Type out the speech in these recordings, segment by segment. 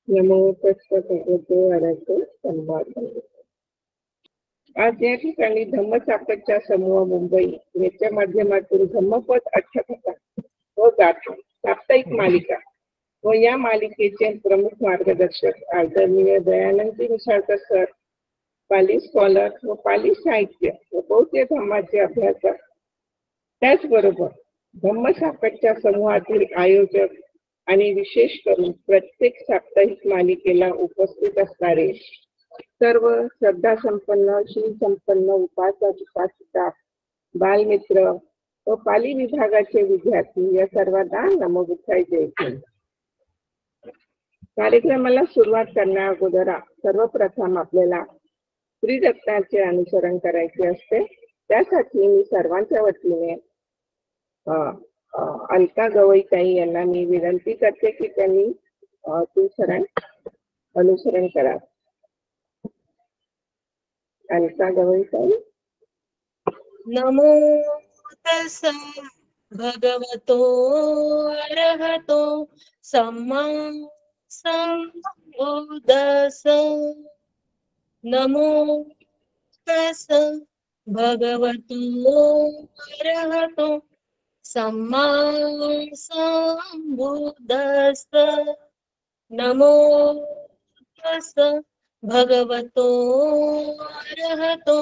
नमो तस्मै भगवते वरहतो सम्मा संबुद्धः. आज या ठिकाणी धम्मचाकरच्या समूह मुंबई याच्या माध्यमातून धम्मपद अठ्ठकथा व गाथा साप्ताहिक मालिका व या मालिकेचे प्रमुख मार्गदर्शक आदरणीय दयानंदजी मिसाळकर सर, पाली स्कॉलर व पाली साहित्य व बौद्ध धम्माचे अभ्यासक, त्याचबरोबर धम्मचाकरच्या समूहातील आयोजक आणि विशेष करून प्रत्येक साप्ताहिक मालिकेला उपस्थित असणारे सर्व श्रद्धा संपन्न, शील संपन्न उपासक, उपासिका, बालमित्र व पाली विभागाचे विद्यार्थी या सर्वांना नमो बुद्धाय जय हिंद. कार्यक्रमाला सुरुवात करण्या अगोदर सर्वप्रथम आपल्याला श्री दत्ताचे अनुसरण करायचे असते. त्यासाठी मी सर्वांच्या वतीने अलका गवईताई यांना मी विनंती करते की त्यांनी अनुसरण करा. अलका गवईताई. नमो तस्स भगवतो अरहतो सम्मा संबुद्दस्स. नमो तस्स भगवतो अरहतो सम्मा संबुद्दस्स. नमो तस्स भगवतो अरहतो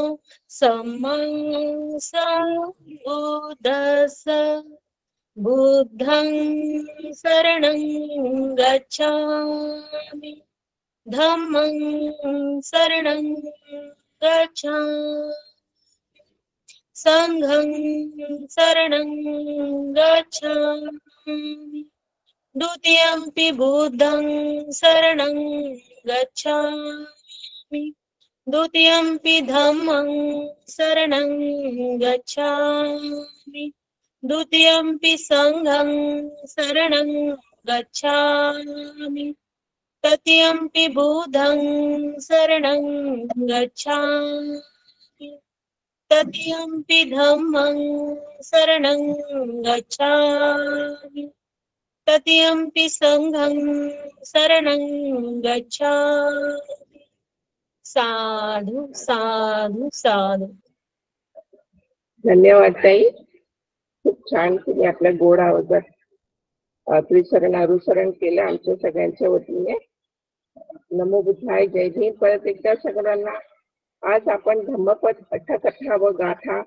सम्मा संबुद्दस्स. बुद्धं शरणं गच्छामि, धम्मं शरणं गच्छामि, संघं शरणं गच्छामि, द्वितीयंपि बुद्धं शरणं गच्छामि, द्वितीयंपि धम्मं शरणं गच्छामि, द्वितीयंपि संघं शरणं गच्छामि, तृतीयंपि बुद्धं शरणं गच्छामि, तृतीयंपि धम्मं शरणं गच्छामि, तृतीयंपि संघं शरणं गच्छामि. साधु साधु साधु. धन्यवाद ताई. खूप छान तुम्ही आपल्या गोड आवाजात त्रिशरण अनुसरण केलं आमच्या सगळ्यांच्या वतीने. नमो बुद्धाय जय हिंद. परत एकदा सगळ्यांना आज आपण धम्मपद अठ्ठकथा व गाथा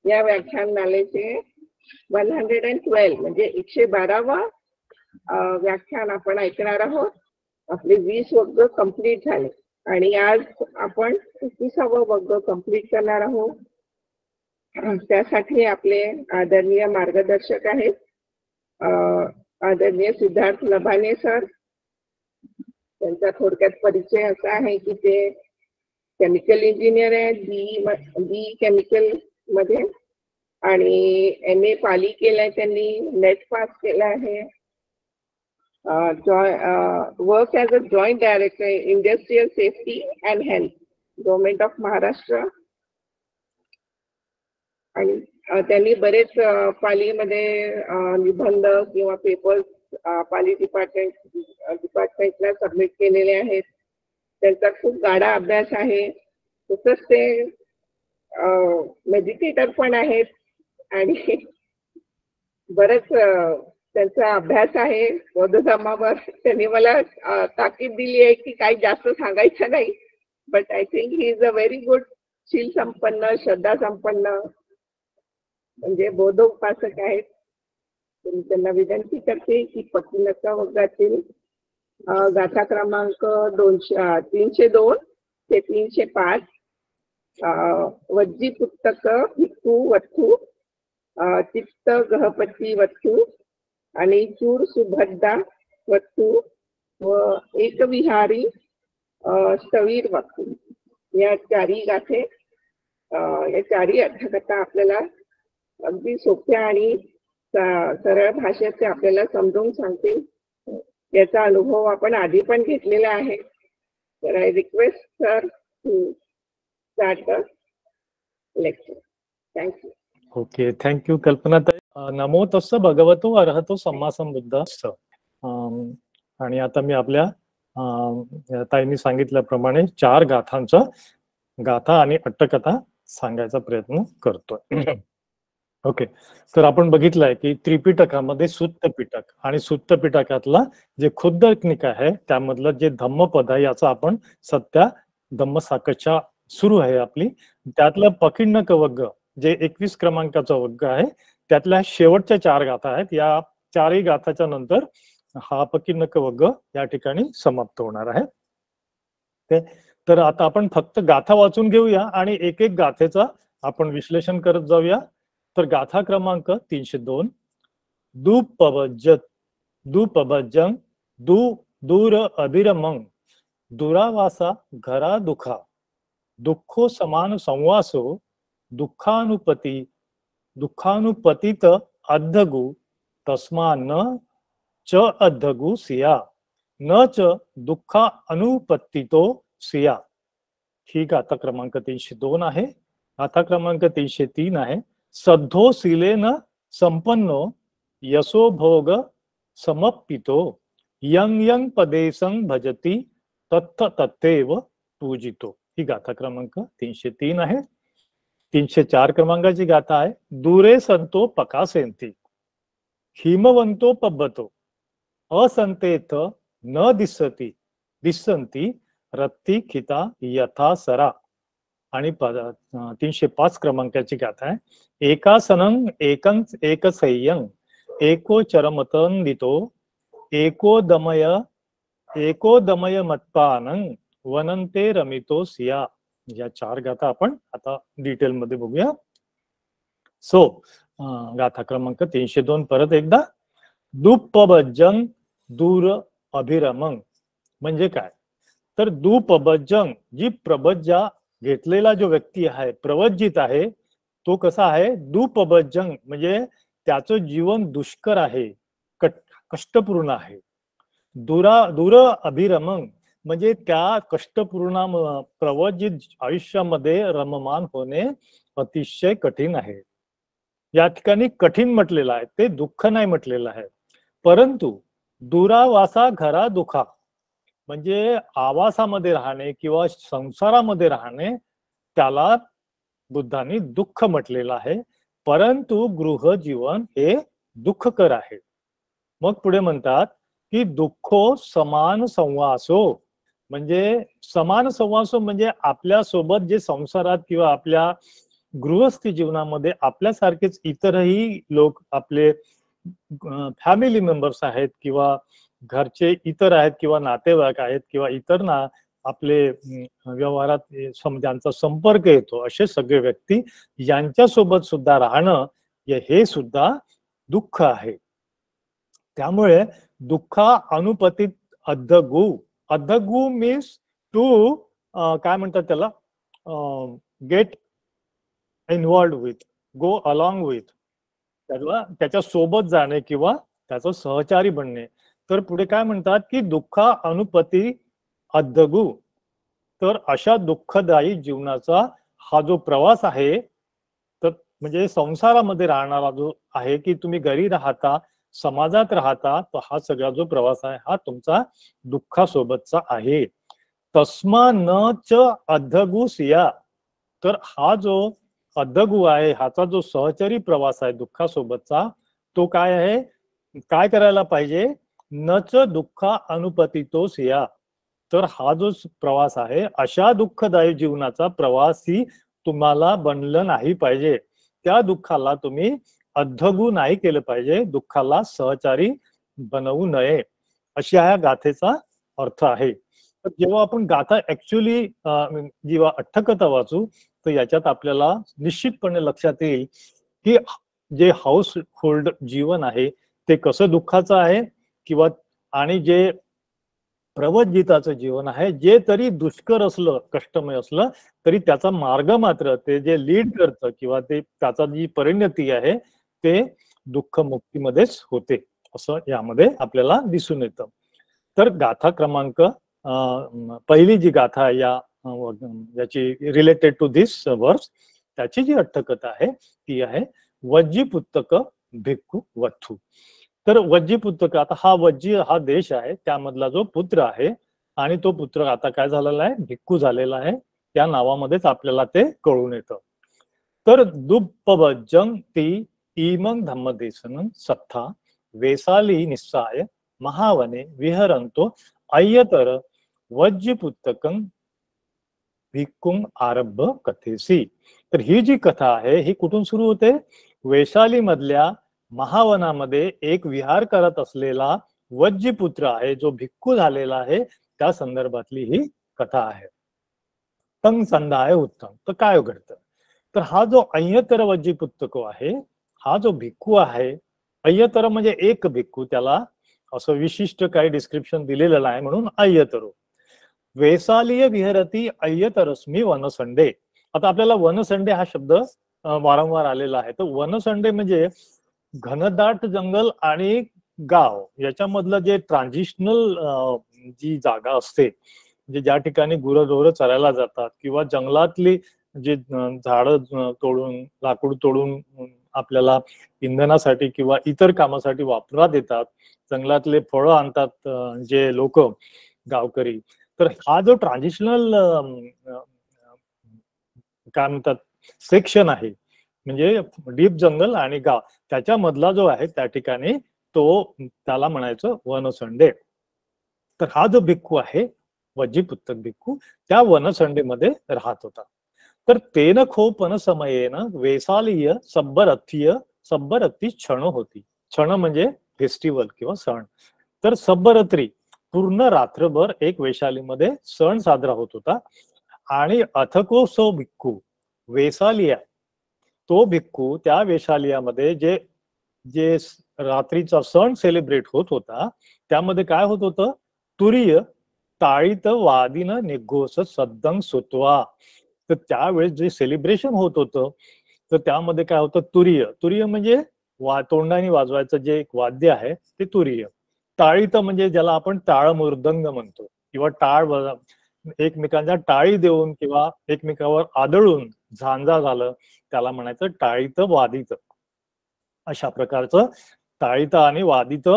या व्याख्यानमालेचे 112 म्हणजे 112वा व्याख्यान आपण ऐकणार आहोत. आपले 20 वर्ग कंप्लीट झाले आणि आज आपण 21वा वर्ग कंप्लीट करणार आहोत. त्यासाठी आपले आदरणीय मार्गदर्शक आहेत आदरणीय सिद्धार्थ लभाने सर. त्यांचा थोडक्यात परिचय असा आहे की ते केमिकल इंजिनियर आहेत बी केमिकल मध्ये आणि MA पाली केलाय त्यांनी, नेट पास केला आहे. Work as a joint director industrial safety and health government of Maharashtra. आणि त्यांनी बरेच पालीमध्ये निबंध किंवा पेपर्स पाली डिपार्टमेंटला सबमिट केलेले आहेत. त्यांचा खूप गाढा अभ्यास आहे. तसंच ते मेडिटेटर पण आहेत आणि बरंच त्यांचा अभ्यास आहे बौद्ध धर्मावर. त्यांनी मला ताकीद दिली आहे की काही जास्त सांगायचं नाही, but I think he is a very good शील संपन्न, श्रद्धा संपन्न म्हणजे बौद्ध उपासक आहेत. त्यांना विनंती करते की पट्टीनका वर्गातील गाथा क्रमांक 302 ते 305 वज्जी पुस्तक भिक्खू वत्थू, चित्त गहपती वत्थू आणि चूर सुभद्दा वत्थू व एकविहारी स्थवीर वत्थू या चारी गाथे या चारी अठ्ठकथा आपल्याला अगदी सोप्या आणि सरळ भाषेत ते आपल्याला समजून सांगतील. याचा अनुभव आपण आधी पण घेतलेला आहे. तर I request sir to start the lecture. Thank you. Okay, thank you कल्पनाताई. नमो तस्स भगवतो अरहतो सम्मा संबुद्दस्स. आणि आता मी आपल्या ताईंनी सांगितल्याप्रमाणे 4 गाथांचा गाथा आणि अट्टकथा सांगायचा प्रयत्न करतोय. ओके, तर आपण बघितलंय की त्रिपिटकामध्ये सुत्त पिटक आणि सुत्त पिटकातला जे खुद्दनिका आहे त्यामधलं जे धम्मपद आहे याचा आपण सध्या धम्मसाकच्या सुरू आहे आपली, त्यातलं पकिण्णक वग्ग जे 21 क्रमांकाचा वग्ग आहे त्यातल्या शेवटच्या 4 गाथा आहेत. या 4ही गाथाच्या नंतर हा पकिण्णक वग्ग या ठिकाणी समाप्त होणार आहे. तर आता आपण फक्त गाथा वाचून घेऊया आणि एक एक गाथेचा आपण विश्लेषण करत जाऊया. तर गाथा क्रमांक 302. दुपभजं दूर अभिरमं दुरावासा घरा दुखा दुःखो समान संवासो दुःखानुपतित अद्धगु तस्मा न च अद्धगु सिया न च दुःखा अनुपत्तितो सिया. ही गाथा क्रमांक 302 आहे. गाथा क्रमांक 303 आहे. सद्धो शिलेन संपन्नो यशो भोग समप्पितो यं यं पदेसं भजती तत्थ तत्तेव पूजितो. ही गाथा क्रमांक 303 आहे. 304 क्रमांकाची गाथा आहे. दूरे संतो पकासेंती हिमवंतो पब्बतो असंतेथ न दिसंती रत्ती खिता यथा सरा. आणि 305 क्रमांकाची गाथा आहे. एकासनं एकसय्यं एको चरमतंदितो एको दमय मत्पानं वनंते रमितो सिया. या 4 गाथा आपण आता डिटेल मध्ये बघूया. सो गाथा क्रमांक 302 परत एकदा. दुपभजं दूर अभिरमं म्हणजे काय, तर दुपभजं जी प्रबज्जा घेतलेला जो व्यक्ती आहे प्रवज्जित आहे तो कसा आहे, दुपभजं म्हणजे त्याचं जीवन दुष्कर आहे, कष्टपूर्ण आहे. दूर अभिरमं म्हणजे त्या कष्टपूर्ण प्रवज्जित आयुष्यामध्ये रममान होणे अतिशय कठीण आहे. या ठिकाणी कठीण म्हटलेलं आहे, ते दुःख नाही म्हटलेलं आहे. परंतु दुरावासा घरा दुखा म्हणजे आवासामध्ये राहणे किंवा संसारामध्ये राहणे त्याला बुद्धांनी दुःख म्हटलेलं आहे. परंतु गृहजीवन हे दुःखकर आहे. मग पुढे म्हणतात की दुःखो समान संवासो म्हणजे समान संवासो म्हणजे आपल्या सोबत जे संसारात किंवा आपल्या गृहस्थी जीवनामध्ये आपल्यासारखेच इतरही लोक आपले फॅमिली मेंबर्स आहेत किंवा घरचे इतर आहेत किंवा नातेवाईक आहेत किंवा इतर ना आपले व्यवहारात ज्यांचा संपर्क येतो असे सगळे व्यक्ती यांच्यासोबत सुद्धा राहणं हे सुद्धा दुःख आहे. त्यामुळे दुःखा अनुपतित अद्धगु मीन्स टू काय म्हणतात त्याला, get involved with, go along with, त्याच्या सोबत जाणे किंवा त्याचा सहचारी बनणे. तर पुढे काय म्हणतात की दुःखा अनुपती अद्धगु, तर अशा दुःखदायी जीवनाचा हा जो प्रवास आहे तर म्हणजे संसारामध्ये राहणारा जो आहे की तुम्ही घरी राहता समाजात राहता तो हा सगळा जो प्रवास आहे हा तुमचा दुःखासोबतचा आहे. तस्मा न च अद्धगु सिया, तर हा जो अद्धगु आहे हाचा जो सहचारी प्रवास आहे दुःखासोबतचा तो काय आहे, काय करायला पाहिजे, नच दुःखा अनुपतितो सिया, तर हा जो प्रवास आहे अशा दुःखदायी जीवनाचा प्रवासी तुम्हाला बनलं नाही पाहिजे. त्या दुःखाला तुम्ही अद्धगु नाही केलं पाहिजे, दुःखाला सहचारी बनवू नये, अशी हा गाथेचा अर्थ आहे. तर जेव्हा आपण गाथा ऍक्च्युअली जेव्हा अट्टकथा वाचू तर याच्यात आपल्याला निश्चितपणे लक्षात येईल की जे हाऊस होल्ड जीवन आहे ते कसं दुःखाचं आहे किंवा आणि जे प्रवज्जिताचं जीवन आहे जे तरी दुष्कर असलं कष्टमय असलं तरी त्याचा मार्ग मात्र ते जे लीड करतं किंवा ते त्याचा जी परिणती आहे ते दुःख मुक्तीमध्येच होते असं यामध्ये आपल्याला दिसून येतं. तर गाथा क्रमांक पहिली जी गाथा आहे याची रिलेटेड टू दिस वर्स त्याची जी अट्टकथा आहे ती आहे वज्जीपुत्तक भिक्खू वत्थू. तर वज्जीपुत्तक, आता हा वज्जी हा देश आहे त्यामधला जो पुत्र आहे आणि तो पुत्र आता काय झालेला आहे, भिक्खू झालेला आहे. त्या नावामध्येच आपल्याला ते कळून येतं. तर दुप्पभजं ती इमं धम्मदेशन सत्था वेसाली निस्साय महावने विहरंतो अय्यतर वज्रपुत्तकं भिक्खुं आरंभ कथेसी. तर ही जी कथा आहे ही कुठून सुरू होते, वैशाली मधल्या महावनामध्ये एक विहार करत असलेला वज्रपुत्र आहे जो भिक्खू झालेला आहे, त्या संदर्भातली ही कथा आहे. तंग संधाय उत्तम. तर काय घडतं, तर हा जो अय्यतर वज्रपुत्तको आहे, हा जो भिक्खू आहे, अय्यतर म्हणजे एक भिक्खू, त्याला असं विशिष्ट काही डिस्क्रिप्शन दिलेलं आहे म्हणून अय्यतरो. वेसालीय विहरती अय्यतरस्मी वनसंडे. आता आपल्याला वनसंडे हा शब्द वारंवार आलेला आहे. तर वनसंडे म्हणजे घनदाट जंगल आणि गाव याच्यामधलं जे ट्रान्झिशनल जी जागा असते, म्हणजे ज्या ठिकाणी गुरंढोरं चरायला जातात किंवा जंगलातली जे झाडं तोडून लाकूड तोडून आपल्याला इंधनासाठी किंवा इतर कामासाठी वापरात येतात, जंगलातले फळं आणतात जे लोक गावकरी. तर हा जो ट्रान्झिशनल काय म्हणतात सेक्शन आहे, म्हणजे डीप जंगल आणि गाव, त्याच्यामधला जो आहे त्या ठिकाणी तो त्याला म्हणायचं वनसंडे. तर हा जो भिक्खू आहे वज्रपुत्तक भिक्खू त्या वनसंडेमध्ये राहत होता. तर तेन खोपन समयेन वेसालीय सब्बरती क्षण होती. क्षण म्हणजे फेस्टिवल किंवा सण. तर सब्बरत्री पूर्ण रात्रभर एक वैशालीमध्ये सण साजरा होत होता. आणि अथको सो भिक्खू वेसालिया, तो भिक्खू त्या वेशालियामध्ये जे जे रात्रीचा सण सेलिब्रेट होत होता त्यामध्ये काय होत होतं, तुरीय ताळीत वादीन निघोस सद्दंग सुतवा. तर त्यावेळेस जे सेलिब्रेशन होत होतं तर त्यामध्ये काय होतं, तुरीय, तुरीय म्हणजे तोंडाने वाजवायचं जे एक वाद्य आहे ते तुरीय. ताळीत म्हणजे ज्याला आपण टाळ मृदंग म्हणतो किंवा टाळ एकमेकांच्या टाळी देऊन किंवा एकमेकावर आदळून झांजा झालं त्याला म्हणायचं टाळीत वादित. अशा प्रकारचं टाळीत आणि वादित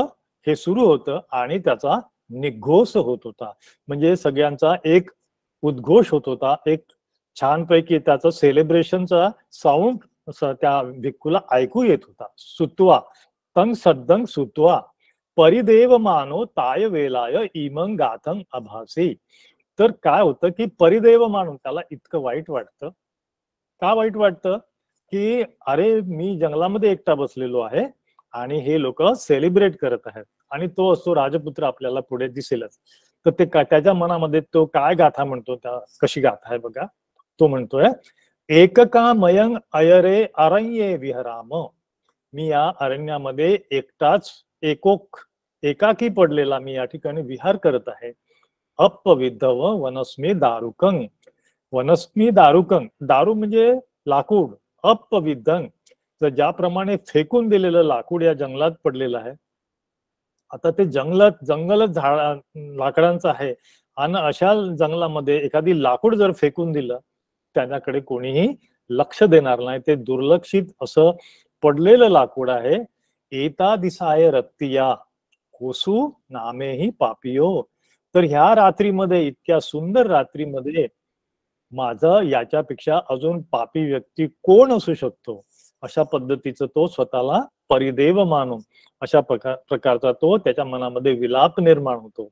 हे सुरू होतं आणि त्याचा निघोष होत होता, म्हणजे सगळ्यांचा एक उद्घोष होत होता, एक छानपैकी त्याचं सेलिब्रेशनचा साऊंड त्या भिक्खूला ऐकू येत होता. सुतवा तंग सद्दंग सुतवा परिदेव मानो ताय वेलाय इमंग गाथंग अभासी. तर काय होतं की परिदेव मानून त्याला इतकं वाईट वाटतं. का वाईट वाटतं की अरे मी जंगलामध्ये एकटा बसलेलो आहे आणि हे लोक सेलिब्रेट करत आहेत, आणि तो असतो राजपुत्र आपल्याला पुढे दिसेलच. तर ते त्याच्या मनामध्ये तो काय गाथा म्हणतो, त्या कशी गाथा आहे बघा. तो म्हणतोय एकका मयंग अयरे अरण्ये विहराम. मी या अरण्यामध्ये एकटाच एकाकी पडलेला मी या ठिकाणी विहार करत आहे. अपविद्धव वनस्मी दारुकंग. वनस्मी दारुकंग, दारू म्हणजे लाकूड. अपविद्धंग, तर ज्याप्रमाणे फेकून दिलेलं लाकूड या जंगलात पडलेलं आहे. आता ते जंगलच लाकडांचं आहे आणि अशा जंगलामध्ये एखादी लाकूड जर फेकून दिलं त्याच्याकडे कोणीही लक्ष देणार नाही. ते दुर्लक्षित असं पडलेलं लाकूड आहे. एता दिसाय रत्तिया कोसू नामेही पापियो. तर ह्या रात्रीमध्ये, इतक्या सुंदर रात्रीमध्ये माझं याच्यापेक्षा अजून पापी व्यक्ती कोण असू शकतो, अशा पद्धतीचं तो स्वतःला परिदेव मानून अशा प्रकारचा तो त्याच्या मनामध्ये विलाप निर्माण होतो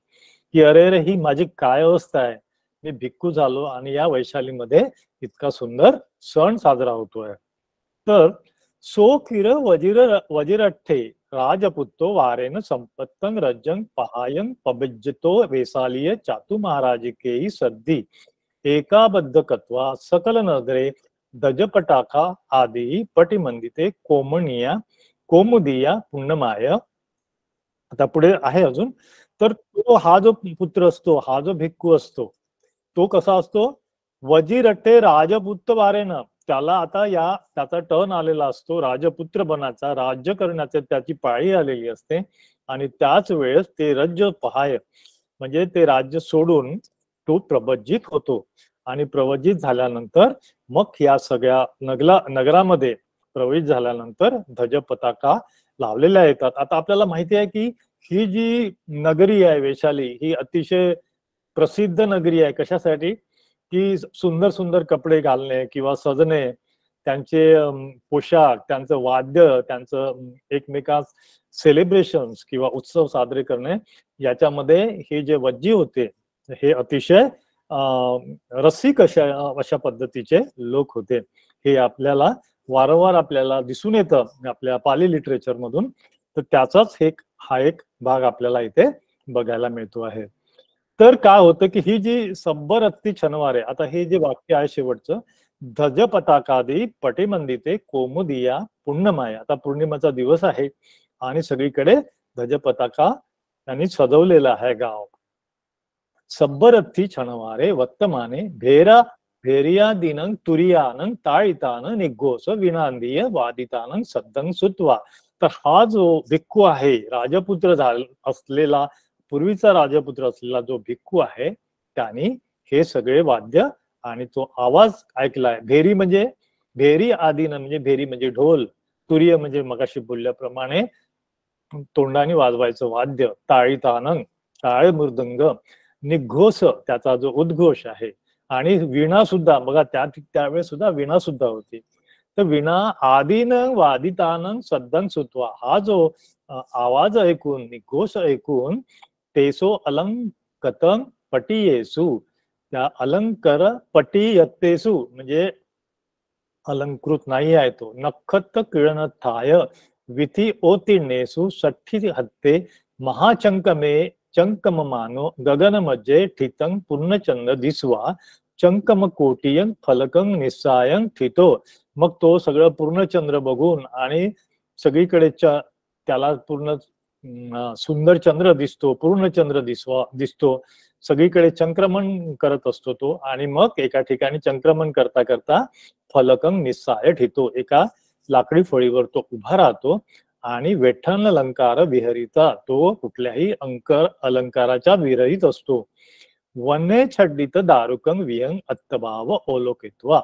की अरे रे ही माझी काय अवस्था आहे, मी भिक्खू झालो आणि या वैशालीमध्ये इतका सुंदर सण साजरा होतोय. तर सो किर वजिरठ्ठे राजपुत्तो वारेन संपत्तंग रज्जंग पहायंग पबिज्जतो वेसालीय चातु महाराजिकेई सद्दी एकाबद्ध कत्वा सकल नगरे दजपटाखा आदी पटिमंदिते कोमुदिया पुण्यमाय. आता पुढे आहे अजून. तर तो हा जो पुत्र असतो, हा जो भिक्खू असतो, तो कसा असतो, वजीरट्टे राजपुत्र वारेनं, त्याला आता त्याचा टर्न आलेला असतो राजपुत्र बनाचा, राज्य करण्याचे त्याची पाळी आलेली असते. आणि त्याच वेळेस ते राज्य पहाय म्हणजे ते राज्य सोडून तो प्रवज्जित होतो. आणि प्रवज्जित झाल्यानंतर मग या सगळ्या नगरामध्ये प्रवेश झाल्यानंतर ध्वज पताका लावलेल्या येतात. आता आपल्याला माहिती आहे की ही जी नगरी आहे वैशाली ही अतिशय प्रसिद्ध नगरी आहे. कशासाठी? की सुंदर सुंदर कपडे घालणे किंवा सजणे, त्यांचे पोशाख, त्यांचं वाद्य, त्यांचं एकमेकांस सेलिब्रेशन्स किंवा उत्सव साजरे करणे, याच्यामध्ये हे जे वज्जी होते हे अतिशय रसिक अशा पद्धतीचे लोक होते. हे आपल्याला वारंवार आपल्याला दिसून येतं आपल्या पाली लिटरेचर मधून. तर त्याचाच हा एक भाग आपल्याला इथे बघायला मिळतो आहे. तर काय होतं की ही जी सब्बर अत्ती छनवारे, आता हे जे वाक्य आहे शेवटचं, ध्वज पताकादी पटिमंदिते कोमुदिया पुण्यमाया. आता पौर्णिमेचा दिवस आहे आणि सगळीकडे ध्वज पताका त्यांनी सजवलेला आहे गाव. सब्बरत्ती छणवारे वर्तमाने भेरिया दिनं तुरियानं ताळितानं निघोस विनांदीय वादितानं सद्दं सुत्वा. तर हा जो भिक्खू आहे, राजपुत्र असलेला, पूर्वीचा राजपुत्र असलेला जो भिक्खू आहे, त्यांनी हे सगळे वाद्य आणि तो आवाज ऐकलाय. भेरी आदिनं म्हणजे भेरी म्हणजे ढोल, तुर्य म्हणजे मगाशी बोलल्याप्रमाणे तोंडाने वाजवायचं वाद्य, ताळितानं टाळ मृदंग, निघोष त्याचा जो उद्घोष आहे, आणि विणा सुद्धा बघा, त्यावेळेस सुद्धा विणा सुद्धा होती. तर विणा आदिनं वादितानं सद्दं सुत्वा, हा जो आवाज ऐकून, निघोष ऐकून, तेसो अलंकतं पटियेसु, त्या अलंकर पटियत्तेसु म्हणजे अलंकृत नाही आहे तो, नखत किरण थाय विधी ओतीर्णेसु षट्ठी हत्ते महाचंकमे चंकम मानो गगन मज्जे ठितं पूर्णचंद्र दिसवा चंकम कोटियं फलकं निस्सायं ठितो. मग तो सगळं पूर्णचंद्र बघून आणि सगळीकडे त्याला पूर्ण सुंदर चंद्र दिसतो, पूर्णचंद्र दिसतो, सगळीकडे चंक्रमण करत असतो तो, आणि मग एका ठिकाणी चंक्रमण करता करता फलकं निस्साय ठितो, एका लाकडी फळीवर तो उभा राहतो आणि वेठन अलंकार विहरिता, तो कुठल्याही अलंकाराच्या विरहित असतो. वने छड्डित दारुकं विहंग अत्तभाव ओलोकित्वा.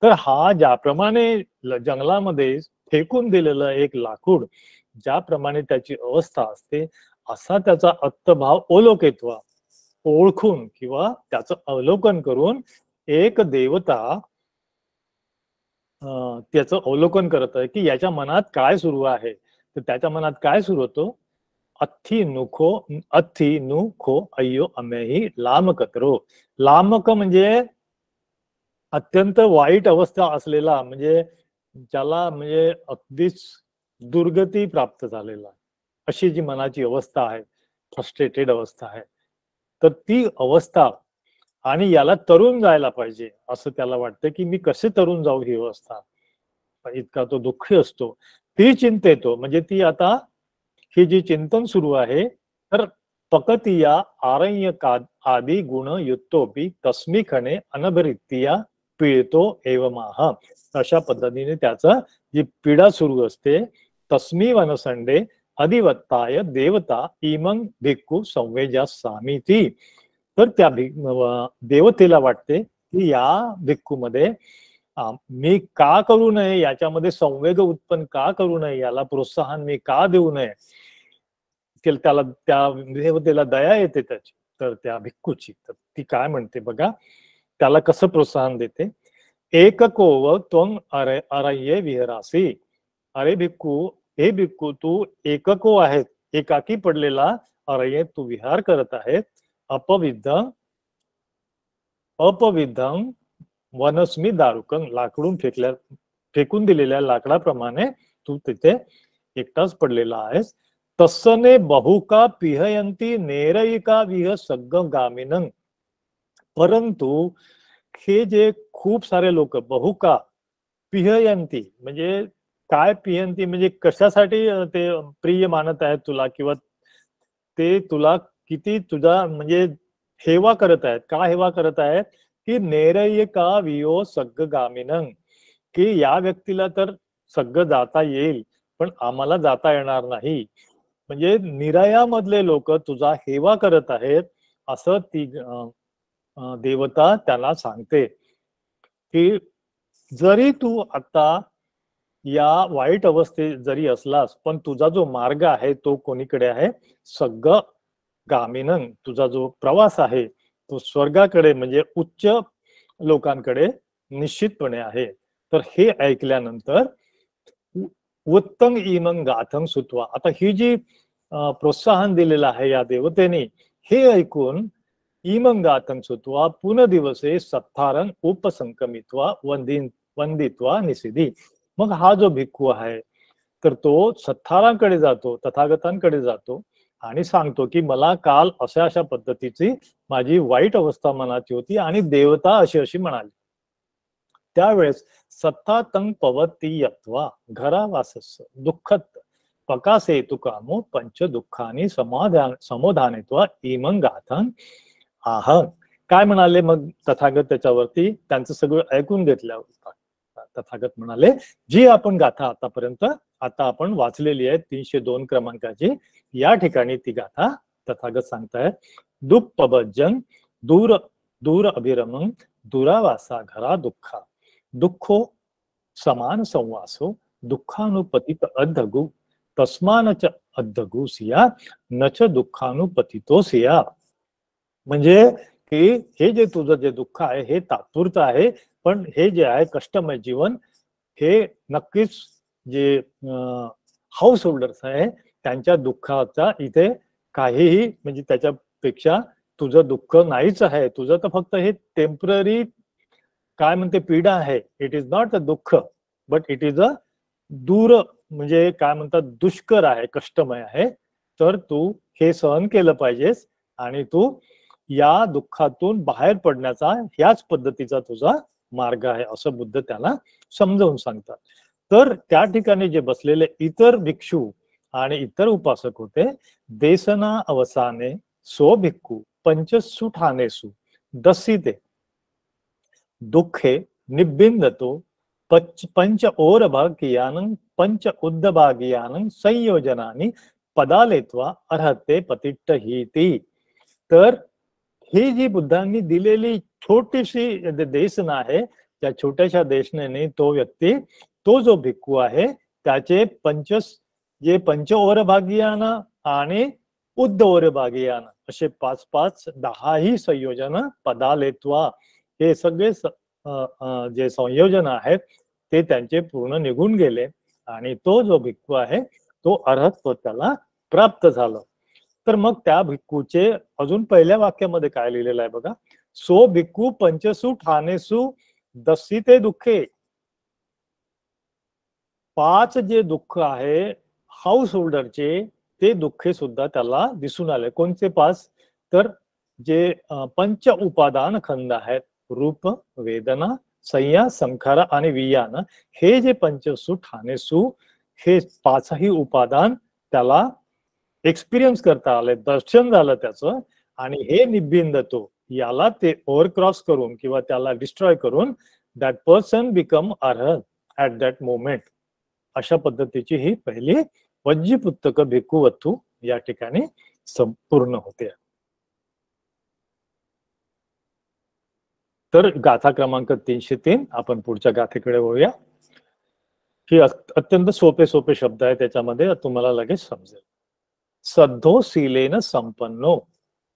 तर हा ज्याप्रमाणे जंगलामध्ये फेकून दिलेलं एक लाकूड, ज्याप्रमाणे त्याची अवस्था असते, असा त्याचा अत्तभाव ओलोकित्वा, ओळखून किंवा त्याचं अवलोकन करून एक देवता त्याचं अवलोकन करत आहे की याच्या मनात काय सुरू आहे. तर त्याच्या मनात काय सुरू होतो, अथी नु खो अय्यो अमेही लामकत्रो. लामक म्हणजे अत्यंत वाईट अवस्था असलेला, म्हणजे ज्याला म्हणजे अगदीच दुर्गती प्राप्त झालेला, अशी जी मनाची अवस्था आहे, फ्रस्ट्रेटेड अवस्था आहे. तर ती अवस्था, आणि याला तरुण जायला पाहिजे असं त्याला वाटतं की मी कसे तरुण जाऊ ही अवस्था, इतका तो दुःखी असतो. ती चिंतेतो, म्हणजे ती आता ही जी चिंतन सुरू आहे, तर पकतिया आरण्य आदि गुण युक्तोपी तस्मिखने अनभरित्या पीडितो एवमाह. अशा पद्धतीने त्याचं जी पीडा सुरू असते, तस्मी वनसंडे अधिवत्ताय देवता इमंग भिक्खू संवेजा सामिती. तर त्या देवतेला वाटते की या भिक्खू मध्ये मी का करू नये, याच्यामध्ये संवेग उत्पन्न का करू नये, याला प्रोत्साहन मी का देऊ नये, त्याला त्या देवतेला दया येते त्याची, तर त्या भिक्खूची. तर ती काय म्हणते बघा, त्याला कसं प्रोत्साहन देते. एककोव त्वं अरण्ये विहरासी. अरे भिक्खू, हे भिक्खू, तू एकको आहे, एकाकी पडलेला अरण्ये तू विहार करत आहे. अपविद्धं वनस्मी दारुकं, लाकडून फेकून दिलेल्या लाकडाप्रमाणे तू तिथे एकटाच पडलेला आहेस. तस्सने बहुका पिहयंती नेरयिका विह सग्ग गामिनं. परंतु हे जे खूप सारे लोक, बहुका पिहयंती म्हणजे काय, पिहयंती म्हणजे कशासाठी ते प्रिय मानत आहेत तुला, किंवा ते तुला किती तुझा म्हणजे हेवा करत आहेत. का हेवा करत आहेत की नेरयिका वियो सग्ग गामिनं, की या व्यक्तीला तर सगळं जाता येईल पण आम्हाला जाता येणार नाही. म्हणजे निरायामधले लोक तुझा हेवा करत आहेत, असं ती देवता त्याला सांगते की जरी तू आता या वाईट अवस्थेत जरी असलास, पण तुझा जो मार्ग आहे तो कोणीकडे आहे, सगळं गामिनं, तुझा जो प्रवास आहे तो स्वर्गाकडे म्हणजे उच्च लोकांकडे निश्चितपणे आहे. तर हे ऐकल्यानंतर उत्तम इमंग गाथं सुत्वा, आता ही जी प्रोत्साहन दिलेलं आहे या देवतेने, हे ऐकून इमंग गाथं सुत्वा पुनर्दिवसे सत्तारंग उपसंकमित्वा वंदित्वा निसिधी. मग हा जो भिक्खू आहे तर तो सत्तारांकडे जातो, तथागतांकडे जातो आणि सांगतो की मला काल अशा अशा पद्धतीची माझी वाईट अवस्था मनाची होती आणि देवता अशी अशी म्हणाली. त्यावेळेस सत्ता तंग पवती यत्वा घरावासस दुःखत पकासे तुकामो पंच दुःखानी समोधानेत्वा इमंग गाथं आह. काय म्हणाले मग तथागत त्याच्यावरती? त्यांचं सगळं ऐकून घेतल्यावर तथागत म्हणाले, जी आपण गाथा आतापर्यंत आता आपण वाचलेली आहे 302 क्रमांकाची, या ठिकाणी ती गाथा तथागत सांगतायत. दुःपभजन दूर दूर अभिरमं दुरावासा घरा दुःखा दुःखो समान संवासो दुःखानुपतित अद्धगु तस्मानच अद्धगु सिया नच दुःखानुपतितो सिया. म्हणजे की हे जे तुझं जे दुःख आहे हे तात्पुरतं आहे, पण हे जे आहे कष्टमय जीवन हे नक्कीच जे हाऊस होल्डर्स आहे त्यांच्या दुःखाचा इथे काहीही म्हणजे त्याच्यापेक्षा तुझं दुःख नाहीच आहे. तुझं तर फक्त हे टेम्पररी काय म्हणते पीडा आहे. इट इज नॉट अ दुःख बट इट इज अ दूर म्हणजे काय म्हणतात दुष्कर आहे, कष्टमय आहे. तर तू हे सहन केलं पाहिजेस आणि तू या दुःखातून बाहेर पडण्याचा ह्याच पद्धतीचा तुझा मार्ग आहे असं बुद्ध त्याला समजावून सांगतात. तर त्या ठिकाणी जे बसलेले इतर भिक्षू आणि इतर उपासक होते, देसना अवसाने सो भिक्खू पंचसु ठानेसु दसिते दुःखे निबिंदतो पंच ओर भाग्यानं पंच उद्दभाग्यानं संयोजनानी पदालेत्वा अर्हते पतिट्टहीती. तर ही जी बुद्धांनी दिलेली छोटीशी देशना आहे, त्या छोट्याशा देशनेने तो व्यक्ती, तो जो भिक्खू आहे त्याचे जे पंच ओरभागियान आणि उद्द ओरभागियान असे 5-5 10 संयोजन पदालेत्वा, हे सगळे जे संयोजन आहेत ते त्यांचे पूर्ण निघून गेले आणि तो जो भिक्खू आहे तो अर्हत्व त्याला प्राप्त झालं. तर मग त्या भिक्खूचे अजून पहिल्या वाक्यामध्ये काय लिहिलेलं आहे बघा. सो भिक्खू पंचसु ठानेसु दसिते दुःखे. 5 जे दुःख आहे हाऊस होल्डरचे ते दुःखे सुद्धा त्याला दिसून आले. कोणते 5? तर जे पंच उपादान खंड आहेत, रूप वेदना संया संखारा आणि वियान, हे जे पंचसु ठानेसु हे 5ही उपादान त्याला एक्सपिरियन्स करता आले, दर्शन झालं त्याचं. आणि हे निबिंदतो, याला ते ओव्हरक्रॉस करून किंवा त्याला डिस्ट्रॉय करून that person become arhat at that moment. अशा पद्धतीची ही पहिली वज्जीपुत्तक भिक्खू वत्थू या ठिकाणी संपूर्ण होते. तर गाथा क्रमांक 303 आपण पुढच्या गाथेकडे वळूया. ही अत्यंत सोपे शब्द आहे, त्याच्यामध्ये तुम्हाला लगेच समजेल. सद्धो शीलेन संपन्नो,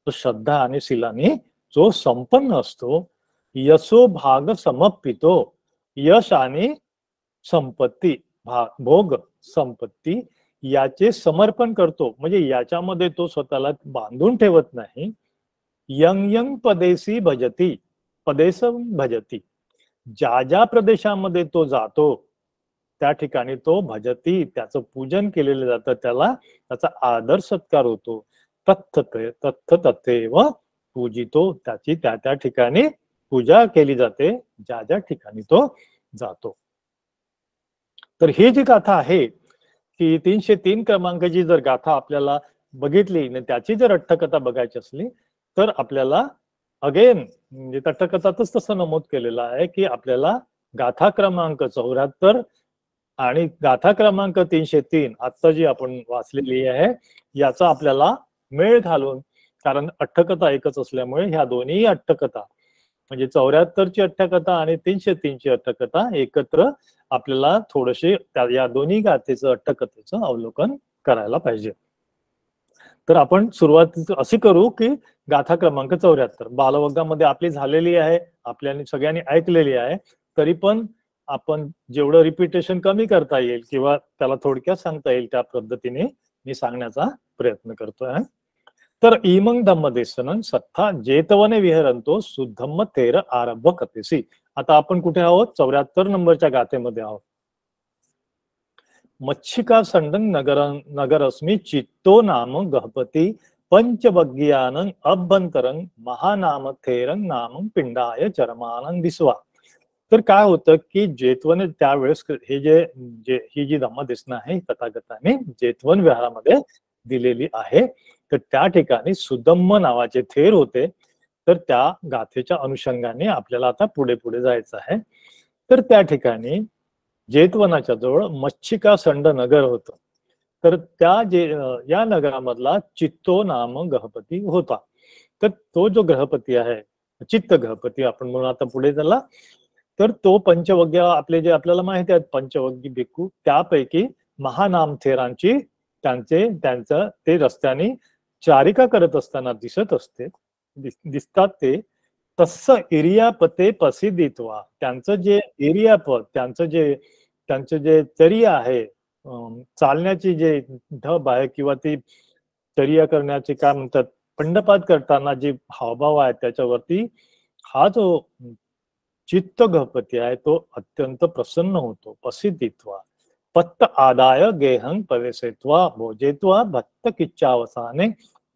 तो श्रद्धा आणि शीलाने जो संपन्न असतो, यशो भाग समपितो, यश आणि संपत्ती भोग संपत्ती याचे समर्पण करतो, म्हणजे याच्यामध्ये तो स्वतःला बांधून ठेवत नाही. यंग यंग पदेसी भजती पदेसं भजती, ज्या ज्या प्रदेशामध्ये तो जातो त्या ठिकाणी तो भजती, त्याचं पूजन केलेलं जातं, त्याला त्याचा आदर सत्कार होतो. तत्थ तथेव पूजितो, त्याची त्या ठिकाणी पूजा केली जाते ज्या ज्या ठिकाणी तो जातो. तर ही जी गाथा आहे की 303 क्रमांकाची जर गाथा आपल्याला बघितली आणि त्याची जर अट्टकथा बघायची असली तर आपल्याला अगेन म्हणजे अट्टकथातच तसं नमूद केलेलं आहे की आपल्याला गाथा क्रमांक 74 आणि गाथा क्रमांक 303 आता जी आपण वाचलेली आहे याचा आपल्याला मेळ घालून, कारण अट्टकथा एकच असल्यामुळे ह्या दोन्ही अट्टकथा म्हणजे 74ची अट्टकथा आणि 303ची अट्टकथा एकत्र आपल्याला थोडेसे या दोन्ही गाथेचं अट्टकथेचं अवलोकन करायला पाहिजे. तर आपण सुरुवातीचं असे करू की गाथा क्रमांक 74 बालवग्गामध्ये आपली झालेली आहे, आपल्याला सगळ्यांनी ऐकलेली आहे, तरी पण आपण जेवढं रिपिटेशन कमी करता येईल किंवा त्याला थोडक्यात सांगता येईल त्या पद्धतीने मी सांगण्याचा प्रयत्न करतोय. तर इमंग धम्म देसन सत्ता जेतवने विहरंतो सुधम्म तेर आरंभ कथेसी. आता आपण कुठे आहोत? 74 नंबरच्या गाथेमध्ये आहोत. मच्छिका संडंग नगरस्मी चित्तो नाम गहपती पंचबग्गियानं अभ्यंतरंग महानाम थेरंग नामं पिंडाय चरमानं दिसवा. तर काय होतं की जेतवने त्यावेळेस हे ही जी धम्मदेसना आहे तथागताने जेतवन विहारामध्ये दिलेली आहे. तर त्या ठिकाणी सुधम्म नावाचे थेर होते. तर त्या गाथेच्या अनुषंगाने आपल्याला आता पुढे पुढे जायचं आहे. तर त्या ठिकाणी जेतवनाच्या जवळ मच्छिका संड नगर होतं. तर या नगरामधला चित्तो नाम गहपती होता. तर तो जो ग्रहपती आहे, चित्त ग्रहपती आपण म्हणून आता पुढे त्याला, तर तो पंचवग्य आपले जे आपल्याला माहिती आहेत पंचवग्गी भिक्खू, त्यापैकी महानाम थेरांची त्यांचं ते रस्त्याने चारिका करत असताना दिसतात ते. तस्स इरियापते पसिदित्वा, त्यांचं जे इरियापत, त्यांचं जे चर्या आहे, चालण्याची जे ढब आहे किंवा ती चर्या करण्याचे काय म्हणतात, पिंडपात करताना जे हावभाव आहे त्याच्यावरती हा जो चित्त गहपती आहे तो अत्यंत प्रसन्न होतो. पसिदित्वा पत्त आदाय गेहं पवेसेत्वा भोजेत्वा भक्त किच्चावसाने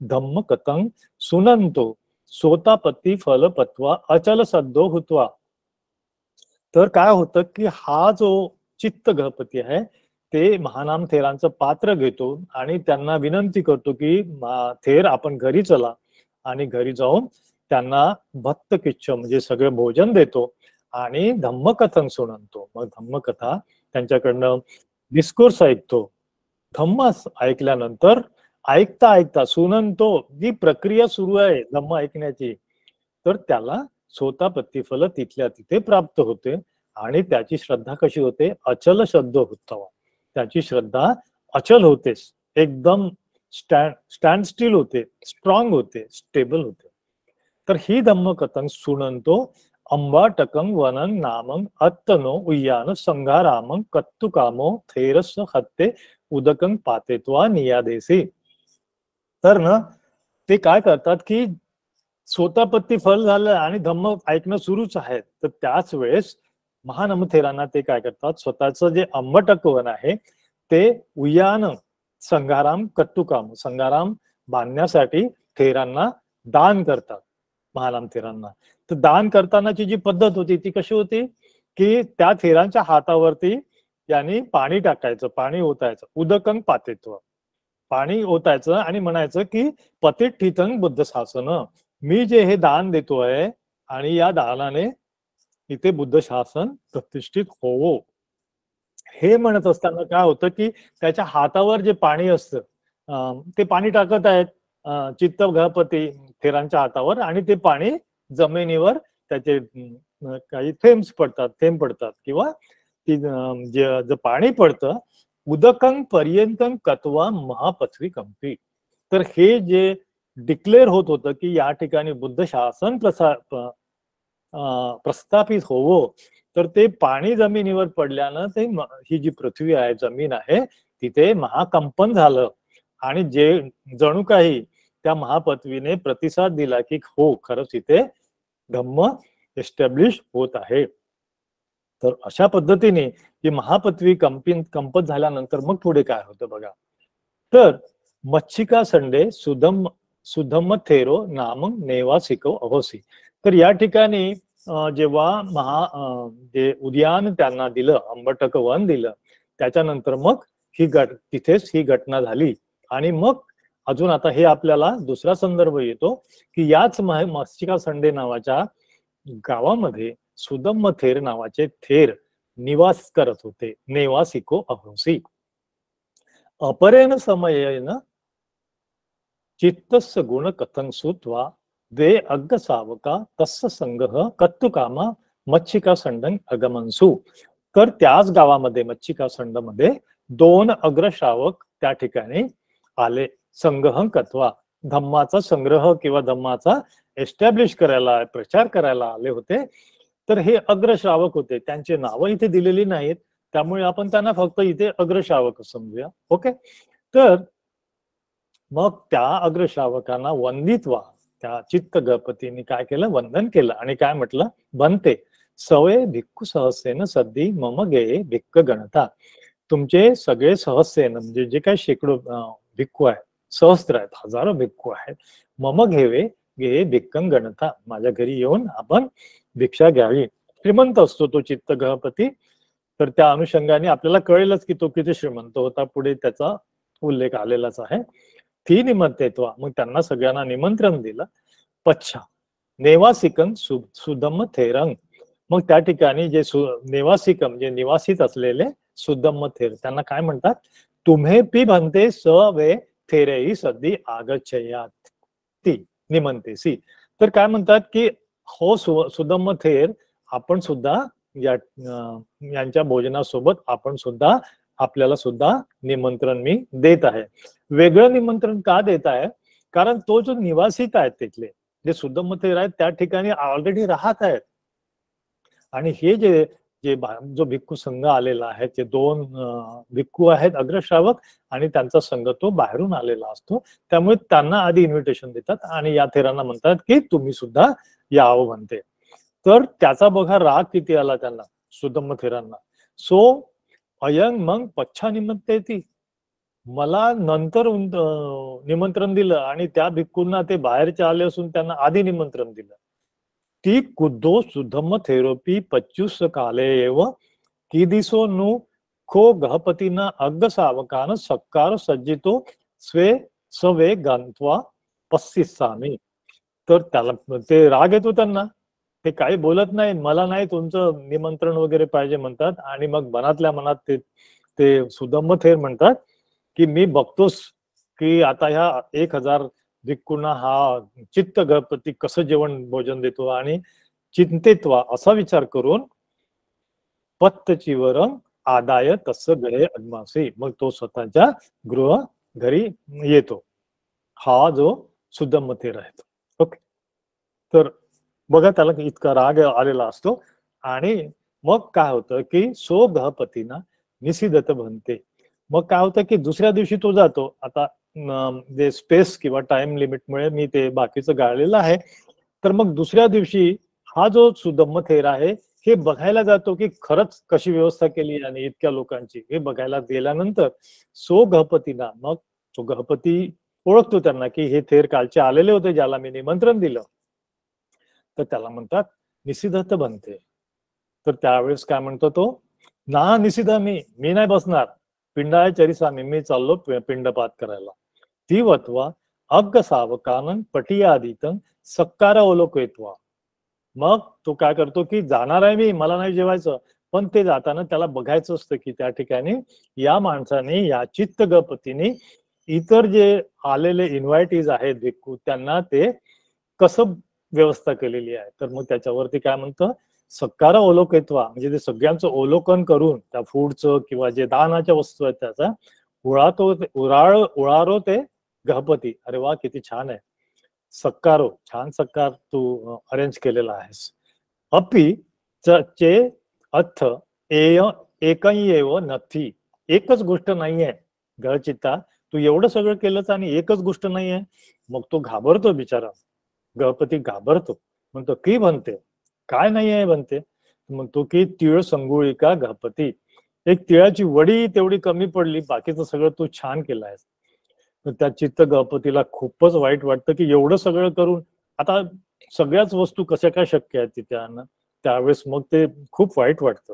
धम्म कथं सुनंतो सोतापती फलपत्वा अचल सद्दो हुत्वा. तर काय होतं की हा जो चित्त गहपती आहे ते महानाम थेरांचं पात्र घेतो आणि त्यांना विनंती करतो की थेर आपण घरी चला, आणि घरी जाऊन त्यांना भक्त किच्छ म्हणजे सगळे भोजन देतो आणि धम्मकथन सुनंतो. मग धम्मकथा त्यांच्याकडनं डिस्कोर्स ऐकतो. धम्म ऐकल्यानंतर ऐकता ऐकता सुनंतो, जी प्रक्रिया सुरू आहे धम्म ऐकण्याची, तर त्याला सोतापत्ती फल तिथल्या तिथे प्राप्त होते. आणि त्याची श्रद्धा कशी होते? अचल शब्द होता. त्याची श्रद्धा अचल होतेस, एकदम स्टँड स्टील होते, स्ट्रॉंग होते, स्टेबल होते. तर ही धम्मकथन सुनंतो अंबाटकं वनं नामं अत्तनो उय्यान संघारामं कत्तुकामो थेरस हत्ते उदकं पातेत्वा नियादेसी. तर ना ते काय करतात की सोतापत्ती फल झालं आणि धम्म ऐकणं सुरूच आहे, तर त्याच वेळेस महानमथेरांना ते काय करतात, स्वतःचं जे अंबटक वन आहे ते उयान संघाराम कत्तुकाम, संघाराम बांधण्यासाठी थेरांना दान करतात. महानाम थेरांना तर दान करतानाची जी पद्धत होती ती कशी होती की त्या थेरांच्या हातावरती यांनी पाणी टाकायचं, पाणी ओतायचं, उदकं पातेत्व, पाणी ओतायचं आणि म्हणायचं की पतित ठितंग बुद्ध शासन, मी जे हे दान देतोय आणि या दानाने इथे बुद्ध शासन प्रतिष्ठित होवो. हे म्हणत असताना काय होतं की त्याच्या हातावर जे पाणी असतं ते पाणी टाकत आहेत चित्त गहपती थेरांच्या हातावर, आणि ते पाणी जमिनीवर त्याचे काही थेंब पडतात किंवा जे पाणी पडतं उदकं पर्यंतं कत्वा महापथवी कंपी. तर हे जे डिक्लेअर होत होतं की या ठिकाणी बुद्ध शासन प्रस्थापित होवो, तर ते पाणी जमिनीवर पडल्यानं ते ही जी पृथ्वी आहे, जमीन आहे, तिथे महाकंपन झालं आणि जे जणू काही त्या महापृथ्वीने प्रतिसाद दिला की हो खरंच इथे धम्म एस्टॅब्लिश होत आहे. तर अशा पद्धतीने ही महापृथ्वी कंपत झाल्यानंतर मग पुढे काय होतं बघा. तर मच्छिका संडे सुधम्म थेरो नाम नेवासिको अहोसी. तर या ठिकाणी जेव्हा जे उद्यान त्यांना दिलं, अंबटक वन दिलं, त्याच्यानंतर मग तिथेच ही घटना झाली. आणि मग अजून आता हे आपल्याला दुसरा संदर्भ येतो की याच मच्छिका संडे नावाच्या गावामध्ये सुधम्म थेर नावाचे थेर निवास करत होते. नेवासिको अहोसी. अपरेण समयेन चित्तस्य गुण कथं सुत्वा दे अग्ग सावका तस्य संगह कत्तुकामा मच्छिका संडं अगमनसु. तर त्याच गावामध्ये मच्छिका संड मध्ये 2 अग्रश्रावक त्या ठिकाणी आले. संगह कत्वा धम्माचा संग्रह किंवा धम्माचा एस्टॅब्लिश करायला, प्रचार करायला आले होते. तर हे अग्रश्रावक होते. त्यांचे नावं इथे दिलेली नाहीत, त्यामुळे आपण त्यांना फक्त इथे अग्रश्रावक समजूया. ओके. तर मग त्या अग्रश्रावकांना वंदित व्हा. त्या चित्त गणपतींनी काय केलं, वंदन केलं आणि काय म्हटलं, बनते सवे भिक्खू सहस्रेन सद्दी मम गे भिक्ख गणता. तुमचे सगळे सहस्रेन म्हणजे जे काही शेकडो भिक्खू आहेत, सहस्त्र आहेत, हजारो भिक्खू आहेत, मम घेवे गे भिक्खं गणता, माझ्या घरी येऊन आपण भिक्षा घ्यावी. श्रीमंत असतो तो चित्त गणपती, तर त्या अनुषंगाने आपल्याला कळेलच की तो किती श्रीमंत होता. पुढे त्याचा उल्लेख आलेलाच आहे. ती निमंत्रित्वा, मग त्यांना सगळ्यांना निमंत्रण दिलं. पच्छा नेवासिकं सुदम थेरंग, मग त्या ठिकाणी जे नेवासिकम जे निवासित असलेले सुदम थेर, त्यांना काय म्हणतात, तुम्हे पी भन्ते स वे थेरेही सद्दी आगच्छयात ती निमंतेसी. तर काय म्हणतात की हो सुदम थेर, आपण सुद्धा यांच्या भोजनासोबत आपण सुद्धा, आपल्याला सुद्धा निमंत्रण मी देत आहे. वेगळं निमंत्रण का देत आहे, कारण तो जो निवासित आहेत तिथले जे सुदम थेर आहेत त्या ठिकाणी ऑलरेडी राहत आहेत, आणि हे जे जो भिक्खू संघ आलेला आहे ते दोन भिक्खू आहेत अग्रश्रावक, आणि त्यांचा संघ तो बाहेरून आलेला असतो. त्यामुळे त्यांना आधी इन्व्हिटेशन देतात आणि या थेरांना म्हणतात की तुम्ही सुद्धा यावं म्हणते. तर त्याचा बघा राग किती आला त्यांना, सुदम थेरांना. सो अयंग मग पच्छा निमंत्रेती, मला नंतर निमंत्रण दिलं आणि त्या भिक्खूंना ते बाहेरचे आले असून त्यांना आधी निमंत्रण दिलं. ती कुद्दो सुधम थेरोपी पच्चूस काले एव की दिसो नु खो गहपतीना अग्ग सावकान सत्कार सज्जितो स्वे सवे गंत्वा पस्सिसामी. तर त्याला ते राग येतो त्यांना, ते काही बोलत नाही, मला नाही तुमचं निमंत्रण वगैरे पाहिजे म्हणतात. आणि मग मनातल्या मनात ते सुदम थेर म्हणतात की मी बघतोस की आता ह्या 1000 भिक्खूंना हा चित्त गणपती कसं जेवण भोजन देतो, आणि चिंतेत्वा असा विचार करून पत्तचीवरम आदाय तसं गळे अदमासी, मग तो स्वतःच्या घरी येतो, हा जो सुदम थेर आहे. ओके. तर बघा त्याला इतका राग आलेला असतो. आणि मग काय होतं की सो गणपतीना निसिदत बनते. मग काय होतं की दुसऱ्या दिवशी तो जातो. आता जे स्पेस किंवा टाइम लिमिटमुळे मी ते बाकीचं गाळलेलं आहे. तर मग दुसऱ्या दिवशी हा जो सुदम थेर आहे हे बघायला जातो की खरंच कशी व्यवस्था केली आणि इतक्या लोकांची, हे बघायला गेल्यानंतर सो गणपतीना, मग तो गणपती ओळखतो त्यांना की हे थेर कालचे आलेले होते ज्याला मी निमंत्रण दिलं. तर त्याला म्हणतात निसिदत बनते. तर त्यावेळेस काय म्हणतो तो, ना निसिदा मी नाही बसणार, पिंडाय चरिसामी, मी चाललो पिंडपात करायला. ती वत्वा अग्ग सावकानन पटियादितं सक्कार अवलोकयत्वा. मग तो काय करतो की जाणार आहे मी, मला नाही जेवायचं, पण ते जाताना त्याला बघायचं असतं की त्या ठिकाणी या माणसाने, या चित्त गणपतीने इतर जे आलेले इन्व्हायटीज आहेत भिक्खू, त्यांना ते कसं व्यवस्था केलेली आहे. तर मग त्याच्यावरती काय म्हणतं, सत्कार अवलोकयत्वा, म्हणजे ते सगळ्यांचं अवलोकन करून त्या फूडचं किंवा जे दानाच्या वस्तू आहेत त्याचा उळारो ते गणपती. अरे वा, किती छान आहे, सत्कारो, छान सत्कार तू अरेंज केलेला आहेस. अपि चे अर्थ एकमेव नथी, एकच गोष्ट नाहीये गळचित्ता, तू एवढं सगळं केलंच आणि एकच गोष्ट नाहीये. मग तो घाबरतो बिचारा, गणपती घाबरतो, म्हणतो की बनते, काय नाही आहे बनते. म्हणतो की तिळ संगुळिका गणपती, एक तिळाची वडी तेवढी कमी पडली, बाकीचं सगळं तू छान केलं आहेस. तर त्या चित्त गणपतीला खूपच वाईट वाटतं की एवढं सगळं करून आता सगळ्याच वस्तू कशा काय शक्य आहेत तिथे. त्यावेळेस मग ते खूप वाईट वाटतं.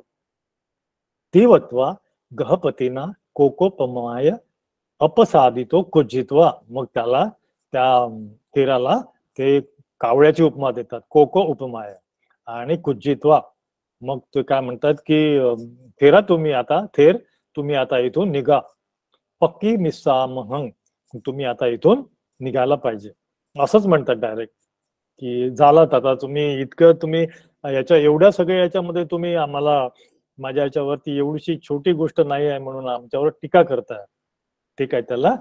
ती वत्वा गणपतीना कोकोपमाय अपसादितो कुजित्वा, मग त्याला त्या थेराला ते कावळ्याची उपमा देतात, कोको उपमाय, आणि कुजित्वा, मग ते काय म्हणतात की थेर तुम्ही आता इथून निघा, पक्की निस्सामहं, तुम्ही आता इथून निघायला पाहिजे, असंच म्हणतात डायरेक्ट की झालात आता तुम्ही, इतकं तुम्ही एवढ्या सगळ्या याच्यामध्ये तुम्ही आम्हाला, माझ्या याच्यावरती एवढीशी छोटी गोष्ट नाही आहे म्हणून आमच्यावर टीका करताय. ठीक आहे, त्याला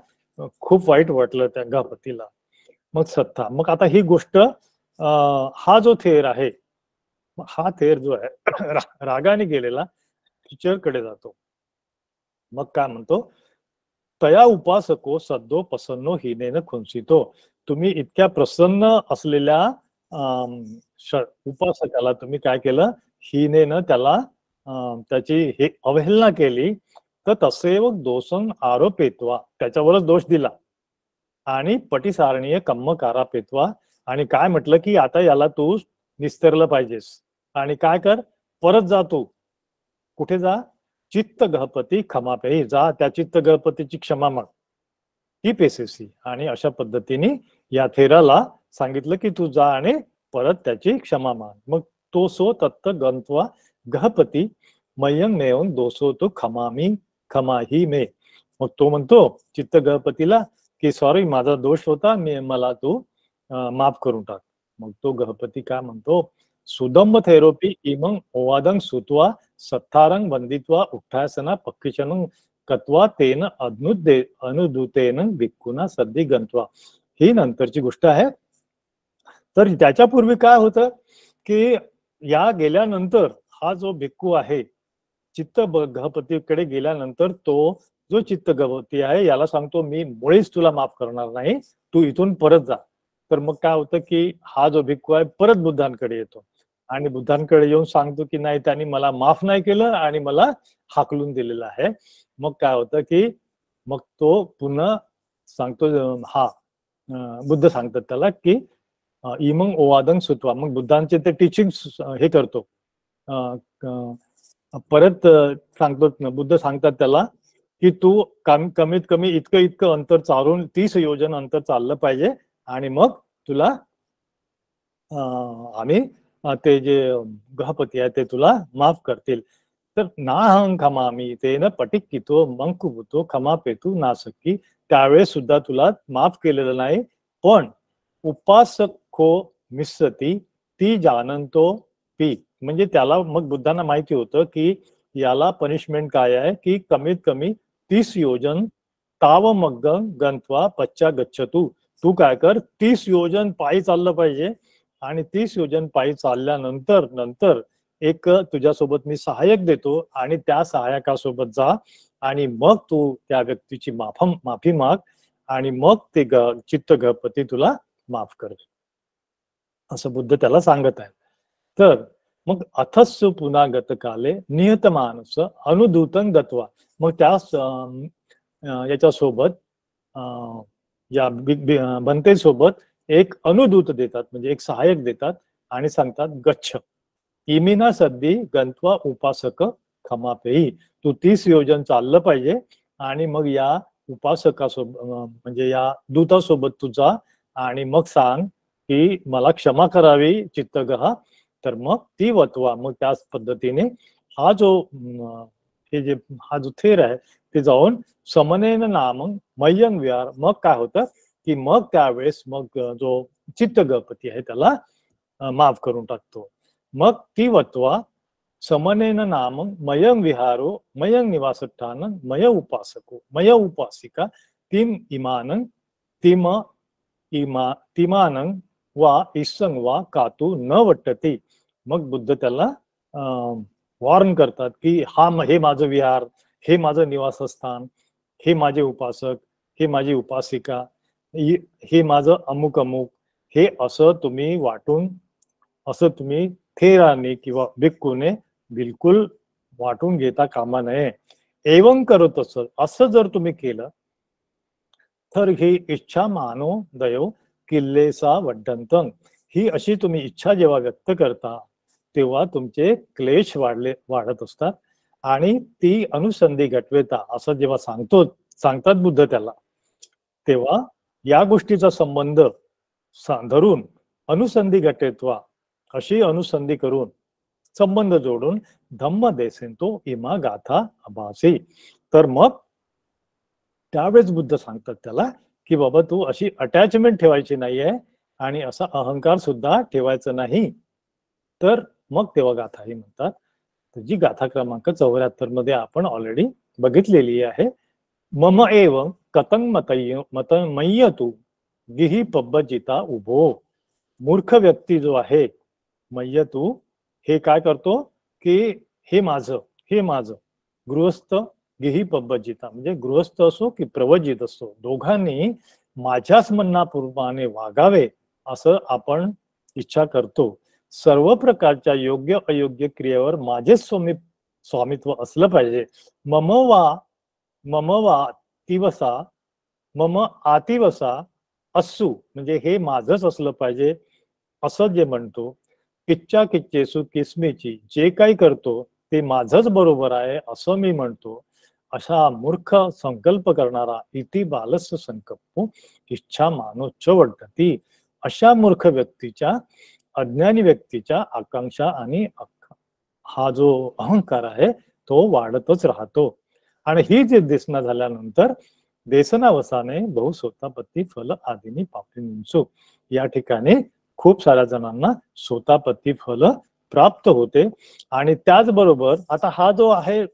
खूप वाईट वाटलं त्या गणपतीला. मग सत्ता. मग आता ही गोष्ट हा जो थेर आहे, हा थेर जो आहे रागाने गेलेला टीचरकडे जातो. मग काय म्हणतो, तया उपासको सद्दो प्रसन्नो हिनेन खुंसितो. तुम्ही इतक्या प्रसन्न असलेल्या उपासकाला तुम्ही काय केलं, हिनेनं त्याला त्याची हे अवहेलना केली. तर तसेव दोषं आरोपेत्वा, त्याच्यावरच दोष दिला. आणि पटिसारणीय कम्मकारा पेत्वा, आणि काय म्हटलं की आता याला तू निस्तरलं पाहिजेस. आणि काय कर, परत जा तू. कुठे जा, चित्त गहपती क्षमापेही, जा त्या चित्त गहपतीची क्षमा माग, ही पेसेसी. आणि अशा पद्धतीने या थेराला सांगितलं की तू जा आणि परत त्याची क्षमा माग. मग तो सो तत्त गंत्वा गहपती मयंग नेऊन दोसो तो क्षमामी क्षमाही मे. मग तो म्हणतो चित्त गहपतीला की सॉरी, माझा दोष होता, मला तू माफ करून टाक. मग तो गहपती काय म्हणतो, सुदंब थेरोपी इमंग ओवादंग सुत्वा सत्तारंग वंदित्वा उठ्ठासना पक्षिशनं कत्वा तेन अनुदूतेन भिक्खुना सद्दी गंत्वा. ही नंतरची गोष्ट आहे. तर त्याच्यापूर्वी काय होतं की या गेल्यानंतर हा जो भिक्खू आहे चित्त गहपतीकडे गेल्यानंतर तो जो चित्त गहपती आहे याला सांगतो मी मुळीच तुला माफ करणार नाही, तू इथून परत जा. तर मग काय होतं की हा जो भिक्खू आहे परत बुद्धांकडे येतो आणि बुद्धांकडे येऊन सांगतो की नाही, त्यांनी मला माफ नाही केलं आणि मला हाकलून दिलेलं आहे. मग काय होतं की मग तो पुन्हा सांगतो, हा बुद्ध सांगतात त्याला की इमंग ओवादंग सुत्वा. मग बुद्धांचे ते टीचिंग हे करतो, परत सांगतो. बुद्ध सांगतात त्याला की तू कमीत कमी इतकं अंतर चालून 30 योजन अंतर चाललं पाहिजे आणि मग तुला आम्ही ते जे गहपती आहे ते तुला माफ करतील. तर नाहं खमामी तेन पटिक्कितो मंकुबुतो क्षमा पेतू नासक्की. त्यावेळेस सुद्धा तुला माफ केलेलं नाही, पण उपासको मिस्सती ती जानंतो पी. म्हणजे त्याला मग बुद्धांना माहिती होतं की याला पनिशमेंट काय आहे की कमीत कमी 30 योजन ताव मग गंत्वा पच्चा गच्छतू. तू काय कर, 30 योजन पायी चाललं पाहिजे आणि 30 योजन पायी चालल्यानंतर एक तुझ्यासोबत मी सहाय्यक देतो आणि त्या सहाय्यकासोबत जा आणि मग तू त्या व्यक्तीची माफी माग आणि मग ते चित्त गहपती तुला माफ कर, असं बुद्ध त्याला सांगत आहे. तर मग अथस्सु पुन्हा गतकाले निहत मानस अनुदूतं गत्वा. मग त्या याच्यासोबत या बनतेसोबत एक अनुदूत देतात, म्हणजे एक सहाय्यक देतात आणि सांगतात गच्छ इमिना सद्दी गंत्वा उपासक क्षमापेही. तू 30 योजन चाललं पाहिजे आणि मग या उपासकासोबत म्हणजे या दूतासोबत तू जा आणि मग सांग की मला क्षमा करावी चित्तगहा. तर मग ती वतवा. मग त्याच पद्धतीने हा जो हा जो थेर आहे ते जाऊन समनेन नाम मय्यंग विहार. मग काय होतं की मग त्यावेळेस मग जो चित्त गहपती आहे त्याला माफ करून टाकतो. मग ती वत्वा समनेन नाम मयंग विहारो मयंग निवासस्थान मय उपासको मय उपासिका तिम इमानं तिमानं वा इसंग वा कातू न वट्टती. मग बुद्ध त्याला वॉर्न करतात की हे माझं विहार, हे माझं निवासस्थान, हे माझे उपासक, हे माझी उपासिका, हे माझं अमुक अमुक, हे असं तुम्ही वाटून, असं तुम्ही थेराने किंवा भिक्खूने बिलकुल वाटून घेता कामा नये. एवं करत असं जर तुम्ही केलं तर ही इच्छा मानो दयो किल्लेसा वड्डंतं. ही अशी तुम्ही इच्छा जेव्हा व्यक्त करता तेव्हा तुमचे क्लेश वाढत असतात आणि ती अनुसंधी घटवेता असं जेव्हा सांगतात बुद्ध त्याला, तेव्हा या गोष्टीचा संबंध धरून अनुसंधी घटवेत्वा अशी अनुसंधी करून संबंध जोडून धम्म देसेंतो इमा गाथा अभासी. तर मग त्यावेळेस बुद्ध सांगतात त्याला की बाबा तू अशी अटॅचमेंट ठेवायची नाहीये आणि असा अहंकार सुद्धा ठेवायचा नाही. तर मग तेव्हा गाथा ही म्हणतात. तर जी गाथा क्रमांक 74 मध्ये आपण ऑलरेडी बघितलेली आहे. मम एव कथं मतमय्य तू गिही पब्बजिता उभो. मूर्ख व्यक्ती जो आहे, म्हणजे तू हे काय करतो की हे माझं गृहस्थ गिही पब्बजिता म्हणजे गृहस्थ असो की प्रवजित असो, दोघांनी माझ्याच म्हणण्याप्रमाणे वागावे असं आपण इच्छा करतो. सर्व प्रकारच्या योग्य अयोग्य क्रियेवर माझेच स्वामित्व असलं पाहिजे. मम वा तिवसा मम आतिवसा अस्सू म्हणजे हे माझच असलं पाहिजे असं जे म्हणतो. किच्च्या किच्चेसू किस्मेची जे काही करतो ते माझच बरोबर आहे असं मी म्हणतो. अशा मूर्ख संकल्प करणारा इति बालस्य संकल्प इच्छा मानोच्च वर्धती. अशा मूर्ख व्यक्तीच्या, अज्ञानी व्यक्तीच्या आकांक्षा आणि हा जो अहंकार आहे तो वाढतच राहतो. आणि ही जे देसना झाल्यानंतर देसनावसाने बहु सोतापत्ती फल आदीनी पापी. या ठिकाणी खूप साऱ्या जणांना सोतापत्ती फल प्राप्त होते. आणि त्याचबरोबर आता हा जो आहे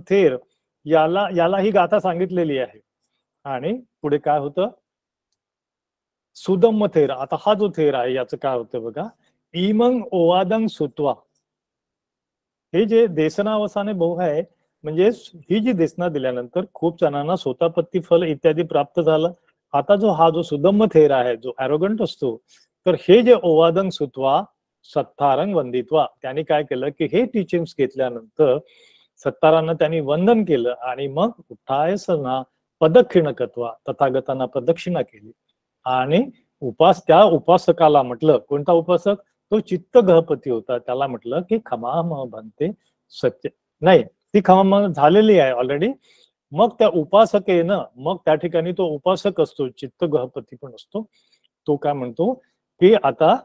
थेर, याला ही गाथा सांगितलेली आहे. आणि पुढे काय होतं, सुदम्म थेर. आता हा जो थेर आहे याचं काय होतं बघा, इमंग ओवादंग सुत्वा. हे जे देसनावसाने बहु आहे म्हणजे ही जी देसना दिल्यानंतर खूप जणांना सोतापत्ती फल इत्यादी प्राप्त झालं. आता हा जो सुदम्म थेर आहे, जो ॲरोगंट असतो, तर हे जे ओवादंग सुत्वा सत्तारंग वंदित्वा, त्यांनी काय केलं की हे टीचिंग्स घेतल्यानंतर सत्तारांना त्यांनी वंदन केलं आणि मग उठायसना पदक्षिणकत्वा, तथागतांना प्रदक्षिणा केली. आणि त्या उपासकाला म्हटलं, कोणता उपासक, तो चित्त गहपती होता, त्याला म्हटलं की खमाम बनते सत्य नाही, ती खमाम झालेली आहे ऑलरेडी. मग त्या उपासकेनं, मग त्या ठिकाणी तो उपासक असतो, चित्त गहपती पण असतो, तो काय म्हणतो की आता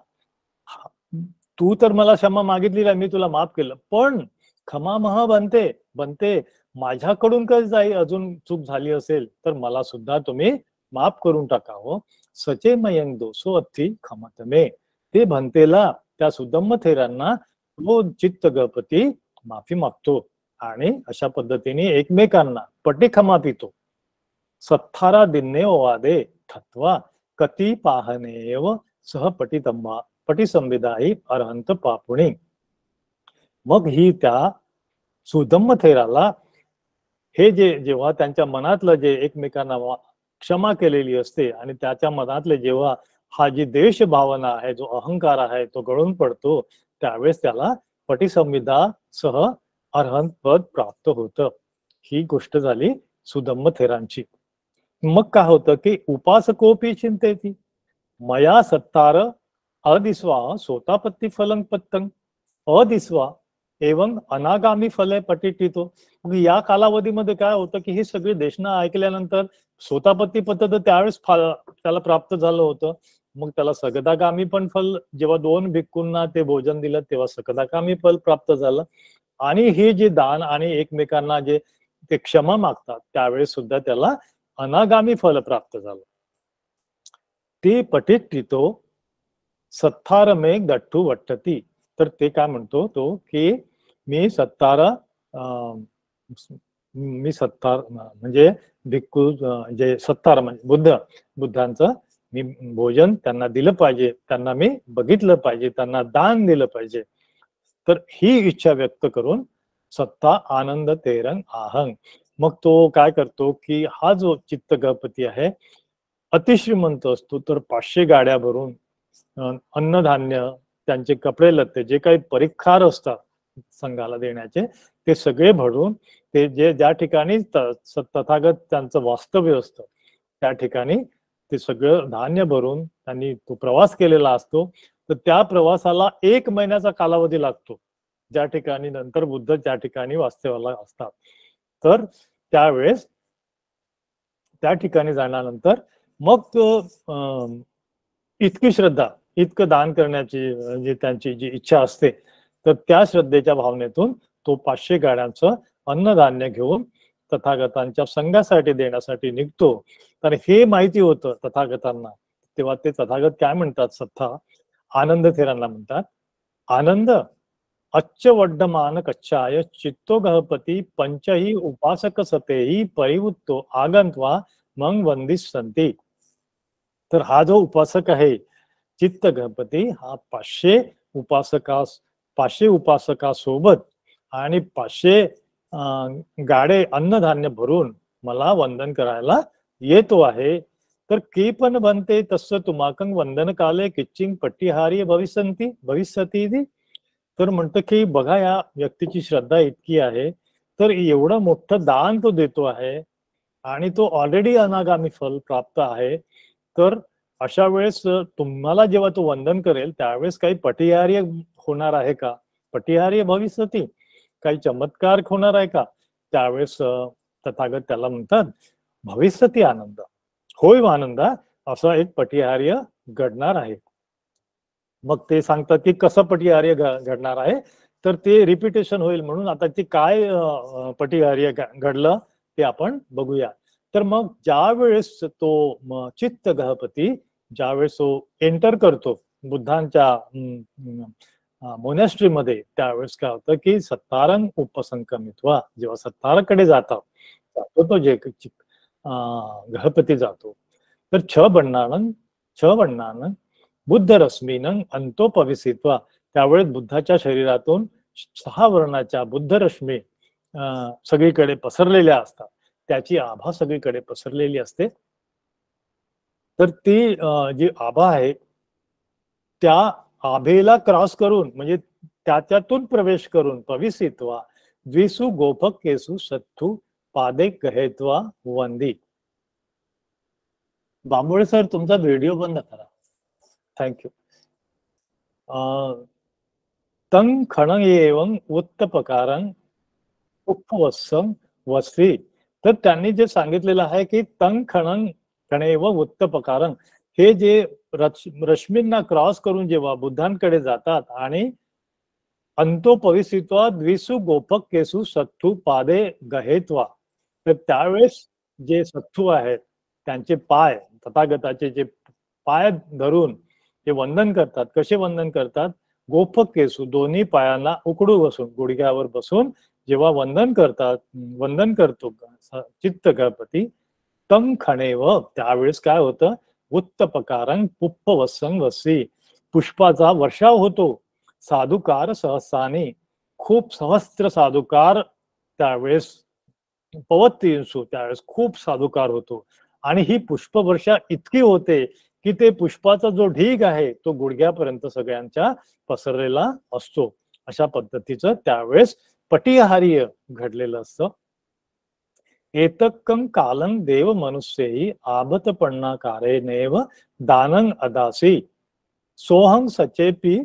तू तर मला क्षमा मागितली, मी तुला माफ केलं, पण खमामह बनते माझ्याकडून काही जाई अजून चूक झाली असेल तर मला सुद्धा तुम्ही माफ करून टाकावं. सचे मयंग दोसो अथी खमतमे. ते भन्तेला, त्या सुदम्म थेरांना तो चित्त गपती माफी मागतो आणि अशा पद्धतीने एकमेकांना पटी खमा पितो. सत्तारा दिन्ने ओवादे थत्वा कती पाहनेव सह पटीसंविदाही अरहंत पापुणी. मग ही त्या सुदम्म थेराला हे जेव्हा त्यांच्या मनातलं जे एकमेकांना क्षमा केलेली असते आणि त्याच्या मनातले जेव्हा हा जी देश भावना आहे, जो अहंकार आहे, तो गळून पडतो, त्यावेळेस त्याला पटीसंविदा सह अरहंत पद प्राप्त होतं. ही गोष्ट झाली सुदम्म थेरांची. मग काय होतं की उपासकोपी चिंतेती मया सत्तार अदिस्वा सोतापत्ती फलं पत्तंग अदिस्वा एवं अनागामी फले पटिटितो. मग या कालावधीमध्ये काय होतं की ही सगळी देशना ऐकल्यानंतर सोतापत्ती पद्धत त्यावेळेस त्याला प्राप्त झालं होतं. मग त्याला सगदागामी पण फल, जेव्हा 2 भिक्खूंना ते भोजन दिलं तेव्हा सगदागामी फल प्राप्त झालं. आणि हे जे दान आणि एकमेकांना जे ते क्षमा मागतात त्यावेळेस सुद्धा त्याला अनागामी फल प्राप्त झालं. ते पटिटितो सत्तारमेघ दट्टू वट्टती. तर ते काय म्हणतो तो की मी सत्तार म्हणजे भिक्खू जे सत्तार म्हणजे बुद्धांचं मी भोजन त्यांना दिलं पाहिजे, त्यांना मी बघितलं पाहिजे, त्यांना दान दिलं पाहिजे. तर ही इच्छा व्यक्त करून सत्ता आनंद तेरंग आहंग. मग तो काय करतो की हा जो चित्त गणपती आहे अतिश्रीमंत असतो, तर 500 गाड्या भरून अन्नधान्य, त्यांचे कपडे लत्ते, जे काही परिखार असतात संघाला देण्याचे, ते सगळे भरून ते ज्या ठिकाणी तथागत त्यांचं वास्तव्य असतं त्या ठिकाणी ते सगळं धान्य भरून त्यांनी तो प्रवास केलेला असतो. तर त्या प्रवासाला 1 महिन्याचा कालावधी लागतो, ज्या ठिकाणी नंतर बुद्ध त्या ठिकाणी वास्तव्याला असतात. तर त्यावेळेस त्या ठिकाणी जाण्यानंतर मग इतकी श्रद्धा, इतकं दान करण्याची जी त्यांची जी इच्छा असते, तर त्या श्रद्धेच्या भावनेतून तो 500 गाड्यांचं अन्नधान्य घेऊन तथागतांच्या संघासाठी देण्यासाठी निघतो. तर हे माहिती होतं तथागतांना. तेव्हा ते तथागत काय म्हणतात, सत्ता आनंद थेरांना म्हणतात, आनंद अच्छ वड्डमान कच्छाय चित्तो गहपती पंचही उपासक सतेही परिवृत्तो आगंत्वा मग वंदिस संती. तर हा जो उपासक आहे चित्त गणपती, हा 500 उपासकासोबत आणि 500 गाडे अन्नधान्य भरून मला वंदन करायला येतो आहे. तर की पण बनते तसं तुमाकं वंदन काले किच्चिंग पट्टीहारी भविष्यती. तर म्हणतं की बघा या व्यक्तीची श्रद्धा इतकी आहे, तर एवढं मोठं दान तो देतो आहे आणि तो ऑलरेडी अनागामी फल प्राप्त आहे. तर अशा वेळेस तुम्हाला जेव्हा तो वंदन करेल त्यावेळेस काही पटिहार्य होणार आहे का? पटिहार्य भविष्यती, काही चमत्कार होणार आहे का? त्यावेळेस तथागत त्याला म्हणतात भविष्यती आनंद, होय आनंदा, असा एक पटिहार्य घडणार आहे. मग ते सांगतात की कसं पटिहार्य घडणार आहे, तर ते रिपिटेशन होईल म्हणून आता ते काय पटिहार्य घडलं ते आपण बघूया. तर मग ज्या वेळेस तो चित्त गणपती ज्यावेळेस तो एंटर करतो बुद्धांच्या मोनॅस्ट्री मध्ये, त्यावेळेस काय होतं की सत्तारंग उपसंक्रमित्वा, जेव्हा सत्ताराकडे जातो तो जे गणपती जातो, तर छ बन्नानं बुद्ध रश्मीनं अंतोपविसित्वा, त्यावेळेस बुद्धाच्या शरीरातून 6 वर्णाच्या बुद्ध रश्मी सगळीकडे पसरलेल्या असतात, त्याची आभा सगळीकडे पसरलेली असते. तर ती जी आभा आहे त्या आभेला क्रॉस करून म्हणजे त्याच्यातून प्रवेश करून पविसित्वा द्विसु गोपक केसु सत्थू पादे गहेत्वा वंदी. बांबोळे सर तुमचा व्हिडिओ बंद करा, थँक्यू. तं खणं एवं उत्तपकारं उपवत्सं वस्वी. तर त्यांनी जे सांगितलेलं आहे की तं खणेव उत्तपकारं, हे जे रश्मींना क्रॉस करून जेव्हा बुद्धांकडे जातात आणि अंतोपविसित्वा द्विसु गोपक केसु सत्थू पादे गहेत्वा, तर त्यावेळेस जे सत्थू आहेत त्यांचे पाय, तथागताचे जे पाय धरून ते वंदन करतात. कसे वंदन करतात? गोपक केसू, दोन्ही पायांना उकडू बसून, गुडघ्यावर बसून जेव्हा वंदन करतो चित्त गणपती, तं खणेव, त्यावेळेस काय होतं? उत्तपकारं पुष्पवत्सं वसी, पुष्पाचा वर्षाव होतो. साधुकार सहस्राने, खूप सहस्त्र साधुकार त्यावेळेस पवतींसू, त्यावेळेस खूप साधुकार होतो. आणि ही पुष्पवर्षा इतकी होते की ते पुष्पाचा जो ढीग आहे तो गुडघ्यापर्यंत सगळ्यांच्या पसरलेला असतो. अशा पद्धतीचं त्यावेळेस पटिहार्य घडलेलं असतं. एतक्कं कालं देव मनुष्यही आबतपण्णा कारेनेव दानं अदासी, सोहं सचेपी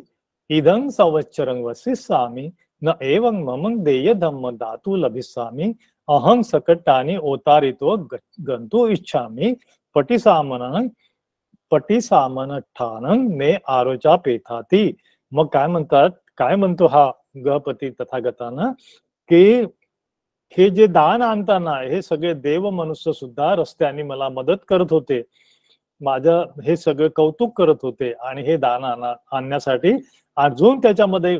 इदं संवत्सरं वसिस्सामि, न एवं ममं देय धम्म दातु लभिस्सामि, अहं सकटानि ओतारितो गंतु इच्छामि, पटिसामनठानं ने आरोचा पेथाती. मग काय म्हणतो हा गणपती तथागताना की हे जे दान आणताना हे सगळे देव मनुष्य सुद्धा रस्त्याने मला मदत करत होते, माझं हे सगळं कौतुक करत होते आणि हे दान आणण्यासाठी अजून त्याच्यामध्ये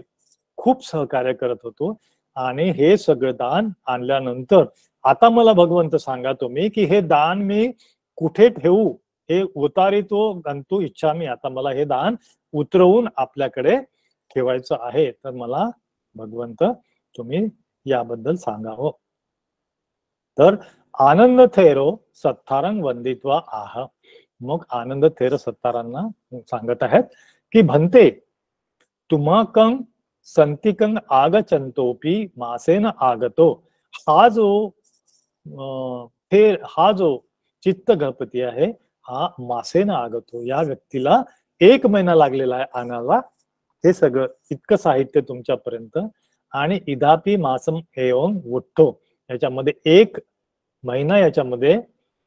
खूप सहकार्य करत होतो. आणि हे सगळं दान आणल्यानंतर आता मला भगवंत सांगा तुम्ही की हे दान मी कुठे ठेवू? हे उतारितो गंतु इच्छामी, आता मला हे दान उतरवून आपल्याकडे ठेवायचं आहे, तर मला भगवंत तुम्ही याबद्दल सांगावं. तर आनंद थेरो सत्तारंग वंदित्वा आह. मग आनंद थेर सत्तारांना सांगत आहेत की भन्ते तुमाकं संतिकं आगचंतोपी मासेन आगतो. हा जो चित्त गणपती आहे हा मासेन आगतो, या व्यक्तीला 1 महिना लागलेला आहे आणायला हे सगळं इतकं साहित्य तुमच्यापर्यंत. आणि इदापी मासम एवं उठतो, याच्यामध्ये 1 महिना याच्यामध्ये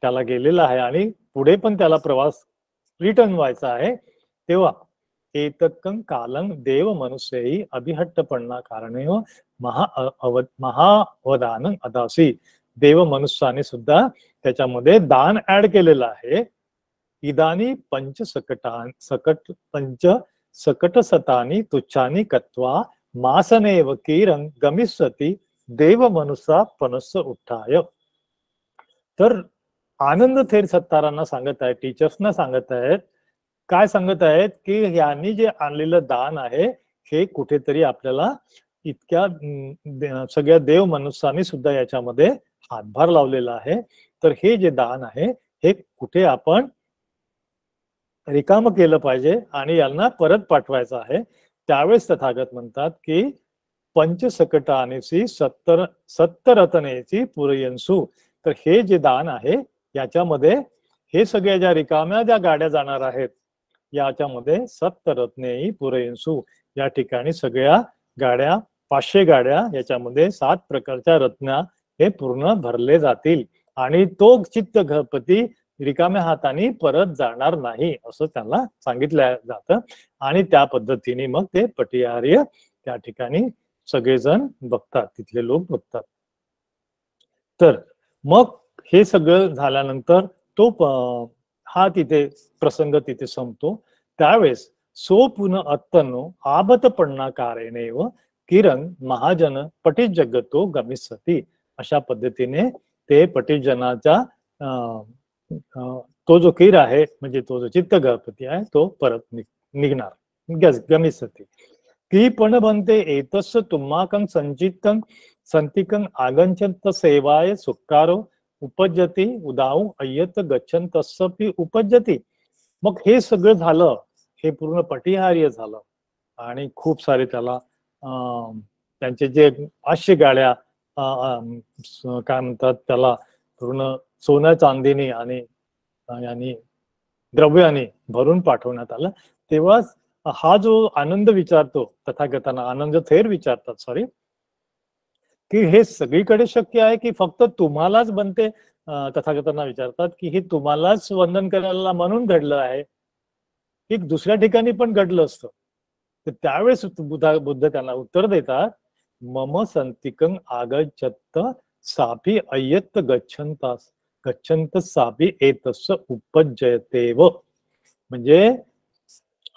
त्याला गेलेला आहे आणि पुढे पण त्याला प्रवास रिटर्न व्हायचा आहे. तेव्हा एतक्कं कालं देव मनुष्यही अभिहट्टपण्णा कारणेव महावदानं अदासी. देव मनुष्याने सुद्धा त्याच्यामध्ये दान ऍड केलेलं आहे. इदानी पंच सकट सतानी तुच्छानी कत्वा मासनेव कीरं गमिष्यति देव मनुष्या पनस्स उठाय. तर आनंद थेर सत्तारांना सांगत आहेत, टीचर्सना सांगत आहेत, काय सांगत आहेत की यांनी जे आणलेलं दान आहे हे कुठेतरी आपल्याला इतक्या सगळ्या देव मनुष्याने सुद्धा याच्यामध्ये हातभार लावलेला आहे. तर हे जे दान आहे हे कुठे आपण रिकाम केलं पाहिजे आणि यांना परत पाठवायचं आहे. त्यावेळेस तथागत म्हणतात की पंचसकटानेसी सत्तरतनेची पुरयंसू. तर हे जे दान आहे याच्यामध्ये हे सगळ्या ज्या रिकाम्या ज्या गाड्या जाणार आहेत याच्यामध्ये सत्तरत्नेही पुरयंसू, या ठिकाणी सगळ्या गाड्या 500 गाड्या याच्यामध्ये 7 प्रकारच्या रत्ना हे पूर्ण भरले जातील आणि तो चित्त गणपती रिकाम्या हाताने परत जाणार नाही असं त्यांना सांगितलं जातं. आणि त्या पद्धतीने मग ते पटियार्य त्या ठिकाणी सगळेजण बघतात, तिथले लोक बघतात. तर मग हे सगळं झाल्यानंतर तो हा तिथे प्रसंग तिथे संपतो. त्यावेळेस सो पुन अत्तनो आबतपण्णा कारेनेव किरण महाजन पटित जगतो गमिष्यति. अशा पद्धतीने ते पटितजनाचा तो जो कीर आहे म्हणजे तो जो चित्त गणपती आहे तो परत निघणार गमिष्यति. की पण बनते एतस्य तुम्हाकं संचितं संतिकं आगच्छन्त सेवाय सुकारो उपजती उदाऊ अय्यत गच्छन्तस्सपि उपजती. मग हे सगळं झालं, हे पूर्ण पटिहार्य झालं आणि खूप सारे त्याला त्यांचे जे 500 गाड्या काय म्हणतात त्याला पूर्ण सोन्या चांदीने आणि द्रव्याने भरून पाठवण्यात आलं. तेव्हाच हा जो आनंद विचारतो तथागतांना, आनंद थेर विचारतात सॉरी, की हे सगळीकडे शक्य आहे की फक्त तुम्हालाच बनते. तथागतांना विचारतात की हे तुम्हालाच वंदन करायला म्हणून घडलं आहे की दुसऱ्या ठिकाणी पण घडलं असतं. तर त्यावेळेस बुद्ध त्यांना उत्तर देतात, मम संतिकं आगच्छत सापी अय्यत गच्छंत सापी एतस्य उपजयतेव. म्हणजे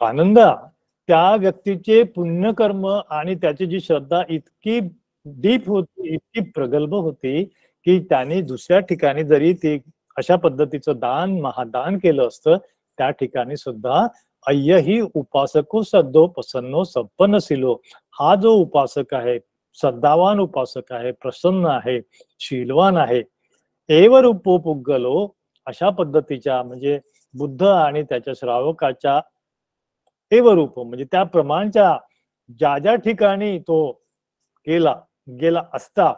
आनंद त्या व्यक्तीचे पुण्यकर्म आणि त्याची जी श्रद्धा इतकी डीप होती, इतकी प्रगल्भ होती की त्याने दुसऱ्या ठिकाणी जरी ते अशा पद्धतीचं दान महादान केलं असतं त्या ठिकाणी सुद्धा अय्य ही उपासको सद्दो प्रसन्नो सप्पनशिलो. हा जो उपासक आहे, श्रद्धावान उपासक आहे, प्रसन्न आहे, शीलवान आहे, एव रूपो पुग्गलो, अशा पद्धतीच्या म्हणजे बुद्ध आणि त्याच्या श्रावकाच्या एव रूप म्हणजे त्या प्रमाणच्या ज्या ठिकाणी तो गेला असता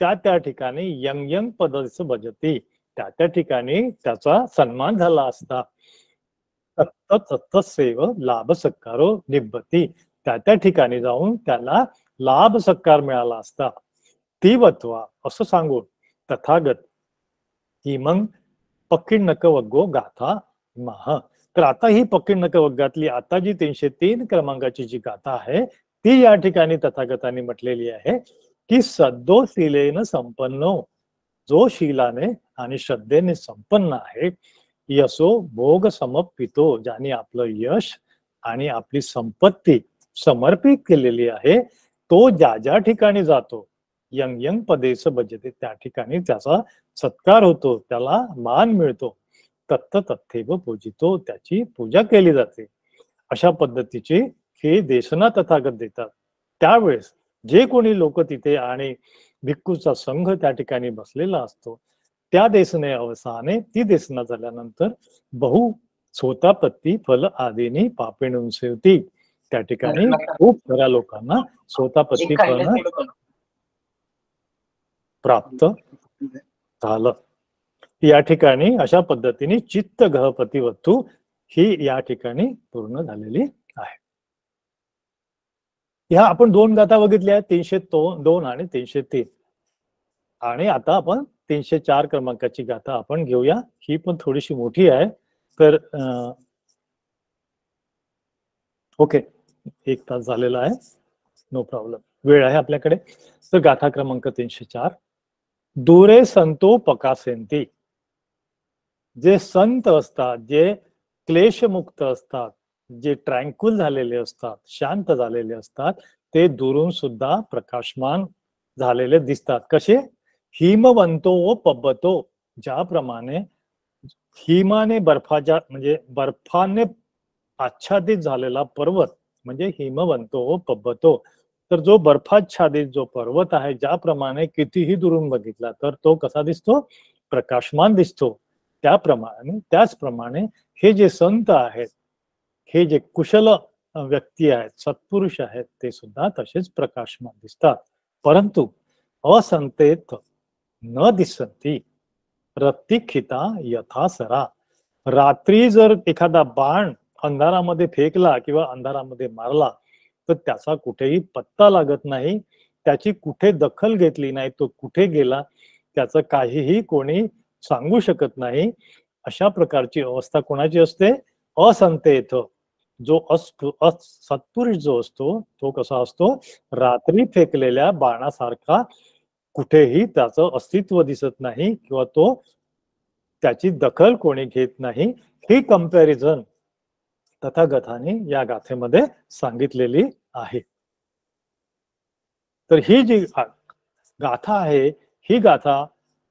त्या ठिकाणी यंग पदस भजती, त्या ठिकाणी त्याचा सन्मान झाला असता. तत्तसेव लाभ सत्कारो निभती, त्या ठिकाणी जाऊन त्याला लाभ सत्कार मिळाला असता. ती वत्वा असं सांगून तथागत ही मग पक्किण्णक वग्गो गाथा मह. तर आता ही पक्किण्णक वग्गातली आता जी 303 क्रमांकाची जी गाथा आहे ती या ठिकाणी तथागतांनी म्हटलेली आहे की सद्दो शीलेन संपन्नो, जो शीलाने आणि श्रद्धेने संपन्न आहे, यशो भोग समर्पितो, ज्याने आपलं यश आणि आपली संपत्ती समर्पित केलेली आहे, तो ज्या ठिकाणी जातो यंग पदेस भजते, त्या ठिकाणी त्याचा सत्कार होतो, त्याला मान मिळतो. तत्थेव पूजितो, त्याची पूजा केली जाते. अशा पद्धतीची हे देशना तथागत देतात. त्यावेळेस जे कोणी लोक तिथे आणि भिक्खूचा संघ त्या ठिकाणी बसलेला असतो त्या देशने अवसाने, ती देशना झाल्यानंतर बहु स्वतापत्ती फल आदीनी पापेणुंसेवती, त्या ठिकाणी खूप साऱ्या लोकांना स्वतापत्ती फल प्राप्त झालं. या ठिकाणी अशा पद्धतीने चित्त गहपती वस्तू ही या ठिकाणी पूर्ण झालेली आहे. ह्या आपण 2 गाथा बघितल्या, 302 आणि 303. आणि आता आपण 304 क्रमांकाची गाथा आपण घेऊया. ही पण थोडीशी मोठी आहे. तर ओके, 1 तास झालेला आहे, नो प्रॉब्लेम, वेळ आहे आपल्याकडे. तर गाथा क्रमांक 304. दुरे संतो पकासेंती, जे संत असतात, जे क्लेशमुक्त असतात, जे ट्रँक्युल झालेले असतात, शांत झालेले असतात, ते दुरून सुद्धा प्रकाशमान झालेले दिसतात. कसे? हिमवंतो व पब्बतो, ज्याप्रमाणे हिमाने बर्फाच्या म्हणजे बर्फाने आच्छादित झालेला पर्वत म्हणजे हिमवंतो पब्बतो, तर जो बर्फाच्छादित जो पर्वत आहे ज्याप्रमाणे कितीही दुरून बघितला तर तो कसा दिसतो, प्रकाशमान दिसतो, त्याचप्रमाणे हे जे संत आहेत, हे जे कुशल व्यक्ती आहेत, सत्पुरुष आहेत, ते सुद्धा तसेच प्रकाशमान दिसतात. परंतु असंतेत न दिसंती रत्तिखिता यथासरा. रात्री जर एखादा बाण अंधारामध्ये फेकला किंवा अंधारामध्ये मारला तर त्याचा कुठेही पत्ता लागत नाही, त्याची कुठे दखल घेतली नाही, तो कुठे गेला त्याचं काहीही कोणी सांगू शकत नाही. अशा प्रकारची अवस्था कोणाची असते, असंतेत. जो सत्पुरुष जो असतो तो कसा असतो, रात्री फेकलेल्या बाणासारखा कुठेही त्याचं अस्तित्व दिसत नाही किंवा तो त्याची दखल कोणी घेत नाही. ही कंपॅरिझन तथागताने या गाथेमध्ये सांगितलेली आहे. तर ही जी गाथा आहे, ही गाथा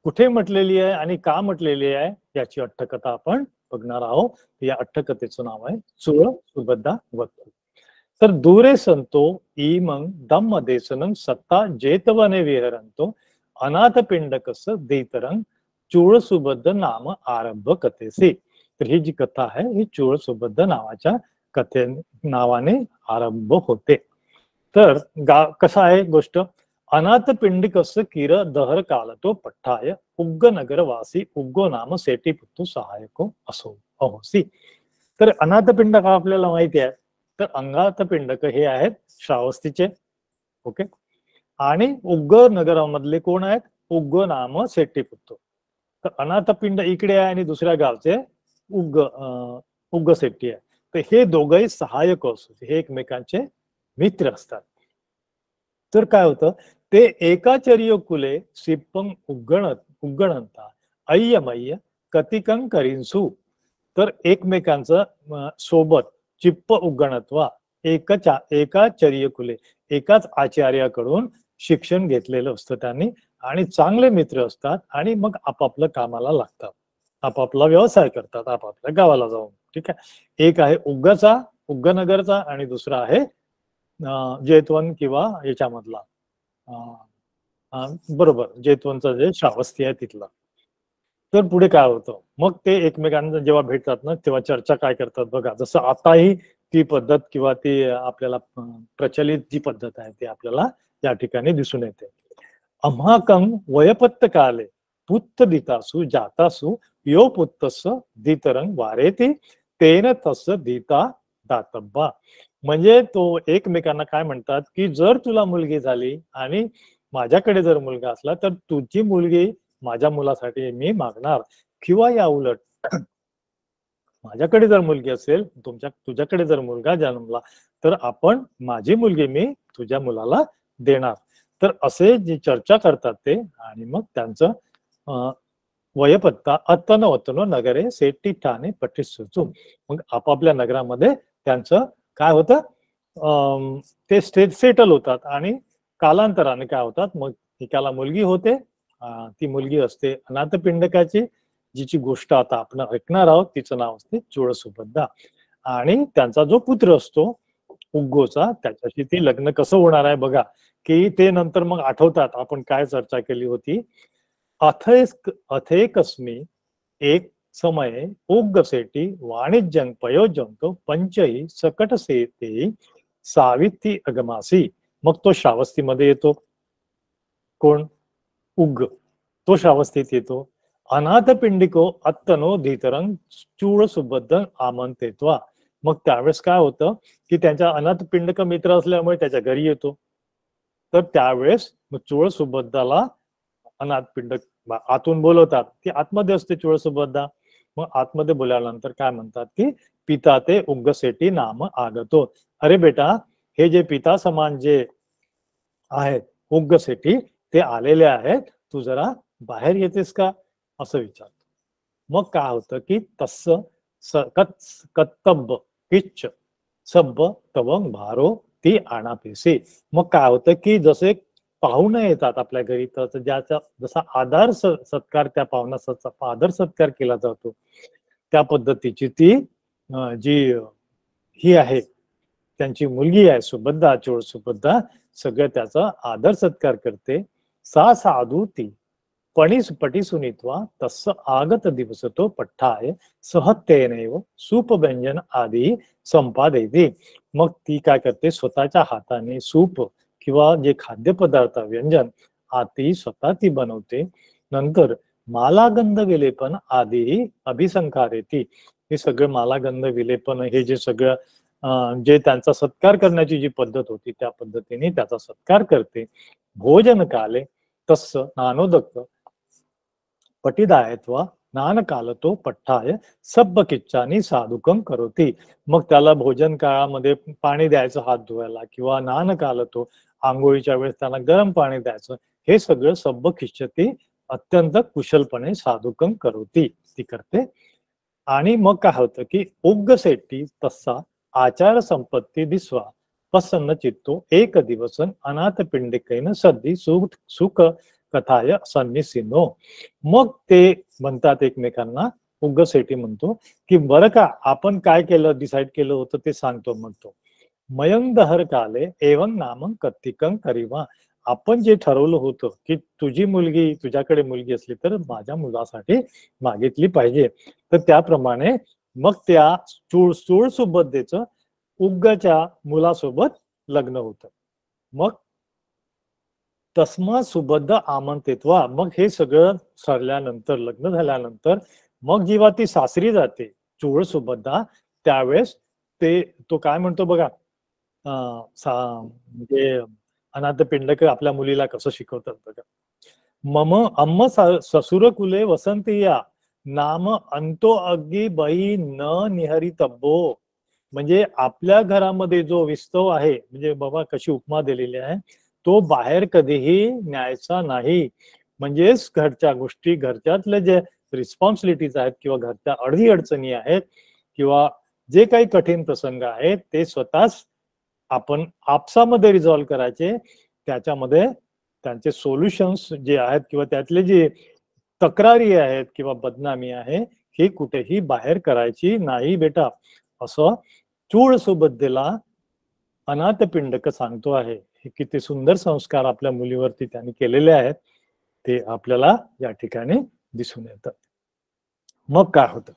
कुठे म्हटलेली आहे आणि का म्हटलेली आहे याची अट्टकथा आपण बघणार आहोत. या अट्टकथेचं नाव आहे चूळ सुबद्धा वत्तु. तर दूरे संतो इमं धम्म देशनं सत्ता जेतवने विहरंतो अनाथ पिंडकस देतरंग चूळ सुबद्ध नाम आरंभ कथेसी. तर ही जी कथा आहे ही चूळ सुबद्ध नावाच्या नावाने आरंभ होते. तर कसा आहे गोष्ट, अनाथ पिंडिकस किर दहर कालतो पठ्ठाय उग्ग नगरवासी उग्गो नाम सेठी पुत्तू सहायको असो अहोसी. तर अनाथ पिंडक आपल्याला माहिती आहे, तर अंगाथ पिंडक हे आहेत श्रावस्तीचे. ओके, आणि उग्ग नगरामधले कोण आहेत, उग्ग नाम सेठी पुत्तू. तर अनाथ पिंड इकडे आहे आणि दुसऱ्या गावचे उग्ग सेट्टी आहे. तर हे दोघंही सहाय्यक असतात, हे एकमेकांचे मित्र असतात. तर काय होतं, ते एकाचर्य कुले सिप्पं उग्गणंता अय्यमय्य कतिकं करिंसू. तर एकमेकांचं सोबत चिप्प उग्गणत्वा एकाचर्य कुले एकाच आचार्याकडून शिक्षण घेतलेलं असतं त्यांनी, आणि चांगले मित्र असतात आणि मग आपापल्या कामाला लागतात, आपापला व्यवसाय करतात आपापल्या गावाला जाऊन. ठीक आहे, एक आहे उग्गनगरचा आणि दुसरा आहे जेतवन किंवा याच्यामधला बरोबर जेतवनचा जे श्रावस्ती आहे तिथला. तर पुढे काय होतं, मग ते एकमेकांना जेव्हा भेटतात ना तेव्हा चर्चा काय करतात बघा. जसं आताही ती पद्धत किंवा ती आपल्याला प्रचलित जी पद्धत आहे ती आपल्याला या ठिकाणी दिसून येते. अम्हाकं वयपत्त काले पुत्त दितासु जातासु यो पुत्तस दितरंग वारेती तेन तस दिता दातब्बा. म्हणजे तो एकमेकांना काय म्हणतात की जर तुला मुलगी झाली आणि माझ्याकडे जर मुलगा असला तर तुझी मुलगी माझ्या मुलासाठी मी मागणार, किंवा या उलट माझ्याकडे जर मुलगी असेल तुझ्याकडे जर मुलगा जन्मला तर आपण माझी मुलगी मी तुझ्या मुलाला देणार. तर असे जी चर्चा करतात ते, आणि मग त्यांचं वयपत्ता अत्तन वतनो नगरे सेट्टी ठाणे पठिसुचू. मग आपापल्या नगरामध्ये त्यांचं काय होतं, ते सेटल होतात आणि कालांतराने काय होतात, मग एकाला मुलगी होते, ती मुलगी असते अनाथ पिंडकाची, जिची गोष्ट आता आपण ऐकणार आहोत तिचं नाव असते चूळ सुबद्धा. आणि त्यांचा जो पुत्र असतो उग्गोचा, त्याच्याशी ती लग्न कसं होणार आहे बघा, की ते नंतर मग आठवतात आपण काय चर्चा केली होती. अथेकस्मी एक समये उग्ग सेटी वाणिज्यं पयोजंतो पंचही सकट सेते सावित्री अगमासी. मग तो श्रावस्तीमध्ये येतो, कोण, उग्ग, तो श्रावस्तीत येतो. अनाथ पिंडिको अत्तनो धीतरंग चूळ सुबद्ध आमंत्रित्वा. मग त्यावेळेस काय होतं की त्यांच्या अनाथ पिंडक मित्र असल्यामुळे त्याच्या घरी येतो. तर त्यावेळेस मग चूळ सुबद्धाला अनाथ पिंडक आतून बोलवतात, ती आतमध्ये असते चूळ सुबद्धा. मग आतमध्ये बोलल्यानंतर काय म्हणतात की पिता ते उग्ग सेटी नाम आगतो. अरे बेटा, हे जे पिता समान जे आहेत उग्ग सेटी ते आलेले आहेत, तू जरा बाहेर येतेस का असं विचारतो. मग काय होतं की तस्स कत्तब्ब किच्च सब्ब तवंग भारो ती आणापेसे. मग काय होतं की जसे पाहुणे येतात आपल्या घरी, तर ज्याचा जसा आदर सत्कार त्या पाहुण्याचा आदर सत्कार केला जातो त्या पद्धतीची ती जी ही आहे त्यांची मुलगी आहे सुभद्रा, चोळ सुभद्रा, सगळं त्याचा आदर सत्कार करते. सा साधू ती पटी सुनीत्वा तस् आगत दिवस तो पठ्ठाय सहत्येनैव सूप व्यंजन आदी संपादयते. मग ती काय करते, स्वतःच्या हाताने सूप किंवा जे खाद्यपदार्थ व्यंजन ती स्वतः ती बनवते. नंतर मालागंध विलेपन आदी अभिसंकार येते. हे सगळं मालागंध विलेपन हे जे सगळं जे त्यांचा सत्कार करण्याची जी पद्धत होती त्या पद्धतीने त्याचा सत्कार करते. भोजन काले तस् नानोदक पटिदायत्वा नान काल तो पठ्ठाय सब्ब किच्चानी साधुकम करोती. मग त्याला भोजन काळामध्ये पाणी द्यायचं हात धुवायला, किंवा नान काल तो आंघोळीच्या वेळेस त्यांना गरम पाणी द्यायचं, हे सगळं सब्ब किच्चती अत्यंत कुशलपणे साधुकम करोती ती करते. आणि मग काय होतं की उग्गसेट्टी तसा आचार संपत्ती दिसवा प्रसन्न चित्तो एक दिवसन अनाथ पिंडिकैन सद्दी सुख कथाय सन्निसिनो. मग ते म्हणतात एकमेकांना, उग्गसेटी म्हणतो की बरं का आपण काय केलं, डिसाईड केलं होतं ते सांगतो. म्हणतो मयंग दहर काले एवं नामं कत्तिकं करीवा. आपण जे ठरवलं होतं की तुझी मुलगी, तुझ्याकडे मुलगी असली तर माझ्या मुलासाठी मागितली पाहिजे, तर त्याप्रमाणे मग त्या चूळ सुबद्धेचं उग्गच्या मुलासोबत लग्न होतं. मग तस्मा सुबद्ध आमंत्रित्वा, मग हे सगळं सरल्यानंतर, लग्न झाल्यानंतर मग जेव्हा ती सासरी जाते चूळ सुबद्धा, त्यावेळेस तो काय म्हणतो बघा, म्हणजे अनाथ पिंडक आपल्या मुलीला कसं शिकवतात बघा, मम अम्म ससुरकुले वसंतिया नाम अंतो अग्गी बही न निहरितब्बो. म्हणजे आपल्या घरामध्ये जो विस्तव आहे, म्हणजे बाबा कशी उपमा दिलेली आहे, तो बाहेर कधीही न्यायचा नाही. म्हणजेच घरच्या गोष्टी, घरच्यातल्या जे रिस्पॉन्सिबिलिटीज आहेत किंवा घरच्या अडी अडचणी आहेत किंवा जे काही कठीण प्रसंग आहेत ते स्वतःच आपण आपसामध्ये रिझॉल्व्ह करायचे. त्याच्यामध्ये त्यांचे सोल्युशन्स जे आहेत किंवा त्यातले जे तक्रारी आहेत किंवा बदनामी आहे ही कुठेही बाहेर करायची नाही बेटा, असं चूळ सुबद्धेला अनाथ पिंडक सांगतो आहे. हे किती सुंदर संस्कार आपल्या मुलीवरती त्यांनी केलेले आहेत ते आपल्याला या ठिकाणी दिसून येतं. मग काय होतं,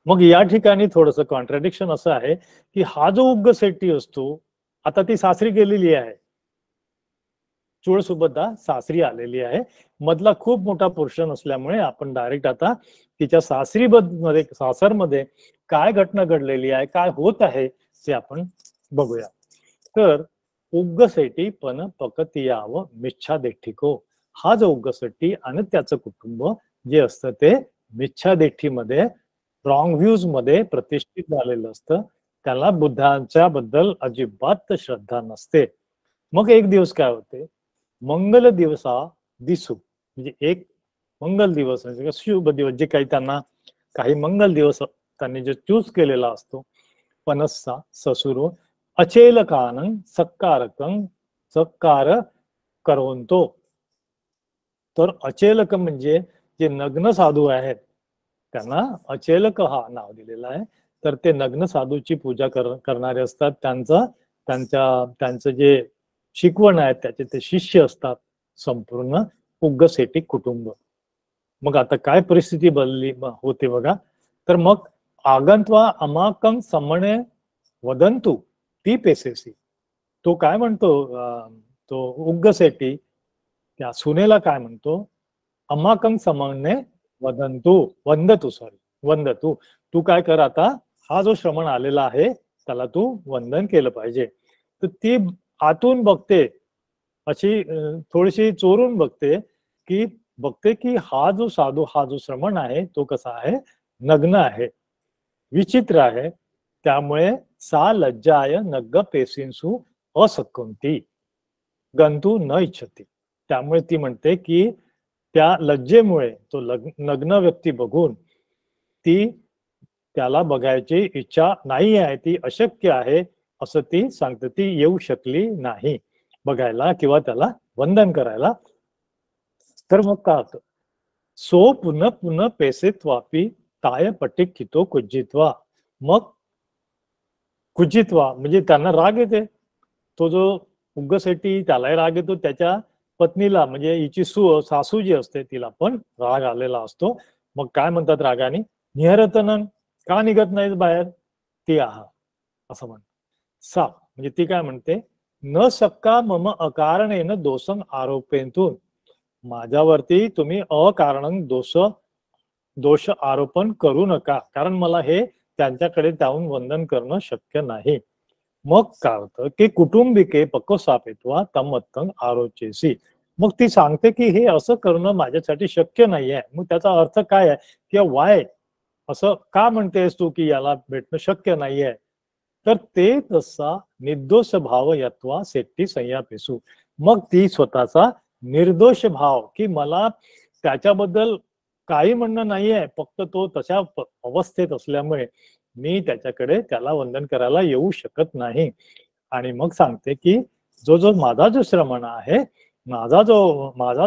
मग या ठिकाणी थोडंसं कॉन्ट्रडिक्शन असं आहे की हा जो उग्गसेट्टी असतो, आता ती सासरी गेलेली आहे, चूळ सुबद्धा सासरी आलेली आहे, मधला खूप मोठा पोर्शन असल्यामुळे आपण डायरेक्ट आता तिच्या सासरमध्ये काय घटना घडलेली आहे, काय होत आहे ते आपण बघूया. तर उग्गसेटी पण पकतियाव मिच्छा देठिको, हा जो उग्गसेट्टी आणि त्याचं कुटुंब जे असतं ते मिच्छादेठीमध्ये, रॉंग व्ह्यूज मध्ये प्रतिष्ठित झालेलं असतं. त्याला बुद्धांच्या बद्दल अजिबात श्रद्धा नसते. मग एक दिवस काय होते, मंगल दिवसा दिसू, म्हणजे एक मंगल दिवस म्हणजे शुभ दिवस, जे काही त्यांना काही मंगल दिवस त्यांनी जे चूज केलेला असतो, पनस्सा ससुरो अचेलकानं सत्कार करोंतो. तर अचेलक म्हणजे जे नग्न साधू आहेत त्यांना अचेलक हा नाव दिलेलं आहे. तर ते नग्न साधूची पूजा करणारे असतात, त्यांचं जे शिकवण आहे त्याचे ते शिष्य असतात संपूर्ण उग्गसेटी कुटुंब. मग आता काय परिस्थिती बनली होते बघा, तर मग आगंत्वा अमाकं समणे वदंतु ती पेसेसी, तो काय म्हणतो, तो उग्गसेटी त्या सुनेला काय म्हणतो, अमाकं समणे वंदतू, तू काय कर, आता हा जो श्रमण आलेला आहे त्याला तू वंदन केलं पाहिजे. तर ती आतून बघते, अशी थोडीशी चोरून बघते की हा जो साधू, हा जो श्रमण आहे तो कसा आहे, नग्न आहे, विचित्र आहे. त्यामुळे सा लज्जाय नग्ग पेसिन्सू असक्कुंती गंतू न इच्छती. त्यामुळे ती म्हणते की त्या लज्जेमुळे तो नग्न व्यक्ती बघून ती त्याला बघायची इच्छा नाही आहे, ती अशक्य आहे असं ती सांगते, ती येऊ शकली नाही. बघायला किंवा त्याला वंदन करायला. तर मग काय होतं, सो पुन्हा पुन्हा पेसेत्वापी ताय पटिकितो कुजित्वा. मग कुजित्वा म्हणजे त्यांना राग येते. तो जो उग्गसेट्टी त्यालाही राग येतो, त्याच्या पत्नीला म्हणजे हिची सासू जी असते तिला पण राग आलेला असतो. मग काय म्हणतात रागाने, निहरतनन, का निघत नाहीत बाहेर, ती आहा असं म्हणतात. सा म्हणजे ती काय म्हणते, न सक्का मम अकारणेन दोषं आरोपेतून, माझ्यावरती तुम्ही अकारण दोष आरोपण करू नका, कारण मला हे त्यांच्याकडे जाऊन वंदन करणं शक्य नाही. मग काय होतं की कुटुंबिके पक्वसापेत्वा तमत्तंग आरोचेसी. मग ती सांगते की हे असं करणं माझ्यासाठी शक्य नाहीये. मग त्याचा अर्थ काय आहे किंवा वाय असं का म्हणतेस तू की याला भेटणं शक्य नाहीये. तर ते तसा निर्दोष भाव यत्वा सेट्टी संयापेसू. मग ती स्वतःचा निर्दोष भाव की मला त्याच्याबद्दल काही म्हणणं नाहीये, फक्त तो तशा अवस्थेत असल्यामुळे मी त्याच्याकडे त्याला वंदन करायला येऊ शकत नाही. आणि मग सांगते की माझा जो श्रमण आहे, माझा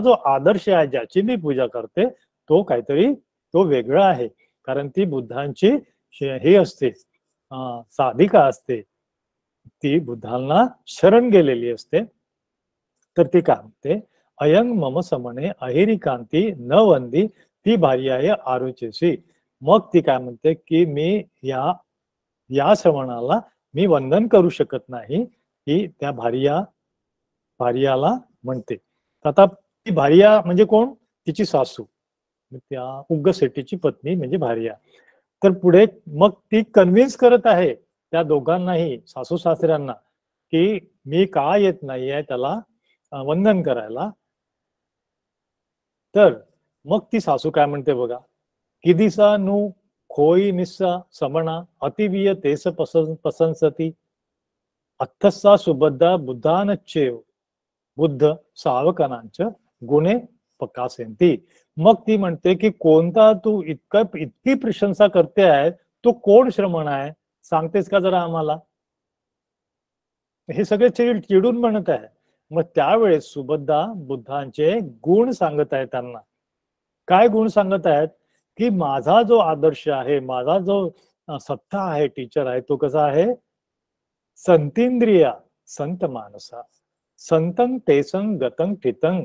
जो आदर्श आहे, ज्याची मी पूजा करते, तो काहीतरी तो वेगळा आहे. कारण ती बुद्धांची हे असते, साधिका असते, ती बुद्धांना शरण गेलेली असते. तर ती काय म्हणते, अयंग मम समणे अहिरिकांती न वंदी ती भार्याय आरुचेसी. मग ती काय म्हणते की मी या श्रवणाला मी वंदन करू शकत नाही, ही त्या भार्याला म्हणते. आता ती भार्या म्हणजे कोण, तिची सासू, त्या उग्गसेट्टीची पत्नी म्हणजे भार्या. तर पुढे मग ती कन्व्हिन्स करत आहे त्या दोघांनाही, सासू सासऱ्यांना, की मी का येत नाहीये त्याला वंदन करायला. तर मग ती सासू काय म्हणते बघा, किदिसा नु खोई निस्सा समणा अतिवीय तेस पसंसती अथस्सा सुबद्धा बुद्धानच्चेव बुद्ध सावकानांच गुणे पकासेंती. मग ती म्हणते की कोणता तू इतकी प्रशंसा करते आहे, तो कोण श्रमण आहे, सांगतेस का जरा आम्हाला. हे सगळे चिडून म्हणत आहे. मग त्यावेळेस सुबद्धा बुद्धांचे गुण सांगत आहेत त्यांना. काय गुण सांगत आहेत की माझा जो आदर्श आहे, माझा जो सत्ता आहे, टीचर आहे, तो कसा आहे, संतींद्रिया संत मानसा संतं तेसं गतं ठितं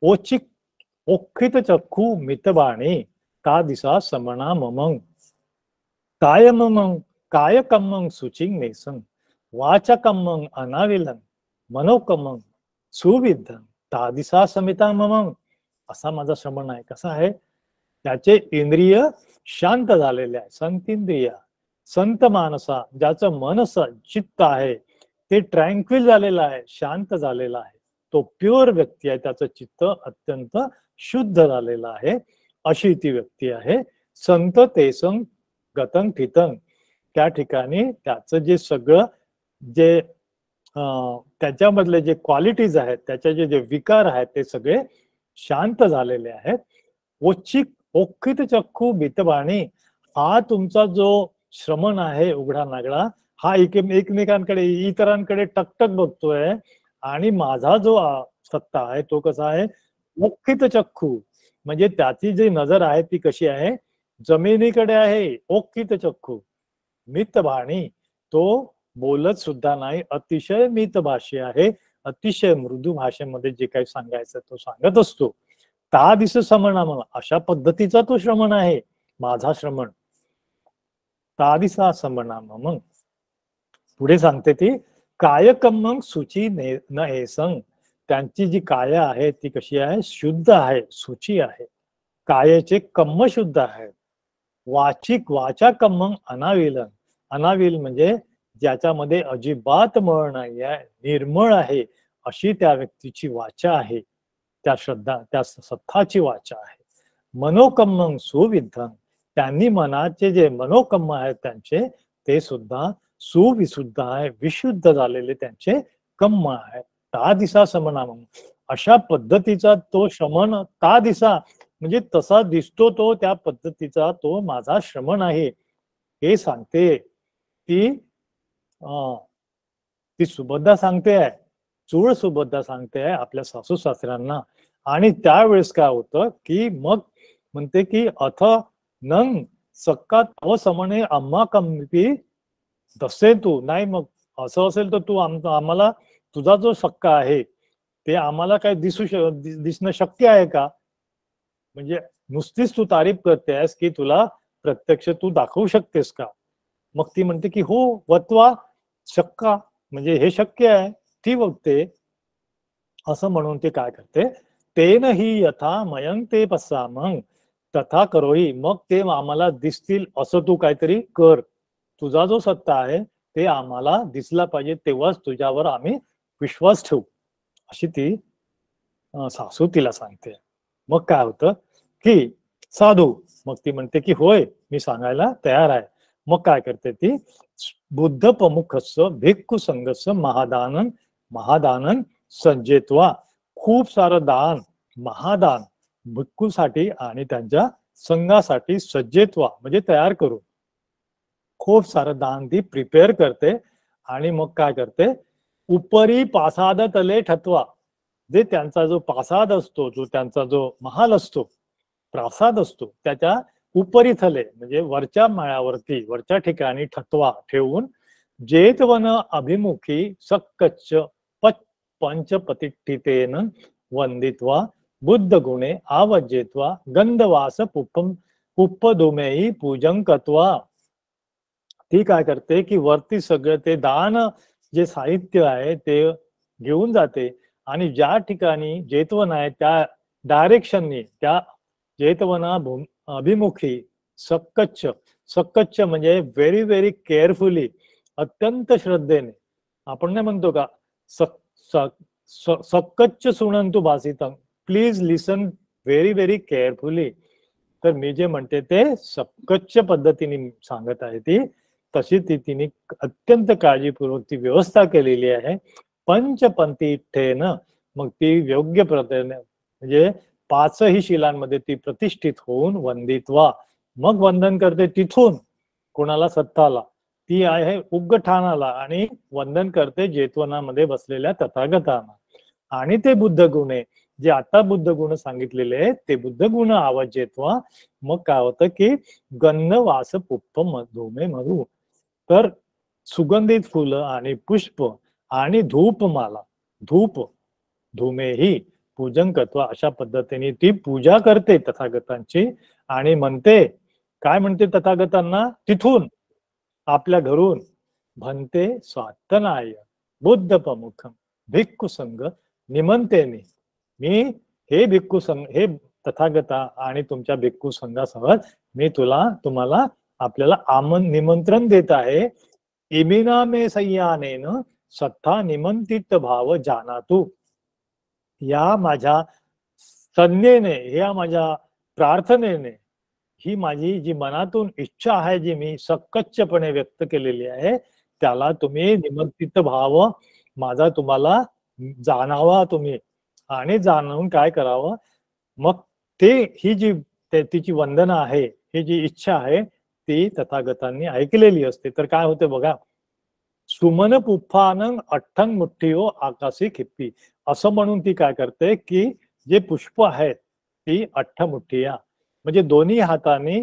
ओचिक ओखित चक्षु मितबाणी ता दिसा समना ममं कायममं कायकम्मं सुचिं नेसं वाचकम्मं अनाविलं मनोकम्मं सुविद्धं ता दिसा समिता ममं. असा माझा श्रमण आहे. कसा आहे, त्याचे इंद्रिय शांत झालेले आहे, संतींद्रिय संत मानसा, ज्याचं मनस चित्त आहे ते ट्रँक्विल झालेलं आहे, शांत झालेलं आहे, तो प्युअर व्यक्ती आहे, त्याचं चित्त अत्यंत शुद्ध झालेलं आहे, अशी ती व्यक्ती आहे. संत तेसं गतं ठितं, त्या ठिकाणी त्याचं जे सगळं जे त्याच्यामधले जे क्वालिटीज आहेत, त्याचे जे विकार आहेत, ते सगळे शांत झालेले आहेत. ओखित चक्षु मितबाणी, हा तुमचा जो श्रमण आहे उघडा नागडा, हा एकमेकांकडे इतरांकडे टकटक बघतोय. आणि माझा जो सत्ता आहे तो कसा आहे, ओखित चक्षु म्हणजे त्याची जी नजर आहे ती कशी आहे, जमिनीकडे आहे. ओखित चक्षु मितबाणी, तो बोलत सुद्धा नाही, अतिशय मितभाषी आहे, अतिशय मृदू भाषेमध्ये जे काही सांगायचं तो सांगत असतो. ता दिस समणा, मला अशा पद्धतीचा तो श्रमण आहे माझा श्रमण. ता दिसा समणा मग पुढे सांगते ती कायकम्मं सुची न एसं, त्यांची जी काय आहे ती कशी आहे, शुद्ध आहे, सुची आहे. कायेचे कम्म शुद्ध आहे. वाचा कम्मं अनाविलं, अनाविल म्हणजे ज्याच्यामध्ये अजिबात मळ नाही आहे, निर्मळ आहे, अशी त्या व्यक्तीची वाचा आहे, त्या सत्ताची वाचा आहे. मनोकम्मं सुविद्धं, त्यांनी मनाचे जे मनोकम्म आहेत त्यांचे ते सुद्धा सुविशुद्ध आहे, विशुद्ध झालेले त्यांचे कम्म आहे. ता दिसा समना, अशा पद्धतीचा तो श्रमण, ता दिसा म्हणजे तसा दिसतो तो, त्या पद्धतीचा तो माझा श्रमण आहे, हे सांगते ती सुबद्धा सांगते आहे. चूळ सुबोधा सांगते आपल्या सासू सासऱ्यांना. आणि त्यावेळेस काय होतं की मग म्हणते की अथ नंग सक्का तव समणे आम्हा कमी तसे तू नाही, मग असं असेल तर तू आम्हाला तुझा जो सक्का आहे ते आम्हाला काय दिसणं शक्य आहे का? म्हणजे नुसतीच तू तारीफ करतेस की तुला प्रत्यक्ष तू दाखवू शकतेस का? मग ती म्हणते की हो वत्वा शक्का, म्हणजे हे शक्य आहे. ती बघते असं म्हणून ती काय करते, तेन ही यथा मयंग ते पस्सामंग तथा करोही, मग ते आम्हाला दिसतील असं तू काहीतरी कर. तुझा जो सत्ता आहे ते आम्हाला दिसला पाहिजे, तेव्हाच तुझ्यावर आम्ही विश्वास ठेवू, अशी ती सासू तिला सांगते. मग काय होतं की साधू, मग ती म्हणते की होय मी सांगायला तयार आहे. मग काय करते ती, बुद्ध प्रमुखस्य भिक्खू संघस्य महादानन महादानन संजेत्वा, खूप सारं दान महादान भिक्खूसाठी आणि त्यांच्या संघासाठी सज्जेत्वा म्हणजे तयार करून खूप सारं दान ती प्रिपेअर करते. आणि मग काय करते, उपरी पासाद तले ठत्वा, जे त्यांचा जो पासाद असतो, जो त्यांचा जो महाल असतो, प्रासाद असतो, त्याच्या उपरी थले म्हणजे वरच्या माळ्यावरती वरच्या ठिकाणी ठत्वा ठेवून जेतवन अभिमुखी सक्कच्च पंचपतिष्ठितेन वंदित्वा बुद्ध गुणे आवज्जेत्वा गंधवास पुप्पदुमेही पूजन कत्वा. ती काय करते की वरती सगळं ते दान जे साहित्य आहे ते घेऊन जाते आणि ज्या ठिकाणी जेतवन आहे त्या डायरेक्शननी, त्या जेतवना अभिमुखी सक्कच्च, सक्कच्च म्हणजे व्हेरी व्हेरी केअरफुली, अत्यंत श्रद्धेने. आपण नाही म्हणतो का सक्कच्च सुणंतु भासितम, please listen very very carefully. तर मी जे म्हणते ते सक्कच्च पद्धतीने सांगत आहे ती, तशी ती तिने अत्यंत काळजीपूर्वक ती व्यवस्था केलेली आहे. पंचपंथीठेन, मग ती योग्य प्रकारे म्हणजे पाचही शिलांमध्ये ती प्रतिष्ठित होऊन वंदित्वा, मग वंदन करते तिथून कोणाला, सत्ताला. ती आहे उग्गठाणाला आणि वंदन करते जेतवनामध्ये बसलेल्या तथागतांना. आणि ते बुद्ध गुणे जे आता बुद्ध गुण सांगितलेले आहेत ते बुद्ध गुण आवाज जेतवा. मग काय होतं की गंध वास पुष्प धूमे मधु, तर सुगंधित फुलं आणि पुष्प आणि धूपमाला, धूप धूमे ही पूजन करतो, अशा पद्धतीने ती पूजा करते तथागतांची. आणि म्हणते, काय म्हणते तथागतांना, तिथून आपल्या घरून भन्ते स्वातनाय बुद्ध प्रमुखम भिक्खू संघ निमंतेने, मी हे भिक्खू संघ, हे तथागता आणि तुमच्या भिक्खू संघासह मी तुम्हाला आपल्याला निमंत्रण देत आहे. इमिना मे संयानेन सत्ता निमंत्रित भाव जानातू, या माझ्या संज्ञेने, या माझ्या प्रार्थनेने, ही माझी जी मनातून इच्छा आहे जी मी सक्कच्चपणे व्यक्त केलेली आहे, त्याला तुम्ही निमंत्रित भाव माझा तुम्हाला जाणावा तुम्ही, आणि जाणून काय करावं. मग ते ही जी तिची वंदना आहे, ही जी इच्छा आहे ती तथागतांनी ऐकलेली असते. तर काय होते बघा, सुमन पुफ्फानं अठ्ठंग मुठ्ठीओ आकाशी खिप्पी, असं म्हणून ती काय करते की जे पुष्प आहेत ती अठ्ठमुठ्ठिया म्हणजे दोन्ही हाताने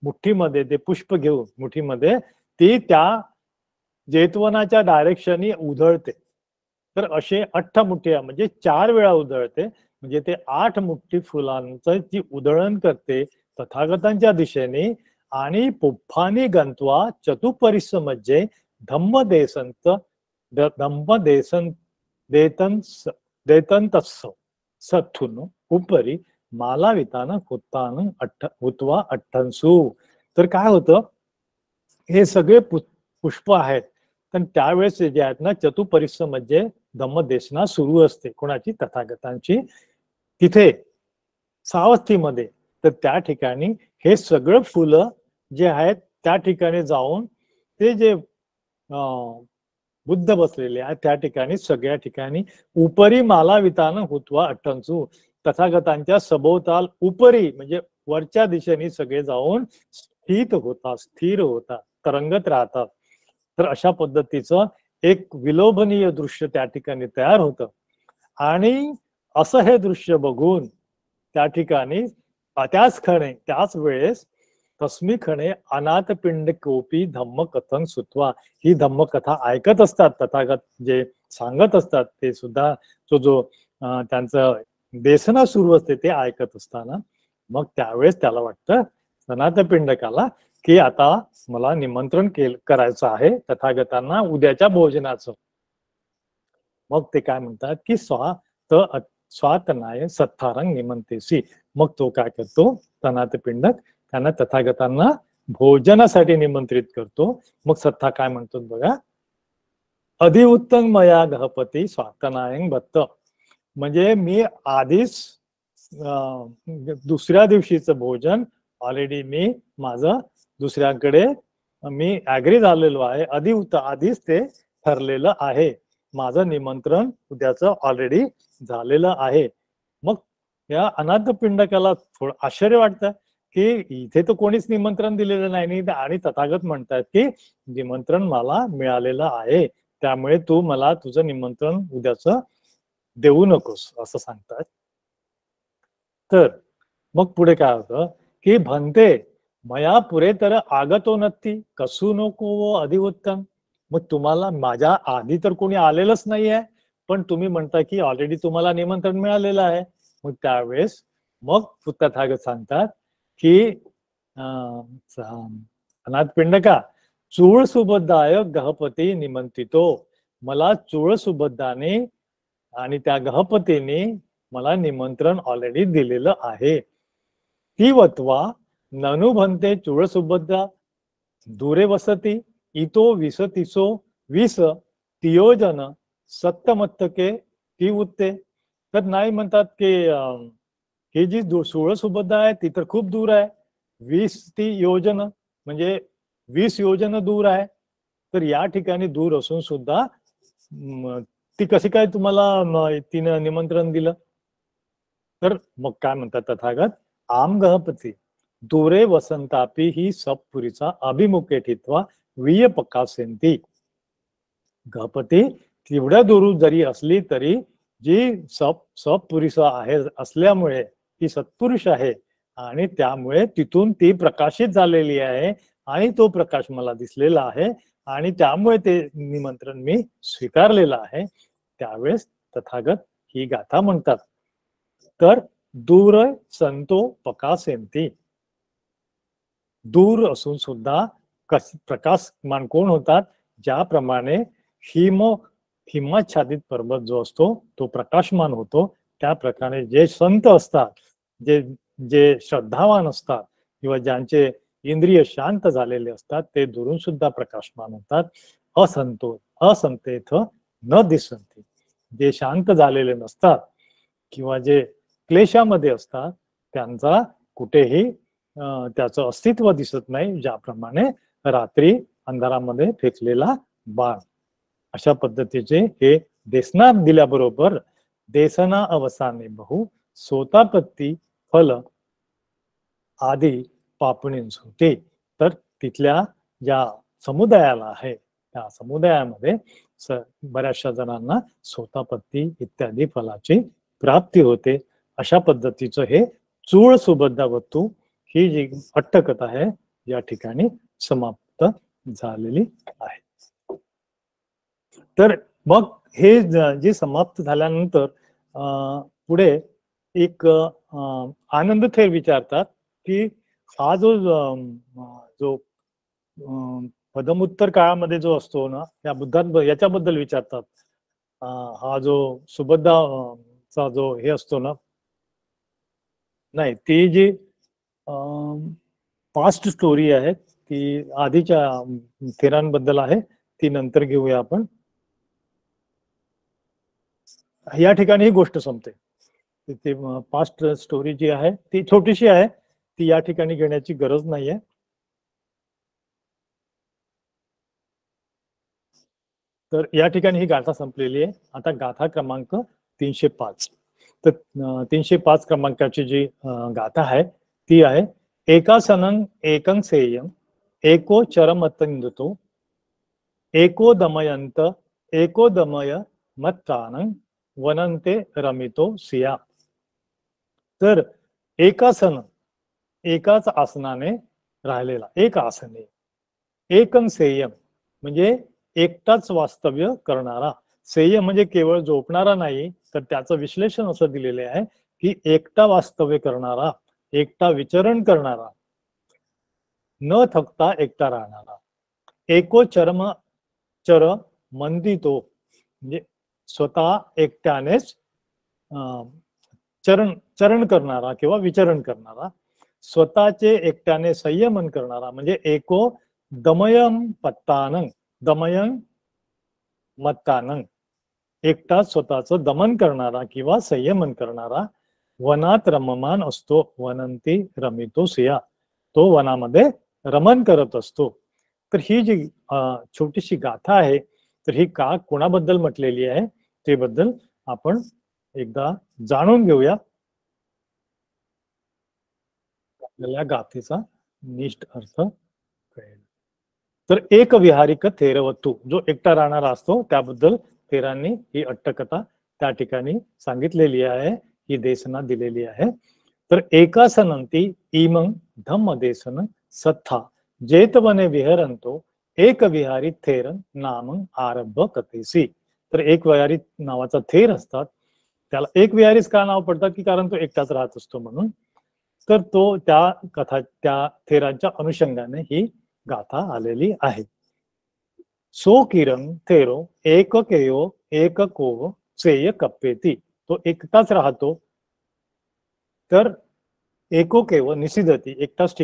मुठ्ठीमध्ये ते पुष्प घेऊन मुठीमध्ये ती त्या जेतवनाच्या डायरेक्शननी उधळते. तर असे अठ्ठमुठ्ठिया म्हणजे 4 वेळा उधळते, म्हणजे ते 8 मुठ्ठी फुलांचं ती उधळण करते तथागतांच्या दिशेने. आणि पुफ्फानी गंत्वा चतुपरिसमध्ये धम्म देसंत देतंतस्स सथुन उपरी मालावितानं हुत्तानं हुत्वा अठ्ठंसु. तर काय होतं, हे सगळे पुष्प आहेत, पण त्यावेळेस जे आहेत ना चतुपरिसमध्ये धम्मदेशना सुरू असते, कोणाची, तथागतांची, तिथे सावस्थीमध्ये. तर त्या ठिकाणी हे सगळं फुलं जे आहेत त्या ठिकाणी जाऊन ते जे बुद्ध बसलेले आहेत त्या ठिकाणी सगळ्या ठिकाणी उपरी मालावितानं हुत्वा अठ्ठंसु, तथागतांच्या सभोवताल उपरी म्हणजे वरच्या दिशेने सगळे जाऊन स्थिर होतात, तरंगत राहतात. तर अशा पद्धतीचं एक विलोभनीय दृश्य त्या ठिकाणी तयार होतं. आणि असं हे दृश्य बघून त्या ठिकाणी त्याच वेळेस तस्मी खणे अनाथपिंड कोपी धम्मकथन सुत्वा, ही धम्मकथा ऐकत असतात तथागत जे सांगत असतात ते सुद्धा जो त्यांचं देसना सुरू असते ते ऐकत असताना मग त्यावेळेस त्याला वाटतं अनाथपिंडकाला की आता मला निमंत्रण करायचं आहे तथागतांना उद्याच्या भोजनाचं. मग ते काय म्हणतात की स्वातनाय सत्थारंग निमंतेसी. मग तो काय करतो, अनाथपिंडक त्यांना तथागतांना भोजनासाठी निमंत्रित करतो. मग सत्था काय म्हणतो बघा, अधिउत्तम मया गहपती स्वातनायंग भत्त, म्हणजे मी आधीच दुसऱ्या दिवशीचं भोजन ऑलरेडी मी माझं दुसऱ्याकडे मी ऍग्री झालेलो आहे, आधीच ते ठरलेलं आहे, माझं निमंत्रण उद्याचं ऑलरेडी झालेलं आहे. मग या अनाथपिंडकाला थोडं आश्चर्य वाटतं की इथे तर कोणीच निमंत्रण दिलेलं नाही आणि तथागत म्हणतात की निमंत्रण मला मिळालेलं आहे, त्यामुळे तू मला तुझं निमंत्रण उद्याचं देऊ नकोस असं सांगतात. तर मग पुढे काय होतं की भन्ते मया पुरे तर आगतो नत्ती कसू नको अधिउत्तम. मग तुम्हाला माझ्या आधी तर कोणी आलेलंच नाहीये, पण तुम्ही म्हणता की ऑलरेडी तुम्हाला निमंत्रण मिळालेलं आहे. मग त्यावेळेस मग तथागत सांगतात की अनाथपिंडका चूळ सुबद्धाय गहपती निमंत्रितो, मला चूळ सुबद्धाने आणि त्या गहपतीने मला निमंत्रण ऑलरेडी दिलेलं आहे. ती वत्वा ननु भन्ते चूळ सुबद्धा दूरे वसती इतो विसतिसो विस तियोजन सत्तमत्तके ती उत्ते. तर नाही म्हणतात की ही जी सोळ सुबद्ध आहे ती तर खूप दूर आहे, 20 ती योजन म्हणजे 20 योजन दूर आहे. तर या ठिकाणी दूर असून सुद्धा ती कशी काय तुम्हाला तिनं निमंत्रण दिलं. तर मग काय म्हणतात तथागत, आम गहपती दूरे वसंतापी ही सपपुरीचा अभिमुखे ठित्वा विय पकासेंती. गहपती तेवढ्या दूर जरी असली तरी जी सपपुरीचा आहे असल्यामुळे ती सत्पुरुष आहे आणि त्यामुळे तिथून ती प्रकाशित झालेली आहे आणि तो प्रकाश मला दिसलेला आहे आणि त्यामुळे ते निमंत्रण मी स्वीकारलेलं आहे. त्यावेळेस तथागत ही गाथा म्हणतात. तर दूर संतो पकासेंती, दूर असून सुद्धा प्रकाशमान कोण होतात, ज्याप्रमाणे हिमाच्छादित पर्वत जो असतो तो प्रकाशमान होतो, त्या प्रकारे जे संत असतात, जे श्रद्धावान असतात किंवा ज्यांचे इंद्रिय शांत झालेले असतात ते दुरून सुद्धा प्रकाशमान होतात. असंतेथ न दिसंती, जे शांत झालेले नसतात किंवा जे क्लेशामध्ये असतात त्यांचा कुठेही त्याचं अस्तित्व दिसत नाही, ज्याप्रमाणे रात्री अंधारामध्ये फेकलेला बाण. अशा पद्धतीचे हे देसना दिल्याबरोबर देसना अवसाने बहु सोतापत्ती फल आदी पापणींच होते. तर तिथल्या ज्या समुदायाला आहे त्या समुदायामध्ये बऱ्याचशा जणांना सोतापत्ती इत्यादी फलाची प्राप्ती होते. अशा पद्धतीचं हे चूळ सुबद्धावत्तू ही जी अट्टकथा आहे या ठिकाणी समाप्त झालेली आहे. तर मग हे जे समाप्त झाल्यानंतर पुढे एक आनंद थेर विचारतात की हा जो पदमुत्तर काळामध्ये जो असतो ना, या याच्याबद्दल विचारतात. हा जो सुबद्धाचा जो हे असतो ना, नाही ती जी पास्ट स्टोरी आहे ती आधीच्या थेरांबद्दल आहे, ती नंतर घेऊया आपण. या ठिकाणी ही गोष्ट संपते. ती पास्ट स्टोरी जी आहे ती छोटीशी आहे, ती या ठिकाणी घेण्याची गरज नाहीये. तर या ठिकाणी ही गाथा संपलेली आहे. आता गाथा क्रमांक 305. तर 305 क्रमांकाची जी गाथा आहे ती आहे, एकासनं एकं सेयं एको चरमतंदतो एको दमयंत एको दमय मत्तानं वनंते रमितो सिया. तर एकासन, एकाच आसनाने राहिलेला, एक आसने, एकं सेयम म्हणजे एकटाच वास्तव्य करणारा. सेयम म्हणजे केवळ झोपणारा नाही, तर त्याचं विश्लेषण असं दिलेले आहे की एकटा वास्तव्य करणारा, एकटा विचरण करणारा, न थकता एकटा राहणारा. एको चरम चर मंदितो म्हणजे स्वतः एकट्यानेच चरण करणारा किंवा विचरण करणारा. स्वतःचे एकट्याने संयमन करणारा म्हणजे एको दमयं पत्तानं, दमयं मत्तानं, एकटा स्वतःचं दमन करणारा किंवा संयमन करणारा. वनात रममान असतो, वनंती रमितो सिया, तो वनामध्ये रमण करत असतो. तर ही जी छोटीशी गाथा आहे, तर ही का कोणाबद्दल म्हटलेली आहे ते बद्दल आपण एकदा जाणून घेऊया. आपल्याला गाथेचा निष्ठ अर्थ कळेल. तर एक विहारिक थेरवतू, जो एकटा राहणारा असतो त्याबद्दल थेरांनी ही अट्टकथा त्या ठिकाणी सांगितलेली आहे, ही देसना दिलेली आहे. तर एकासनंती इमं धम्म देसन सत्था जेतवने विहरंतो एक विहारी थेर नामं आरंभ कथेसी. तर एक विहारी नावाचा थेर असतात, त्याला एक विहारीच का नाव पडतात की कारण तो एकटाच राहत असतो म्हणून. तर तो त्या थेरांच्या अनुषंगाने ही गाथा आलेली आहे. सो किरण थेरो एक केयो एक कोव सेय कप्पेती, तो एकटाच राहतो. तर एको केव निसिदती, एकाच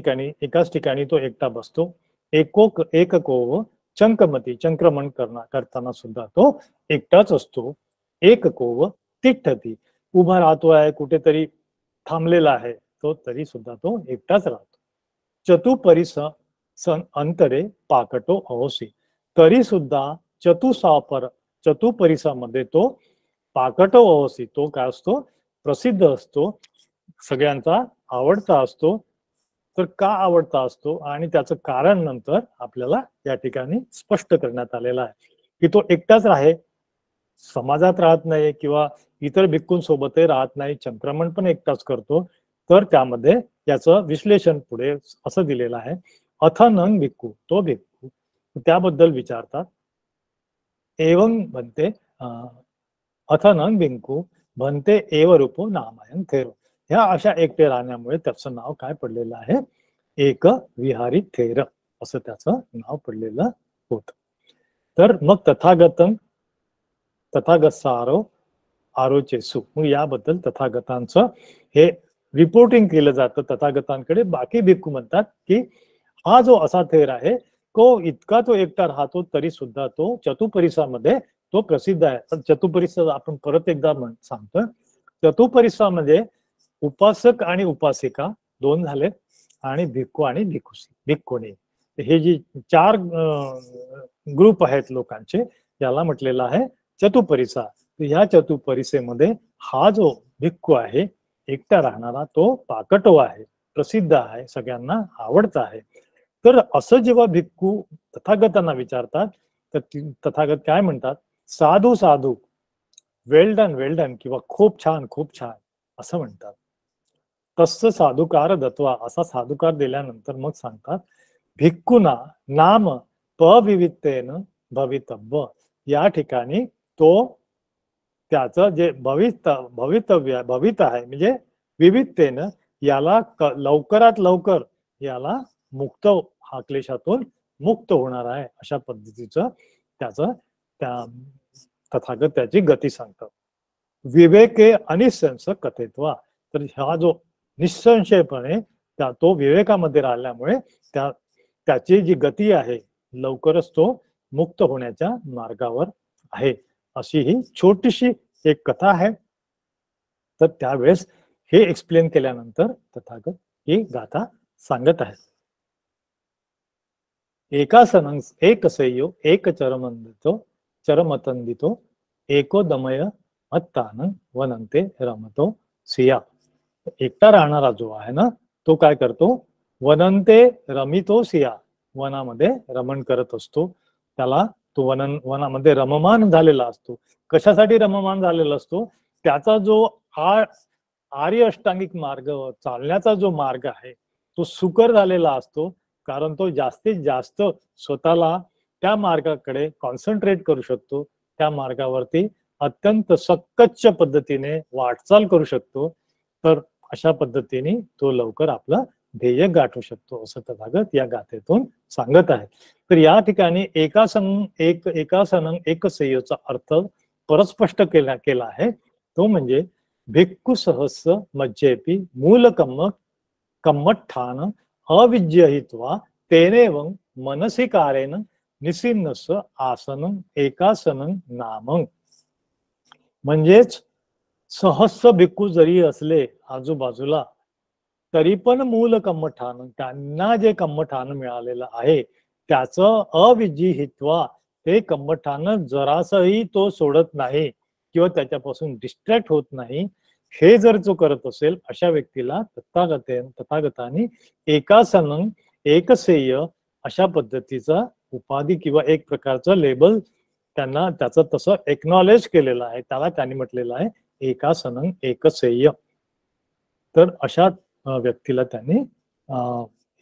ठिकाणी तो एकटा बसतो. एक कोव चंकमती, चंक्रमण करताना सुद्धा तो एकटाच असतो. एक कोव तिठ्ठती, उभा राहतो आहे, कुठेतरी थांबलेला आहे तो, तरी सुद्धा तो एकटाच राहतो. चतुपरिस सन अंतरे पाकटो अहोसी, तरी सुद्धा चतुपरिसामध्ये तो पाकटो अहोसी, तो काय असतो, प्रसिद्ध असतो, सगळ्यांचा आवडता असतो. तर का आवडता असतो आणि त्याचं कारण नंतर आपल्याला या ठिकाणी स्पष्ट करण्यात आलेलं आहे की तो एकटाच आहे, समाजात राहत नाही किंवा इतर भिक्खूंसोबतही राहत नाही, संक्रमण पण एकटाच करतो. तर त्यामध्ये याचं विश्लेषण पुढे असं दिलेलं आहे. अथ नंग भिक्खू, तो भिक्खू त्याबद्दल विचारतात. एवं म्हणते अथ नंग भिक्खू म्हणते एव रूपो नामायन थेरो, ह्या अशा एकटे राहण्यामुळे त्याचं नाव काय पडलेलं आहे, एक विहारी थेर असं त्याचं नाव पडलेलं होत. तर मग तथागत सारो आरोचेसू, मग याबद्दल तथागतांचं हे रिपोर्टिंग केलं जातं तथागतांकडे. बाकी भिक्खू म्हणतात की हा जो असा थेर आहे तो इतका तो एकटा राहतो तरी सुद्धा तो चतुपरिसामध्ये तो प्रसिद्ध आहे. चतुपरिसा आपण परत एकदा सांगतो, चतुपरिसामध्ये उपासक आणि उपासिका दोन झाले आणि भिक्खू आणि भिक्खुणी, हे जी चार ग्रुप आहेत लोकांचे, याला म्हटलेलं आहे चतुपरिसा. ह्या चतुपरिसेमध्ये हा जो भिक्खू आहे एकटा राहणारा, तो पाकटो आहे, प्रसिद्ध आहे, सगळ्यांना आवडता आहे. तर असं जेव्हा भिक्खू तथागतांना विचारतात तर तथागत काय म्हणतात, साधू साधू, वेल डन किंवा खूप छान असं म्हणतात. तस्स साधुकार दत्वा, असा साधुकार दिल्यानंतर मग सांगतात, भिक्खुना नाम पविवित्तेन भवितव्य, या ठिकाणी तो त्याचं जे भवित आहे म्हणजे विविधतेनं याला लवकरात लवकर याला मुक्त, हा क्लेशातून मुक्त होणार आहे, अशा पद्धतीचं त्याचं त्या तथागत त्याची गती सांगतात. विवेके अनिसंस कथेत्वा, तर हा जो निसंशयपणे तो विवेकामध्ये राहिल्यामुळे त्याची जी गती आहे लवकरच तो मुक्त होण्याच्या मार्गावर आहे, अशी ही छोटीशी एक कथा आहे. तर त्यावेळेस हे एक्सप्लेन केल्यानंतर तथागत ही गाथा सांगत आहे. एकासनं एक सय्यो एक चरमतंदितो एको दमय मत्तानं वनंते रमतो सिया. एकटा राहणारा जो आहे ना, तो काय करतो, वनंते रमितो सिया, वनामध्ये रमण करत असतो. त्याला तो वनामध्ये रममान झालेला असतो. कशासाठी रममान झालेला असतो? त्याचा जो आर्य अष्टांगिक मार्ग चालण्याचा जो मार्ग आहे तो सुकर झालेला असतो, कारण तो जास्तीत जास्त स्वतःला त्या मार्गाकडे कॉन्सन्ट्रेट करू शकतो, त्या मार्गावरती अत्यंत सक्कच्च पद्धतीने वाटचाल करू शकतो. तर अशा पद्धतीने तो लवकर आपलं ध्येय गाठू शकतो असं तथागत या गाथेतून सांगत आहे. तर या ठिकाणी एकासनं एकसेयचा अर्थ परस्पष्ट केला आहे. तो म्हणजे भिक्खू सहस्र मज्जेपी मूल कम्मठान अविज्यहित्वा तेनेवं मनसी कारेन निसिन्नस आसनं एकासनं नामं. म्हणजेच सहस्र भिक्खू जरी असले आजूबाजूला तरी पण मूल कम्मठान, त्यांना जे कम्मठान मिळालेलं आहे त्याचं अविजिहित्वा, ते कम्मठान जरासही तो सोडत नाही किंवा त्याच्यापासून डिस्ट्रॅक्ट होत नाही, हे जर जो करत असेल अशा व्यक्तीला तथागतांनी एकासनं एकसेय अशा पद्धतीचा उपाधी किंवा एक प्रकारचं लेबल त्यांना त्याचं तसं एक्नॉलेज केलेलं आहे. त्याला त्यांनी म्हटलेलं आहे एकासनं एकसेय. तर अशा व्यक्तीला त्यांनी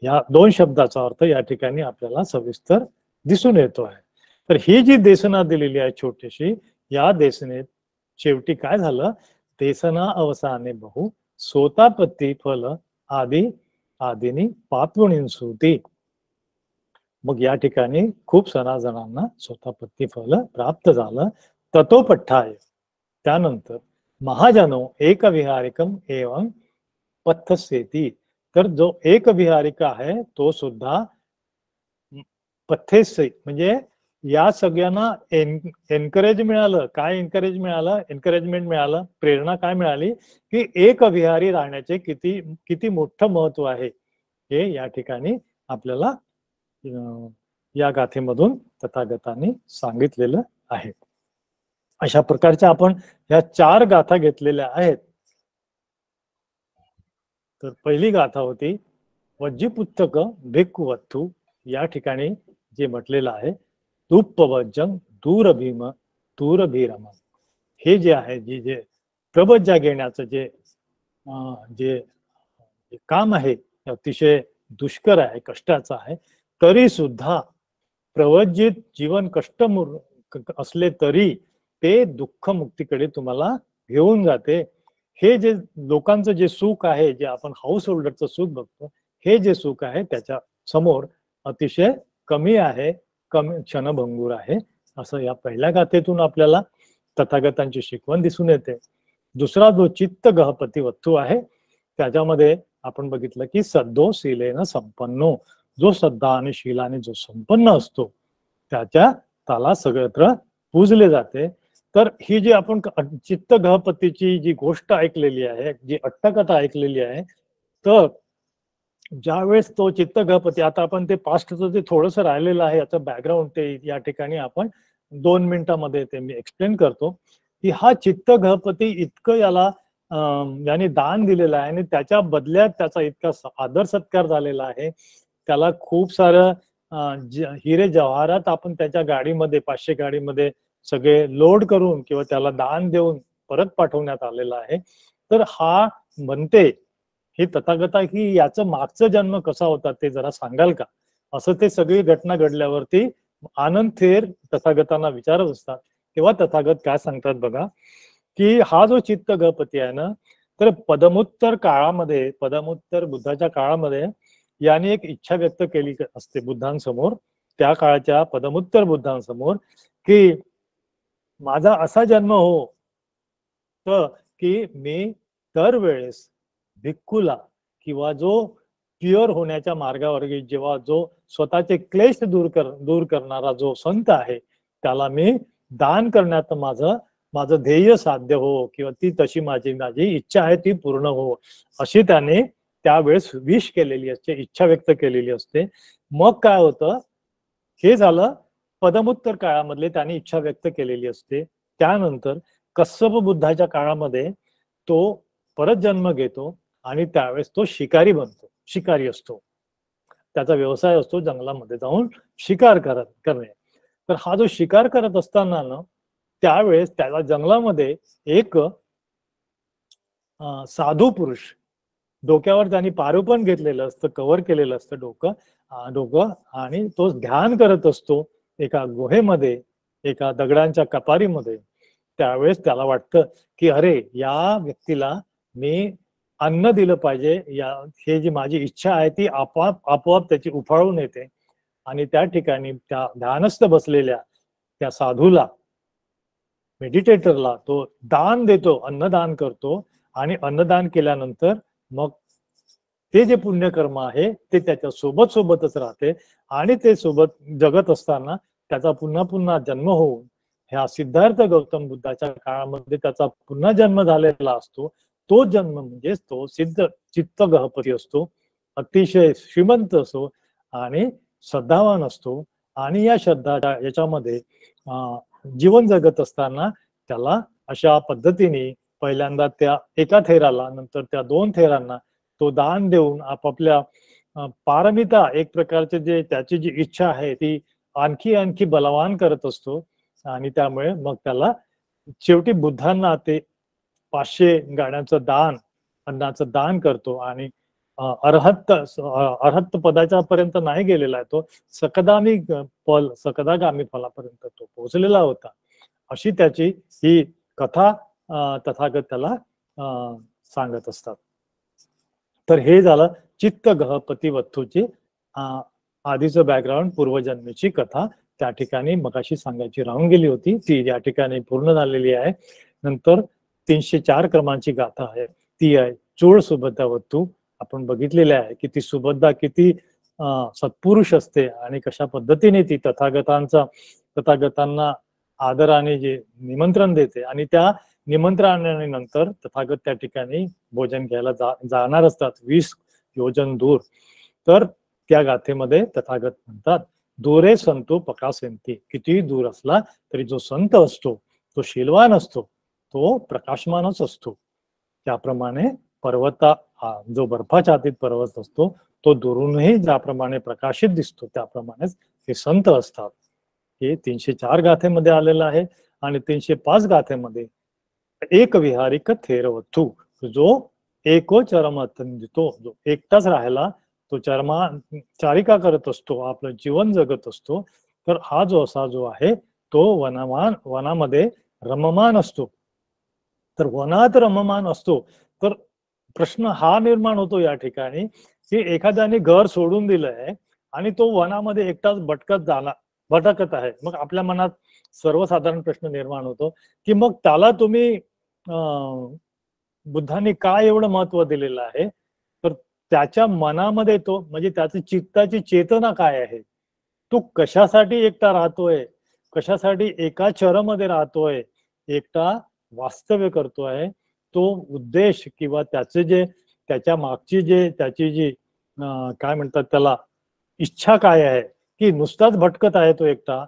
या दोन शब्दाचा अर्थ या ठिकाणी आपल्याला सविस्तर दिसून येतो आहे. तर ही जी देसना दिलेली आहे छोटीशी, या देसनेत शेवटी काय झालं? देसना अवसाने बहु सोतापत्ती फल आदिनी पात्वणींसुती. मग या ठिकाणी खूप सारा जणांना सोतापत्ती फल प्राप्त झालं. ततोपठ्ठाय, त्यानंतर महाजनो एक विहारिकम एवं पथ्यसेती. तर जो एक विहारिका आहे तो सुद्धा पथ्यसे, म्हणजे या सगळ्यांना एनकरेज मिळालं. काय एनकरेजमेंट मिळालं, प्रेरणा काय मिळाली की एक विहारी राहण्याचे किती मोठं महत्व आहे हे या ठिकाणी आपल्याला या गाथेमधून तथागतांनी सांगितलेलं आहे. अशा प्रकारच्या आपण ह्या 4 गाथा घेतलेल्या आहेत. तर पहिली गाथा होती वज्जीपुत्तक भिक्खुवत्थू. या ठिकाणी जे म्हटलेलं आहे तुप्पवज्जं दूरभीरम, हे जे आहे जे प्रवज्जा घेण्याचं जे काम आहे अतिशय दुष्कर आहे, कष्टाचं आहे. तरी सुद्धा प्रवज्जित जीवन कष्ट असले तरी ते दुःख मुक्तीकडे तुम्हाला घेऊन जाते. हे जे लोकांचं जे सुख आहे, जे आपण हाऊस होल्डरचं सुख बघतो, हे जे सुख आहे त्याच्या समोर अतिशय कमी आहे, कमी क्षणभंगूर आहे, असं या पहिल्या गाथेतून आपल्याला तथागतांची शिकवण दिसून येते. दुसरा जो चित्त गहपती वत्थू आहे त्याच्यामध्ये आपण बघितलं की सद्दो शीलेन संपन्नो, जो श्रद्धा आणि शीलाने जो संपन्न असतो त्याला सगळत्र पूजले जाते. तर ही जी आपण चित्त गहपतीची जी गोष्ट ऐकलेली आहे, जी अट्टकथा ऐकलेली आहे, तर ज्यावेळेस तो चित्त गहपती, आता आपण ते पास्टचं जे थोडंसं राहिलेलं आहे याचं बॅकग्राऊंड ते या ठिकाणी आपण 2 मिनिटांमध्ये ते मी एक्सप्लेन करतो की हा चित्त गहपती इतकं याला याने दान दिलेलं आहे आणि त्याच्या बदल्यात त्याचा इतका आदर सत्कार झालेला आहे. त्याला खूप सारं हिरे जवाहरात आपण त्याच्या गाडीमध्ये 500 गाडीमध्ये सगळे लोड करून किंवा त्याला दान देऊन परत पाठवण्यात आलेला आहे. तर हा म्हणते ही तथागता की याचं मागचं जन्म कसा होता ते जरा सांगाल का, असं ते सगळी घटना घडल्यावरती आनंद थेर तथागतांना विचारत असतात. तेव्हा तथागत काय सांगतात बघा की हा जो चित्त गहपती आहे ना, तर पदमोत्तर बुद्धाच्या काळामध्ये याने एक इच्छा व्यक्त केली असते बुद्धांसमोर, त्या काळाच्या पदमोत्तर बुद्धांसमोर, की माझा असा जन्म हो तर की मी दरवेळेस भिक्खूला किंवा जो प्युअर होण्याच्या मार्गावर जेव्हा जो स्वतःचे क्लेश दूर करणारा जो संत आहे त्याला मी दान करण्यात माझं ध्येय साध्य हो, किंवा ती तशी माझी इच्छा आहे ती पूर्ण हो, अशी त्याने त्यावेळेस विश केलेली असते, इच्छा व्यक्त केलेली असते. मग काय होतं, हे झालं पदमोत्तर काळामधले त्यांनी इच्छा व्यक्त केलेली असते. त्यानंतर कश्यप बुद्धाच्या काळामध्ये तो परत जन्म घेतो आणि त्यावेळेस तो शिकारी असतो. त्याचा व्यवसाय असतो जंगलामध्ये जाऊन शिकार करणे. तर हा जो शिकार करत असताना ना त्यावेळेस त्याला जंगलामध्ये एक साधू पुरुष, डोक्यावर त्यांनी पारुपण घेतलेलं असतं, कव्हर केलेलं असतं डोकं, आणि तो ध्यान करत असतो एका गुहेमध्ये, एका दगडांच्या कपारीमध्ये. त्यावेळेस त्याला वाटतं की अरे या व्यक्तीला मी अन्न दिलं पाहिजे, हे जी माझी इच्छा आहे ती आपोआप त्याची उफाळून येते. आणि त्या ठिकाणी त्या ध्यानस्थ बसलेल्या त्या साधूला, मेडिटेटरला तो दान देतो, अन्नदान करतो. आणि अन्नदान केल्यानंतर मग ते जे पुण्यकर्म आहे ते त्याच्या सोबतच राहते. आणि ते सोबत जगत असताना त्याचा पुन्हा पुन्हा जन्म होऊन ह्या सिद्धार्थ गौतम बुद्धाच्या काळामध्ये त्याचा पुन्हा जन्म झालेला असतो. तो जन्म म्हणजे तो सिद्ध चित्त गहपती असतो, अतिशय श्रीमंत असतो आणि श्रद्धावान असतो. आणि या श्रद्धाच्या याच्यामध्ये जीवन जगत असताना त्याला अशा पद्धतीने पहिल्यांदा त्या एका थेराला, नंतर त्या 2 थेरांना तो दान देऊन आपापल्या पारमिता, एक प्रकारचे जे त्याची जी इच्छा आहे ती आणखी बलवान करत असतो. आणि त्यामुळे मग त्याला शेवटी बुद्धांना ते 500 गाड्यांचं दान, अन्नाचं दान करतो. आणि अर्हत पदाच्या पर्यंत नाही गेलेला आहे तो, सकदागामी फलापर्यंत तो पोहोचलेला होता. अशी त्याची ही कथा तथागत त्याला सांगत असतात. तर हे झालं चित्त गहपती वत्थूची आधीचं बॅकग्राऊंड, पूर्वजन्मीची कथा. त्या ठिकाणी मगाशी सांगायची राहून गेली होती, ती या ठिकाणी पूर्ण झालेली आहे. नंतर 304 क्रमांची गाथा आहे, ती आहे चूळ सुभद्रा वत्थू. आपण बघितलेले आहे की ती सुभद्रा किती सत्पुरुष असते आणि कशा पद्धतीने ती तथागतांना आदराने जे निमंत्रण देते. आणि त्या निमंत्रणानंतर तथागत त्या ठिकाणी भोजन घ्यायला जाणार असतात 20 योजन दूर. तर त्या गाथेमध्ये तथागत म्हणतात, दूरे संतो प्रकाशयन्ति. कितीही दूर असला तरी जो संत असतो तो शीलवान असतो, तो प्रकाशमानच असतो. त्याप्रमाणे जो बर्फाच्छादित पर्वत असतो तो दुरूनही ज्याप्रमाणे प्रकाशित दिसतो त्याप्रमाणेच हे संत असतात. हे 304 गाथेमध्ये आलेलं आहे. आणि 305 गाथेमध्ये एक विहारिक थेरवथू, जो एको चरमतंदितो, जो एकटाच राहायला तो चारिका करत असतो, आपलं जीवन जगत असतो. तर हा जो आहे तो वनामध्ये रममान असतो. तर वनात रममान असतो तर प्रश्न हा निर्माण होतो या ठिकाणी की एखाद्याने घर सोडून दिलंय आणि तो वनामध्ये एकटाच भटकत आहे. मग आपल्या मनात सर्वसाधारण प्रश्न निर्माण होतो की मग त्याला तुम्ही बुद्धांनी काय एवढं महत्व दिलेलं आहे. तर त्याच्या मनामध्ये तो म्हणजे त्याची चित्ताची चेतना काय आहे, तो कशासाठी एकटा राहतोय, कशासाठी एका चरमध्ये राहतोय, एकटा वास्तव्य करतोय, तो उद्देश किंवा त्याच्या मागची त्याची जी काय म्हणतात त्याला इच्छा काय आहे, की नुसताच भटकत आहे तो एकटा.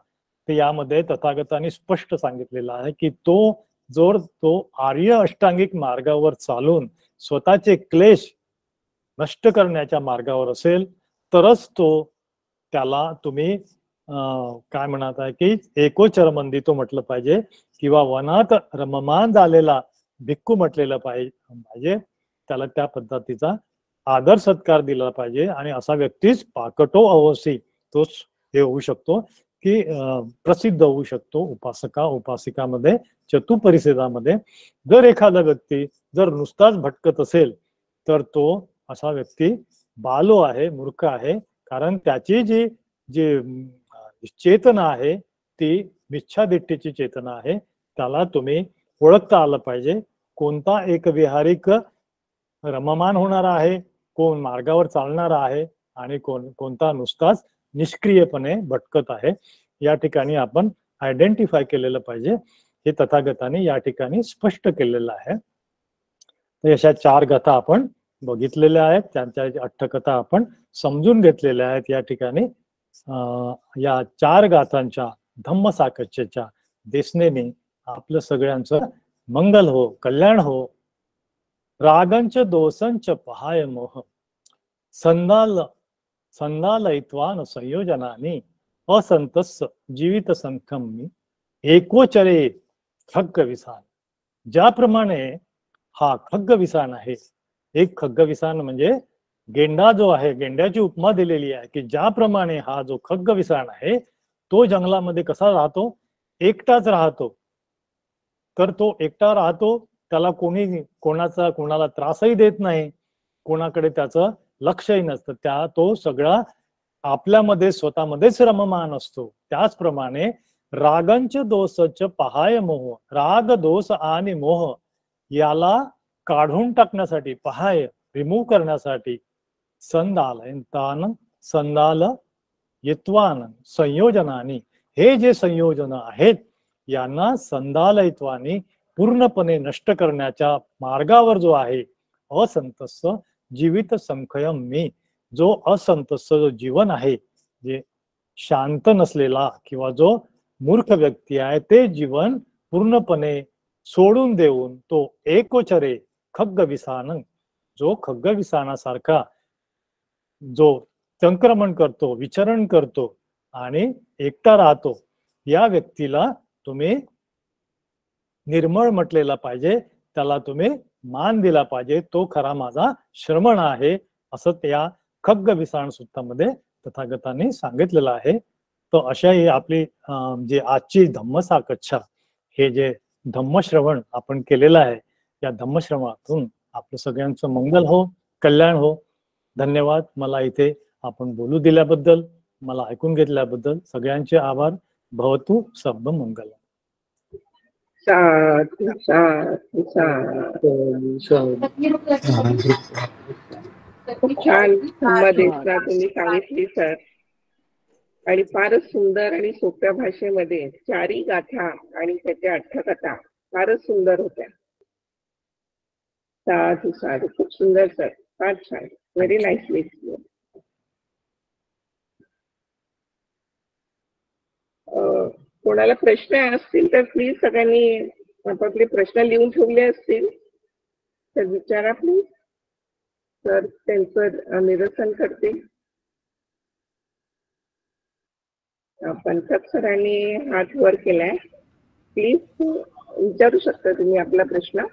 ते यामध्ये तथागतांनी स्पष्ट सांगितलेलं आहे की तो आर्य अष्टांगिक मार्गावर चालून स्वतःचे क्लेश नष्ट करण्याच्या मार्गावर असेल तरच त्याला तुम्ही काय म्हणत आहे की एकोचरमंदी तो म्हटलं पाहिजे, किंवा वनात रममान झालेला भिक्खू म्हटलेलं पाहिजे. त्याला त्या पद्धतीचा आदर सत्कार दिला पाहिजे. आणि असा व्यक्तीच पाकटो अवसी, तोच हे होऊ शकतो की प्रसिद्ध होऊ शकतो उपासिकामध्ये, चतुपरिषदामध्ये. जर एखादा व्यक्ती जर नुसताच भटकत असेल तर तो असा व्यक्ती बालो आहे, मूर्ख आहे. कारण त्याची जी चेतना आहे ती मिच्छादिष्टीची चेतना आहे. त्याला तुम्ही ओळखता आलं पाहिजे, कोणता एक विहारिक रममान होणारा आहे, कोण मार्गावर चालणारा आहे आणि कोणता नुसताच निष्क्रियपणे भटकत आहे. या ठिकाणी आपण आयडेंटिफाय केलेलं पाहिजे. हे तथागतांनी या ठिकाणी स्पष्ट केलेलं आहे. तर अशा 4 गाथा आपण बघितलेल्या आहेत, त्यांच्या अट्टकथा आपण समजून घेतलेल्या आहेत. या ठिकाणी या 4 गाथांच्या धम्मसाकच्यच्या देसनेने आपलं सगळ्यांचं मंगल हो, कल्याण हो. रागंच दोषंच पहाय मोह संदालयित्वान संयोजनानी असंतस्य जीवित संख्यम मी एकोचरे खग्गविसान. ज्याप्रमाणे हा खग्गविसान आहे, एक खग्गविसान म्हणजे गेंडा जो आहे, गेंड्याची उपमा दिलेली आहे की ज्याप्रमाणे हा जो खग्गविसान आहे तो जंगलामध्ये कसा राहतो, एकटाच राहतो. तर तो एकटा राहतो, त्याला कोणाला त्रासही देत नाही, कोणाकडे त्याचं लक्षही नसतं, तो सगळा आपल्यामध्ये स्वतःमध्येच रममान असतो. त्याचप्रमाणे रागंच दोषच पहाय मोह, राग दोष आणि मोह याला काढून टाकण्यासाठी, पहाय रिमूव्ह करण्यासाठी संदाल यत्वान संयोजनानी, हे जे संयोजन आहेत यांना संदालयत्वानी पूर्णपणे नष्ट करण्याच्या मार्गावर जो आहे असंतस्य जीवित संखयम मी, जो असंतस्य जो जीवन आहे, जे शांत नसलेला किंवा जो मूर्ख व्यक्ती आहे, ते जीवन पूर्णपणे सोडून देऊन तो एकोचरे खग्गविसान, जो खग्गविसानासारखा जो संक्रमण करतो, विचरण करतो आणि एकटा राहतो, या व्यक्तीला तुम्ही निर्मळ म्हटलेला पाहिजे, त्याला तुम्ही मान दिला पाहिजे, तो खरा माझा श्रमण आहे, असं त्या खग्गविसान सूत्रामध्ये तथागतांनी सांगितलेलं आहे. तर अशा ही आपली जे आजची धम्मसाकच्छा, हे जे धम्मश्रवण आपण केलेलं आहे, या धम्मश्रवणातून आपलं सगळ्यांचं मंगल हो, कल्याण हो. धन्यवाद. मला इथे आपण बोलू दिल्याबद्दल, मला ऐकून घेतल्याबद्दल सगळ्यांचे आभार. भवतु सर्व मंगल. साधू साधू साधू. छान धम्मदेशना तुम्ही सांगितली सर, आणि फारच सुंदर आणि सोप्या भाषेमध्ये चारी गाथा आणि त्याच्या अर्थकथा फारच सुंदर होत्या. साधू साधू, खूप सुंदर सर, फार छान, व्हेरी नाईसली. कोणाला प्रश्न असतील तर प्लीज, सगळ्यांनी आपापले प्रश्न लिहून ठेवले असतील तर विचारा प्लीज, सर त्यांचं निरसन करतील. पंकज सरांनी हात वर केलाय, प्लीज विचारू शकता तुम्ही आपला प्रश्न.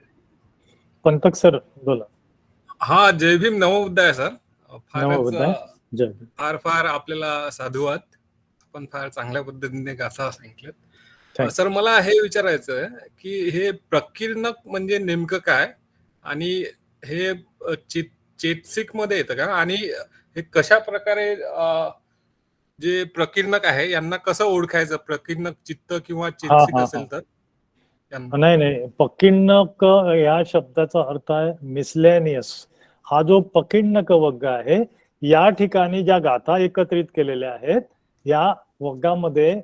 पंकज सर बोला. हा, जय भीम, नमोबुद्धाय सर. जय भीम. फार आपल्याला साधुवाद, आपण फार चांगल्या पद्धतीने गाथा सांगितलं. सर मला हे विचारायचं आहे की हे प्रकीर्णक म्हणजे नेमकं काय, आणि हे चेतसिक मध्ये येतं का, आणि हे कशा प्रकारे जे प्रकीर्णक आहे यांना कसं ओळखायचं, प्रकीर्णक चित्त किंवा चेतसिक असेल तर? नाही, पकिर्णक या शब्दाचा अर्थ आहे मिसलेनियस. हा जो पकिर्णक वग्ग आहे, या ठिकाणी ज्या गाथा एकत्रित केलेल्या आहेत, या वग्गामध्ये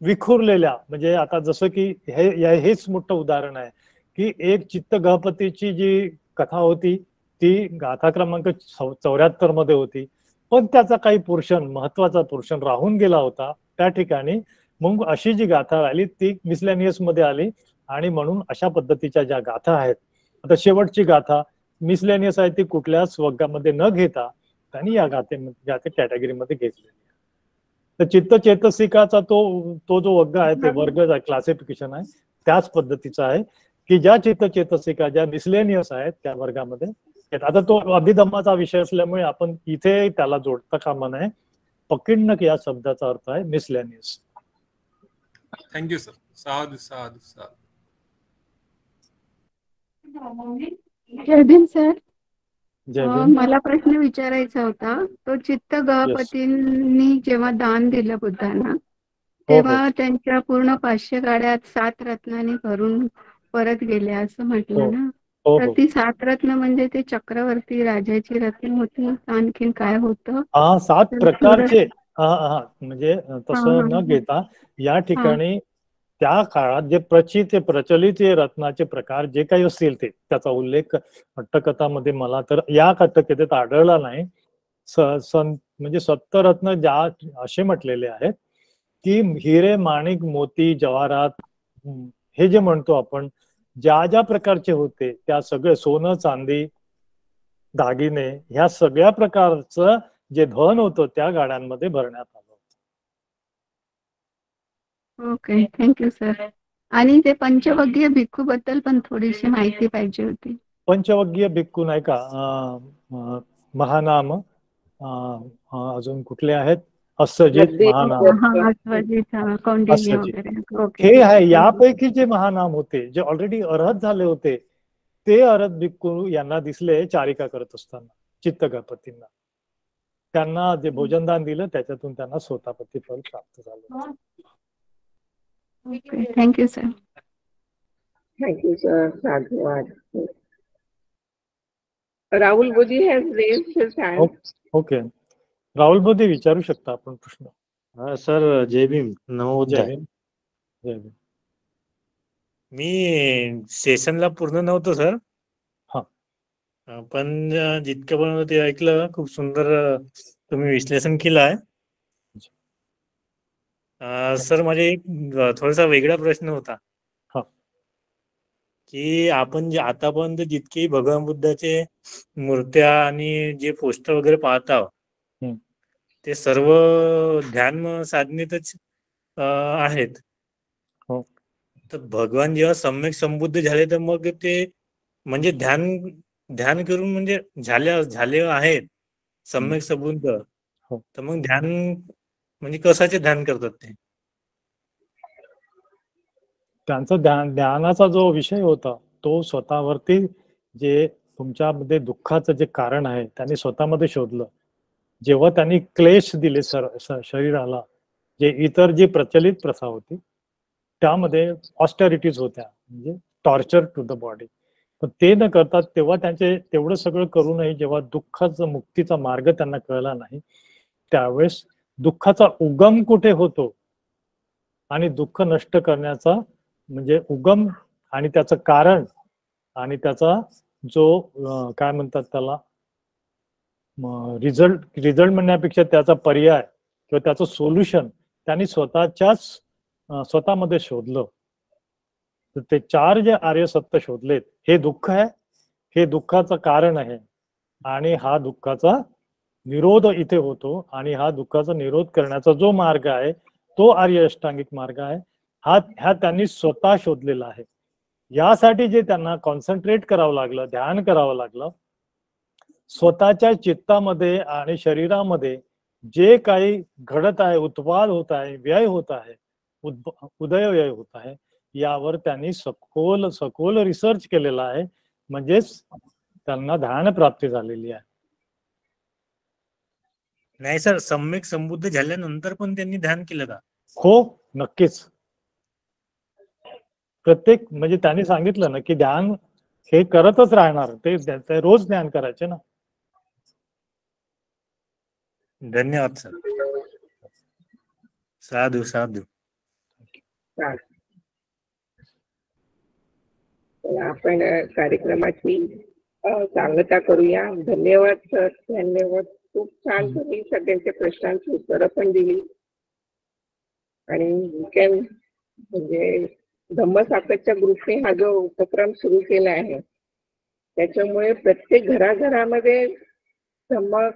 विखुरलेल्या, म्हणजे आता जसं की हेच मोठं उदाहरण आहे की एक चित्त गहपतीची जी कथा होती ती गाथा क्रमांक 74 मध्ये होती, पण त्याचा काही पोर्शन, महत्वाचा पोर्शन राहून गेला होता त्या ठिकाणी. मग अशी जी गाथा राहिली ती मिसलेनियस मध्ये आली, आणि म्हणून अशा पद्धतीच्या ज्या गाथा आहेत, आता शेवटची गाथा मिसलेनियस आहे, ती कुठल्याच वग्गामध्ये न घेता त्यांनी या गाथे कॅटेगरीमध्ये घेतलेली. तर चित्त चेतसिकाचा तो जो वर्ग आहे, ते वर्ग क्लासिफिकेशन आहे, त्याच पद्धतीचा आहे की ज्या चित्त चेतसिका ज्या मिसलेनियस आहेत त्या वर्गामध्ये. आता तो अभिधम्माचा विषय असल्यामुळे आपण इथे त्याला जोडता कामा नये. पकिर्णक या शब्दाचा अर्थ आहे मिसलेनियस. Thank you sir. साधू साधू साधू. जय भीम सर. जय भीम. मला प्रश्न विचारायचा होता, तो चित्त गहपतींनी जेव्हा दान दिलं बुद्धांना, तेव्हा त्यांच्या पूर्ण 500 गाड्यात 7 रत्नांनी भरून परत गेल्या असं म्हटलं ना, तर ती 7 रत्न म्हणजे ते चक्रवर्ती राजाची रत्न होती, आणखीन काय होतं? 7 प्रकारचे, म्हणजे तसं न घेता या ठिकाणी त्या काळात जे प्रचलित रत्नाचे प्रकार जे काही असतील ते, त्याचा उल्लेख अट्टकथामध्ये मला तर या अट्टकथेत आढळला नाही. म्हणजे 70 रत्न ज्या असे म्हटलेले आहेत की हिरे, माणिक, मोती, जवाहरात, हे जे म्हणतो आपण, ज्या ज्या प्रकारचे होते त्या सगळे, सोनं, चांदी, दागिने, ह्या सगळ्या प्रकारचं जे धन होतं त्या गाड्यांमध्ये भरण्यात आलं होतं. Okay, thank you sir. आणि ते पंचवग्गीय भिक्खू बद्दल पण थोडीशी माहिती पाहिजे होती. पंचवग्गीय भिक्खू नाही का, महानाम, अजून कुठले आहेत, अस्सजित, नदी महानाम, हा, अस्वजित, कौंडिन्य अस्सजित, वगैरे. ओके, हे ठीक आहे. आहे. यापैकी जे महानाम होते, जे ऑलरेडी अर्हत झाले होते, ते अर्हत भिक्खू यांना दिसले चारिका करत असताना चित्तगणपतींना. त्यांना जे भोजनदान दिलं त्याच्यातून त्यांना सोतापती फल प्राप्त झालं. Okay, thank you sir. Thank you sir. साधुवाद. Rahul Bodhi has raised his hand. Okay, Rahul Bodhi विचारू शकता आपण प्रश्न. हा सर, जय भीम. जय नमोदय. भीम. जय भीम. मी सेशनला पूर्ण नव्हतो सर. हा. पण जितकं पण ते ऐकलं, खूप सुंदर तुम्ही विश्लेषण केलं आहे. सर, माझे एक थोडासा वेगळा प्रश्न होता हा. की आपण जे आतापर्यंत जितके भगवान बुद्धाचे मूर्त्या आणि जे पोस्टर वगैरे पाहत आहोत, ते सर्व ध्यान साधनेतच आहेत. हो. तर भगवान जेव्हा सम्यक संबुद्ध झाले, तर मग ते म्हणजे ध्यान करून म्हणजे झाले आहेत सम्यक संबुद्ध, हो. तर मग ध्यान म्हणजे कशाचे ध्यान करतात ते? त्यांचा ध्यानाचा जो विषय होता तो स्वतःवरती, जे तुमच्यामध्ये दुःखाचं जे कारण आहे त्यांनी स्वतःमध्ये शोधलं. जेव्हा त्यांनी क्लेश दिले शरीराला, जे इतर जी प्रचलित प्रथा होती त्यामध्ये ऑस्टॅरिटीज होत्या, म्हणजे टॉर्चर टू द बॉडी, पण ते न करता तेव्हा त्यांचे तेवढं सगळं करूनही जेव्हा दुःखाचा मुक्तीचा मार्ग त्यांना कळला नाही, त्यावेळेस दुःखाचा उगम कुठे होतो आणि दुःख नष्ट करण्याचा म्हणजे उगम आणि त्याचं कारण आणि त्याचा जो काय म्हणतात त्याला रिझल्ट म्हणण्यापेक्षा त्याचा पर्याय किंवा त्याचं सोल्युशन त्यांनी स्वतःमध्ये शोधलं. तर ते 4 जे आर्य सत्य शोधलेत, हे दुःख आहे, हे दुःखाचं कारण आहे, आणि हा दुःखाचा निरोध इथे होतो, आणि हा दुःखाचा निरोध करण्याचा जो मार्ग आहे तो आर्य अष्टांगिक मार्ग आहे. हा त्यांनी स्वतः शोधलेला आहे. यासाठी जे त्यांना कॉन्सन्ट्रेट करावं लागलं, ध्यान करावं लागलं, स्वतःच्या चित्तामध्ये आणि शरीरामध्ये जे काही घडत आहे, उत्पाद होत आहे, व्यय होत आहे, उदयव्यय होत आहे, यावर त्यांनी सखोल रिसर्च केलेला आहे. म्हणजेच त्यांना ध्यान प्राप्ती झालेली आहे. नाही सर, सम्यक संबुद्ध झाल्यानंतर पण त्यांनी ध्यान केलं का? हो, नक्कीच. प्रत्येक म्हणजे त्यांनी सांगितलं ना की ध्यान हे करतच राहणार, ते रोज ध्यान करायचे ना. धन्यवाद सर. साधू साधू. आपण कार्यक्रमाची सांगता करूया. धन्यवाद सर, धन्यवाद. खूप छान तुम्ही सगळ्यांच्या प्रश्नांची उत्तरं पण दिली. आणि म्हणजे धम्मसाकरच्या ग्रुपने हा जो उपक्रम सुरू केला आहे त्याच्यामुळे प्रत्येक घराघरामध्ये धम्म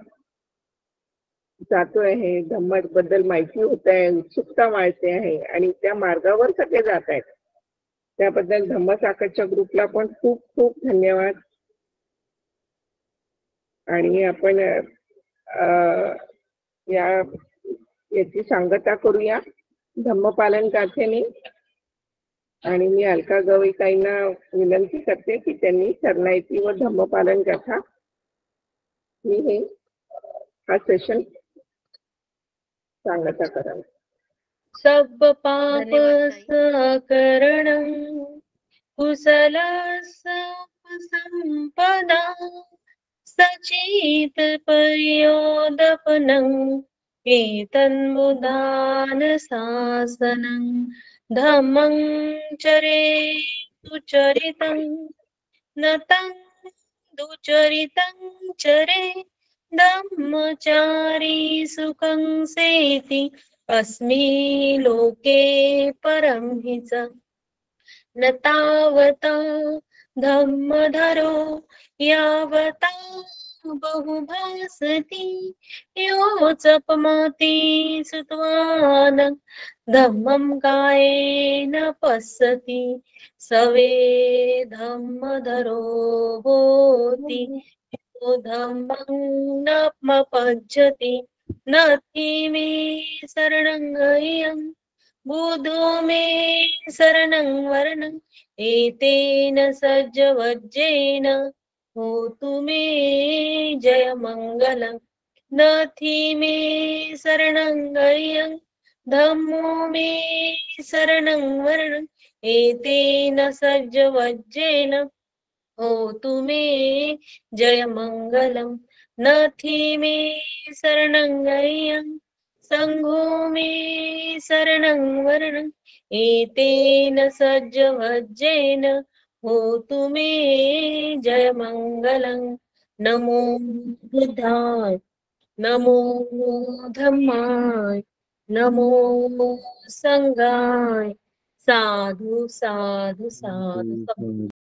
जातो आहे, धम्माबद्दल माहिती होत आहे, उत्सुकता वाढते आहे, आणि त्या मार्गावर सगळे जात आहेत. त्याबद्दल धम्मसाकरच्या ग्रुपला पण खूप खूप धन्यवाद. आणि आपण याची सांगता करूया धम्मपालन गाथेने. आणि मी अलका गवईताईंना विनंती करते की त्यांनी शरणागती व धम्मपालन गाथा मी हा सेशन सांगता करावा. सब पाप सकरणं कुशल संपदा सचित पर्योदपनं एतन्मुदान शासनं धम्मं चरे सुचरितं नतं दुचरितं चरे धम्मचारी सुखं सेति अस्मि लोके परं हि च न तावता धम्मधरो यावता बहुभासति योऽचपमति सुत्वान् धम्मं कायेन पश्यति सवे धम्मधरो भूति यो धम्मं नमपज्जति नथि मे शरणं गह्यं बुद्धो मे शरणं वरणं एतेन सज्जवज्जेन होतु मे जयमङ्गलम् नथि मे शरणं गह्यं धम्मो मे शरणं वरणं एतेन सज्जवज्जेन होतु मे जयमङ्गलम् नथि मे शरणं गह्यं सङ्घो मे शरणं वरणं एतेन सज्जवज्जेन होतु मे जयमङ्गलम् नमो बुद्धाय नमो धम्माय नमो संघाय साधु साधु साधु